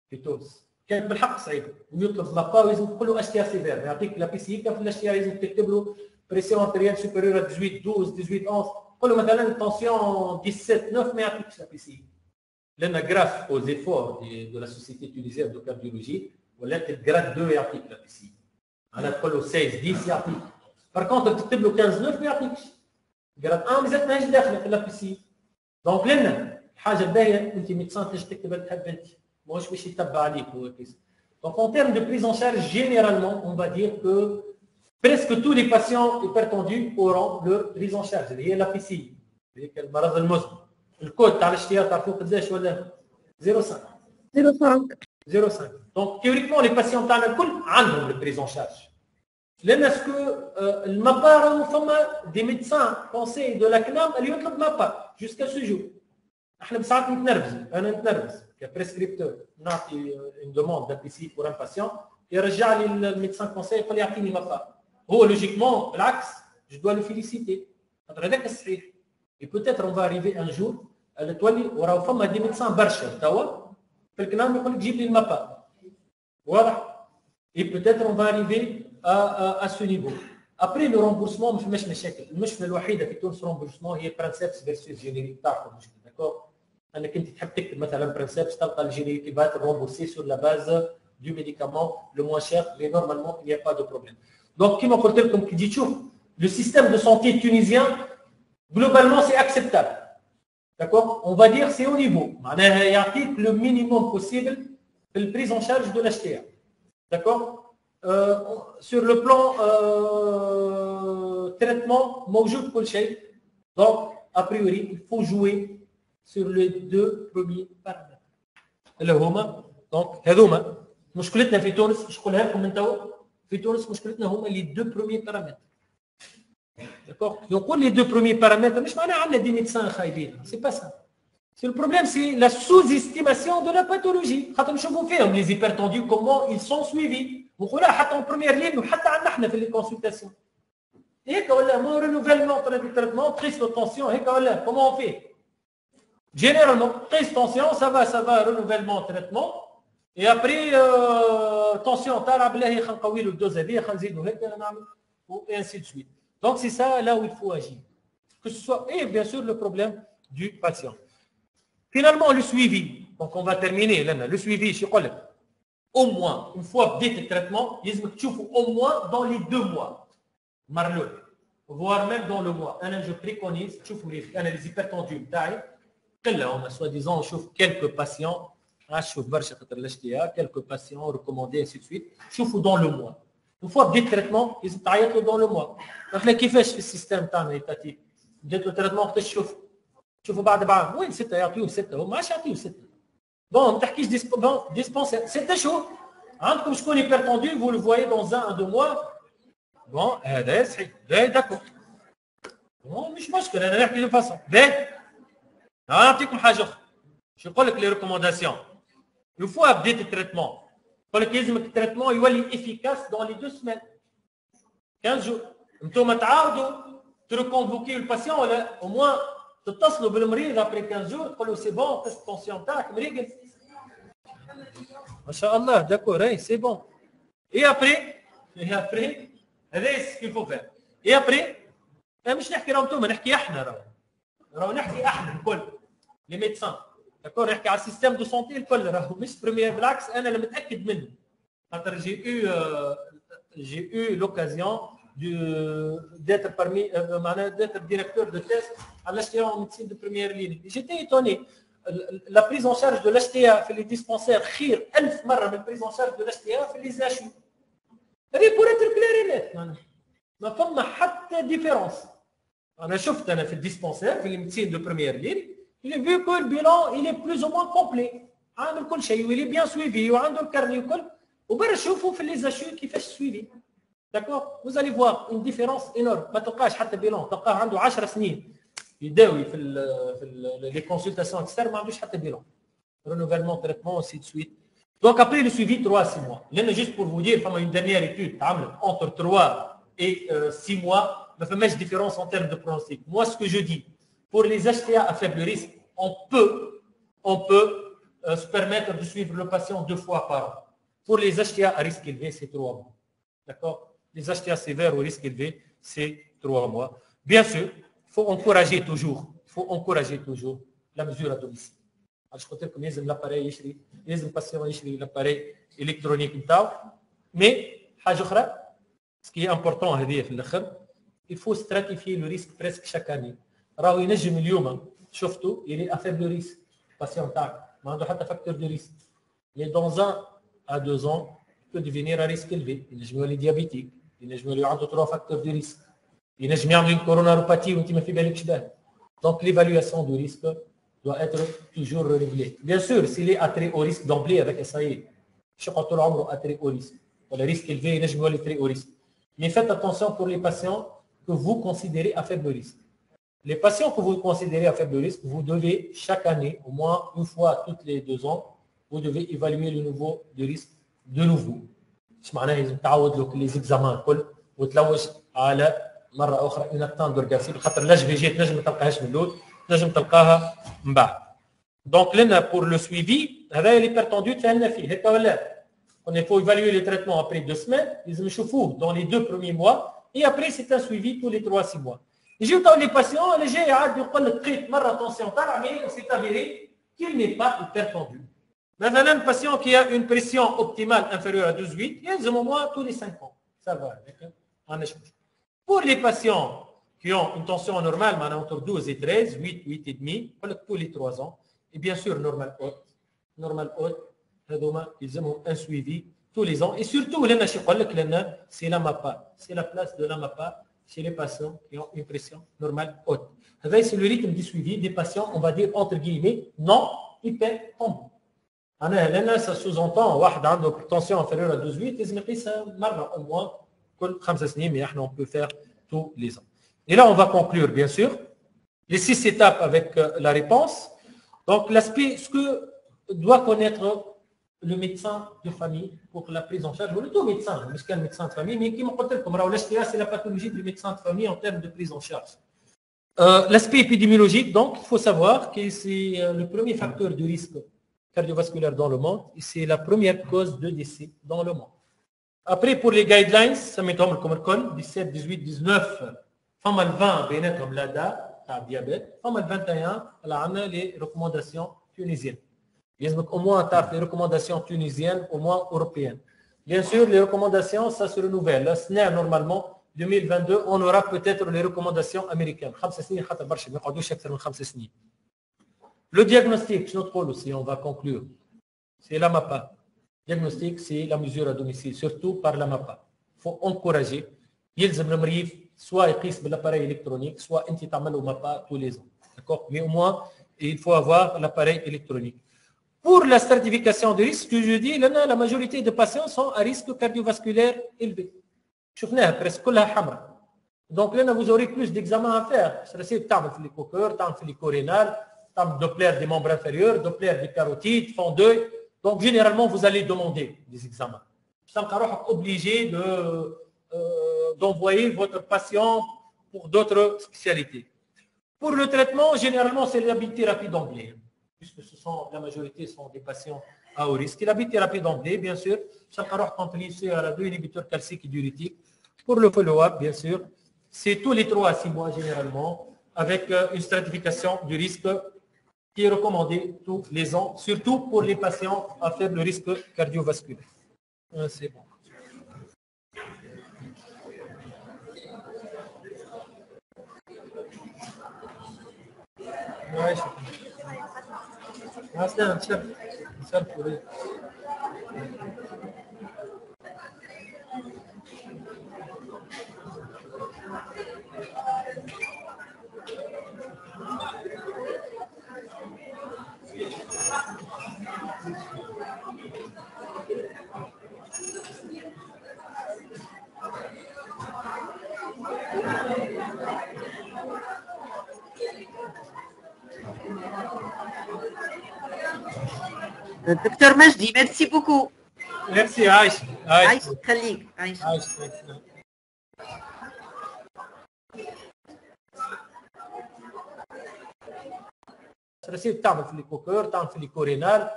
في تونس كان بالحق صعيب ويطلب مابا ويلزم تقول له اشتيها سيفير يعطيك لا بي سي في الاشتيها لازم تكتب له بريسيون ارتيريال سوبيريور 18 12 18 11 تقول له مثلا تونسيون 17 9 ما يعطيكش لا بي سي لان غراف او زيفور دو لا سوسيتي تونيزيان دو كارديولوجي ولات الجراد 2 يعطيك لا بي سي انا تقول له 16 10 يعطيك بار كونتر تكتب له 15 9 ما يعطيكش جراد 1 مازالت ماهيش داخله في لا بي سي دونك لنا الحاجه الباهيه انت ميدسان تنجم تكتب اللي تحب انت ماهوش باش يتبع عليك هو كيس دونك اون تيرم دو بريز ان شارج جينيرالمون اون فا دير كو presque tous les patients hypertendus auront leur prise en charge اللي هي لا بي سي هذيك المرض المزمن الكود تاع الاشتياق تعرفوا قداش ولا 05 دونك تيوريكمون لي باسيون تاعنا الكل عندهم البريز ان شارج لان اسكو المابا راهو فما دي ميدسان كونسي دو لا كنام اللي يطلب مابا جوسكا سو جور احنا بساعات نتنرفزوا انا نتنرفز كبريسكريبتور نعطي اون دوموند دان بي سي بور ان باسيون يرجع لي الميدسان كونسي يقول لي يعطيني مابا هو لوجيكمون بالعكس جو دوا لو فيليسيتي خاطر هذاك الصحيح اي بوتيتر اون فا اريفي ان جور تولي وراهو فما دي ميدسان برشا توا في الكلام يقول لك جيب لي المابا واضح اي بوتيتر اون فا اريفي ا سو نيفو ابري لو رومبورسمون ما فماش مشاكل المشكله الوحيده في تونس رومبورسمون هي برانسيبس فيرسوس جينيريك تعرفوا المشكل داكور انك انت تحب تكتب مثلا برانسيبس تلقى الجينيريك va être remboursé sur la base du médicament le moins cher mais normalement il n'y a pas de problème. Donc كما قلت لكم كي تجي تشوف le système de santé tunisien globalement c'est acceptable. D'accord? On va dire c'est au niveau. معناها يعطيك le minimum possible في la prise en charge de l'HTA. D'accord? Sur le plan traitement موجود كل شيء. Donc a priori il faut jouer sur les deux premiers paramètres. اللي هما دونك هذوما مشكلتنا في تونس باش نقولها لكم من توا في تونس مشكلتنا هما لي دو بروميي بارامتر. داكور نقول لي دو بروميي بارامتر مش معناها عندنا دي ميدسان خايبين سي با سا سي البروبليم سي لا سوز استيماسيون دو لا باثولوجي خاطر نشوفوا فيهم لي زيبرتونديو كومون ils sont suivis نقولها حتى اون بروميير لين وحتى عندنا احنا في لي كونسلتاسيون هيك ولا مو رينوفيلمون تريتمون بريس دو طونسيون هيك ولا كومون اون في généralement prise tension ça va renouvellement traitement et après tension تاع بالله خلينا نقويوا الدوز هذه خلينا نزيدوا هيك نعمل et ainsi de suite. Donc c'est ça là où il faut agir. Que ce soit et bien sûr le problème du patient. Finalement le suivi. Donc on va terminer là le suivi je يقول لك au moins une fois بديت التريتمون لازمك تشوفوا au moins dans les 2 mois. مرلول voire même dans le mois. انا je préconise تشوفوا لي انا les hypertendus تاعي كلهم soi-disant نشوف quelques patients نشوف برشا خاطر الاشتياق quelques patients recommandés ainsi de suite شوفوا dans le mois. Une fois بديت التريتمون لازم تعيط له dans le mois. احنا كيفاش في السيستم تاعنا يتاتي بديت له التريتمون وقتاش تشوفوا بعد بعام وين 6 يعطيوه 6 هو ما عادش يعطيوه 6 بون ما تحكيش ديسبونسير 6 شهور عندكم شكون hypertendu vous le voyez dans 1 à 2 mois بون هذا صحيح لا داكور بون مش مشكل انا نحكي دو فاسون باهي نعطيكم حاجه اخرى شو يقول لك لي ريكومونداسيون يو فوا بديت التريتمون يقول لك لازمك التريتمون يولي افيكاس دون لي 2 سيمين 15 جور انتم تعاودوا تركونفوكيو الباسيون ولا او موان تتصلوا بالمريض ابري 15 جور تقول له سي بون تست التونسيون تاعك مريقل ما شاء الله داكور اي سي بون اي ابري هذا سكيل فو فير اي ابري مش نحكي راهو انتم نحكي احنا راهو نحكي احنا الكل لي ميدسان داكور نحكي على السيستم دو سونتي الكل راهو مش بريمير بالعكس انا اللي متاكد منه خاطر جي eu l'occasion d'être parmi معناها d'être directeur de test à l'HTA en médecine de première ligne. J'étais étonné. La prise en charge de l'HTA في les dispensaires خير 1000 مرة من prise en charge de l'HTA في les HU. pour être clair et net ما فما حتى ديفيرونس. انا شفت انا في الديسبونسير في الميديسين دو بريمير لين j'ai vu que le bilan il est plus ou moins complet عامل كل شيء ويلي بيان سويفي وعنده الكارني وكل وبرا شوفوا في لي زاشو كيفاش سويفي داكور vous allez voir une différence énorme ما تلقاش حتى بيلون تلقاه عنده 10 سنين يداوي في لي كونسلتاسيون اكسترن ما عندوش حتى بيلون renouvellement traitement ainsi de suite. Donc après le suivi 3 à 6 mois. لأن juste pour vous dire فما une dernière étude تعملت entre 3 et 6 mois ما فماش différence en termes de pronostic. Moi ce que je dis pour les HTA à faible risque on peut se permettre de suivre le patient 2 fois par an. Pour les HTA à risque élevé, c'est 3 mois. D'accord? Les HTA sévères au risque élevé, c'est 3 mois. Bien sûr, il faut encourager toujours la mesure à domicile. Je قلت لكم لازم l'appareil يشري لازم patient يشري l'appareil électronique نتاعو. Mais حاجة أخرى, ce qui est important هذه في الآخر, il faut stratifier le risque presque chaque année. راهو ينجم اليوم شفتوا il est à faible risque. patient تاعك ما عنده حتى facteur de risque. Mais dans 1 à 2 ans, il peut devenir à risque élevé. Il ينجم يولي diabétique, il ينجم يولي عنده 3 facteurs de risque. Il ينجم يعمل une coronaropathie وانت ما في بالكش بها. Donc l'évaluation du risque doit être toujours renouvelée. Bien sûr, s'il est à très haut risque d'emblée avec SAE, je crois tout le monde à très haut risque. Le risque élevé, il est très haut risque. Mais faites attention pour les patients que vous considérez à faible risque. Les patients que vous considérez à faible risque, vous devez chaque année, au moins une fois toutes les 2 ans, vous devez évaluer le niveau de risque de nouveau. ايش معناه لازم تعود له les examens الكل وتلوج على مره اخرى une attente d'orgasme خاطر لاج في جي تنجم ما تلقاهاش من الاول تنجم تلقاها من بعد. دونك لنا pour le suivi هذا l'hypertendu تفاهمنا فيه هكا ولا on faut évaluer les traitements après 2 semaines لازم نشوفوه dans les 2 premiers mois et après c'est un suivi tous les 3-6 mois. يجيو تو les patients اللي جاي عاد يقول لك لقيت مره tension طالعه mais c'est avéré qu'il n'est pas hypertendu. Maintenant, un patient qui a une pression optimale inférieure à 12,8, il y a au moins tous les 5 ans. Ça va. Pour les patients qui ont une tension normale, entre 12 et 13, 8, 8 et demi, tous les 3 ans, et bien sûr, normal haute, ils ont un suivi tous les ans. Et surtout, c'est la MAPA. C'est la place de la MAPA chez les patients qui ont une pression normale haute. C'est le rythme du suivi des patients, on va dire, entre guillemets, non hypertendus. لأن ça sous-entend واحد عنده tension inférieure à 12,8 لازم يقيسها مرة au moins كل 5 سنين mais احنا on peut faire tous les ans. Et là on va conclure bien sûr les 6 étapes avec la réponse. Donc l'aspect ce que doit connaître le médecin de famille pour la prise en charge ou le tout médecin مش كان médecin de famille mais كيما قلت لكم راهو l'HTA c'est la pathologie du médecin de famille en termes de prise en charge. L'aspect épidémiologique donc il faut savoir que c'est le premier facteur de risque cardiovasculaire dans le monde et c'est la première cause de décès dans le monde. Après pour les guidelines, ça mettom comme الكل 17, 18, 19 فما ال 20 بيناتهم l'ADA تاع الديابète فما ال 21 اللي عندنا les recommandations tunisiennes. لازمك au moins تعرف les recommandations tunisiennes au moins européennes. Bien sûr les recommandations ça se renouvelle. Là normalement 2022 on aura peut-être les recommandations américaines. 5 سنين خاطر برشا ما يقعدوش اكثر من 5 سنين. Le diagnostic, je note aussi, on va conclure. C'est la MAPA. Diagnostic, c'est la mesure à domicile, surtout par la MAPA. Il faut encourager. يلزم المريض soit يقيس بالappareil électronique, soit انت تعمل له MAPA tous les ans. D'accord? Mais au moins, il faut avoir l'appareil électronique. Pour la stratification de risque, que je dis, la majorité des patients sont à risque cardiovasculaire élevé. شفناها presque كلها حمراء. Donc là, vous aurez plus d'examens à faire. C'est تعمل في l'écho-cœur, تعمل في l'écho-rénal, Doppler des membres inférieurs, Doppler des carotides, fond d'œil. Donc, généralement, vous allez demander des examens. Vous êtes obligé d'envoyer votre patient pour d'autres spécialités. Pour le traitement, généralement, c'est la bithérapie d'emblée. Puisque la majorité sont des patients à haut risque. Et la bithérapie d'emblée, bien sûr, vous êtes à la 2 inhibiteurs calciques et diurétiques. Pour le follow-up, bien sûr, c'est tous les 3 à 6 mois, généralement, avec une stratification du risque qui est recommandé tous les ans, surtout pour les patients à faible risque cardiovasculaire. C'est bon. Docteur Majdi, merci beaucoup. Merci Aïch. Aïch, خليك Aïch. تعمل في الكوكور تعمل في الكورينال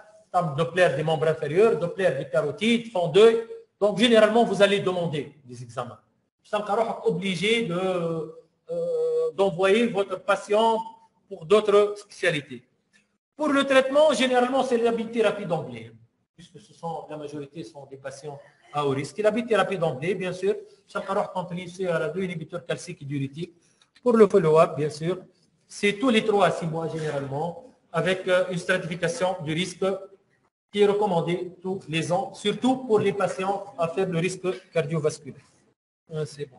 Doppler des membres inférieurs, Doppler des carotides, fond d'œil. Donc, généralement, vous allez demander des examens. Vous êtes obligé d'envoyer votre patient pour d'autres spécialités. Pour le traitement, généralement, c'est la bithérapie d'emblée, puisque la majorité sont des patients à haut risque. Et la bithérapie d'emblée, bien sûr, à la 2 inhibiteurs calciques et diurétiques. Pour le follow-up, bien sûr, c'est tous les 3 à 6 mois généralement, avec une stratification du risque qui est recommandée tous les ans, surtout pour les patients à faible risque cardiovasculaire. C'est bon.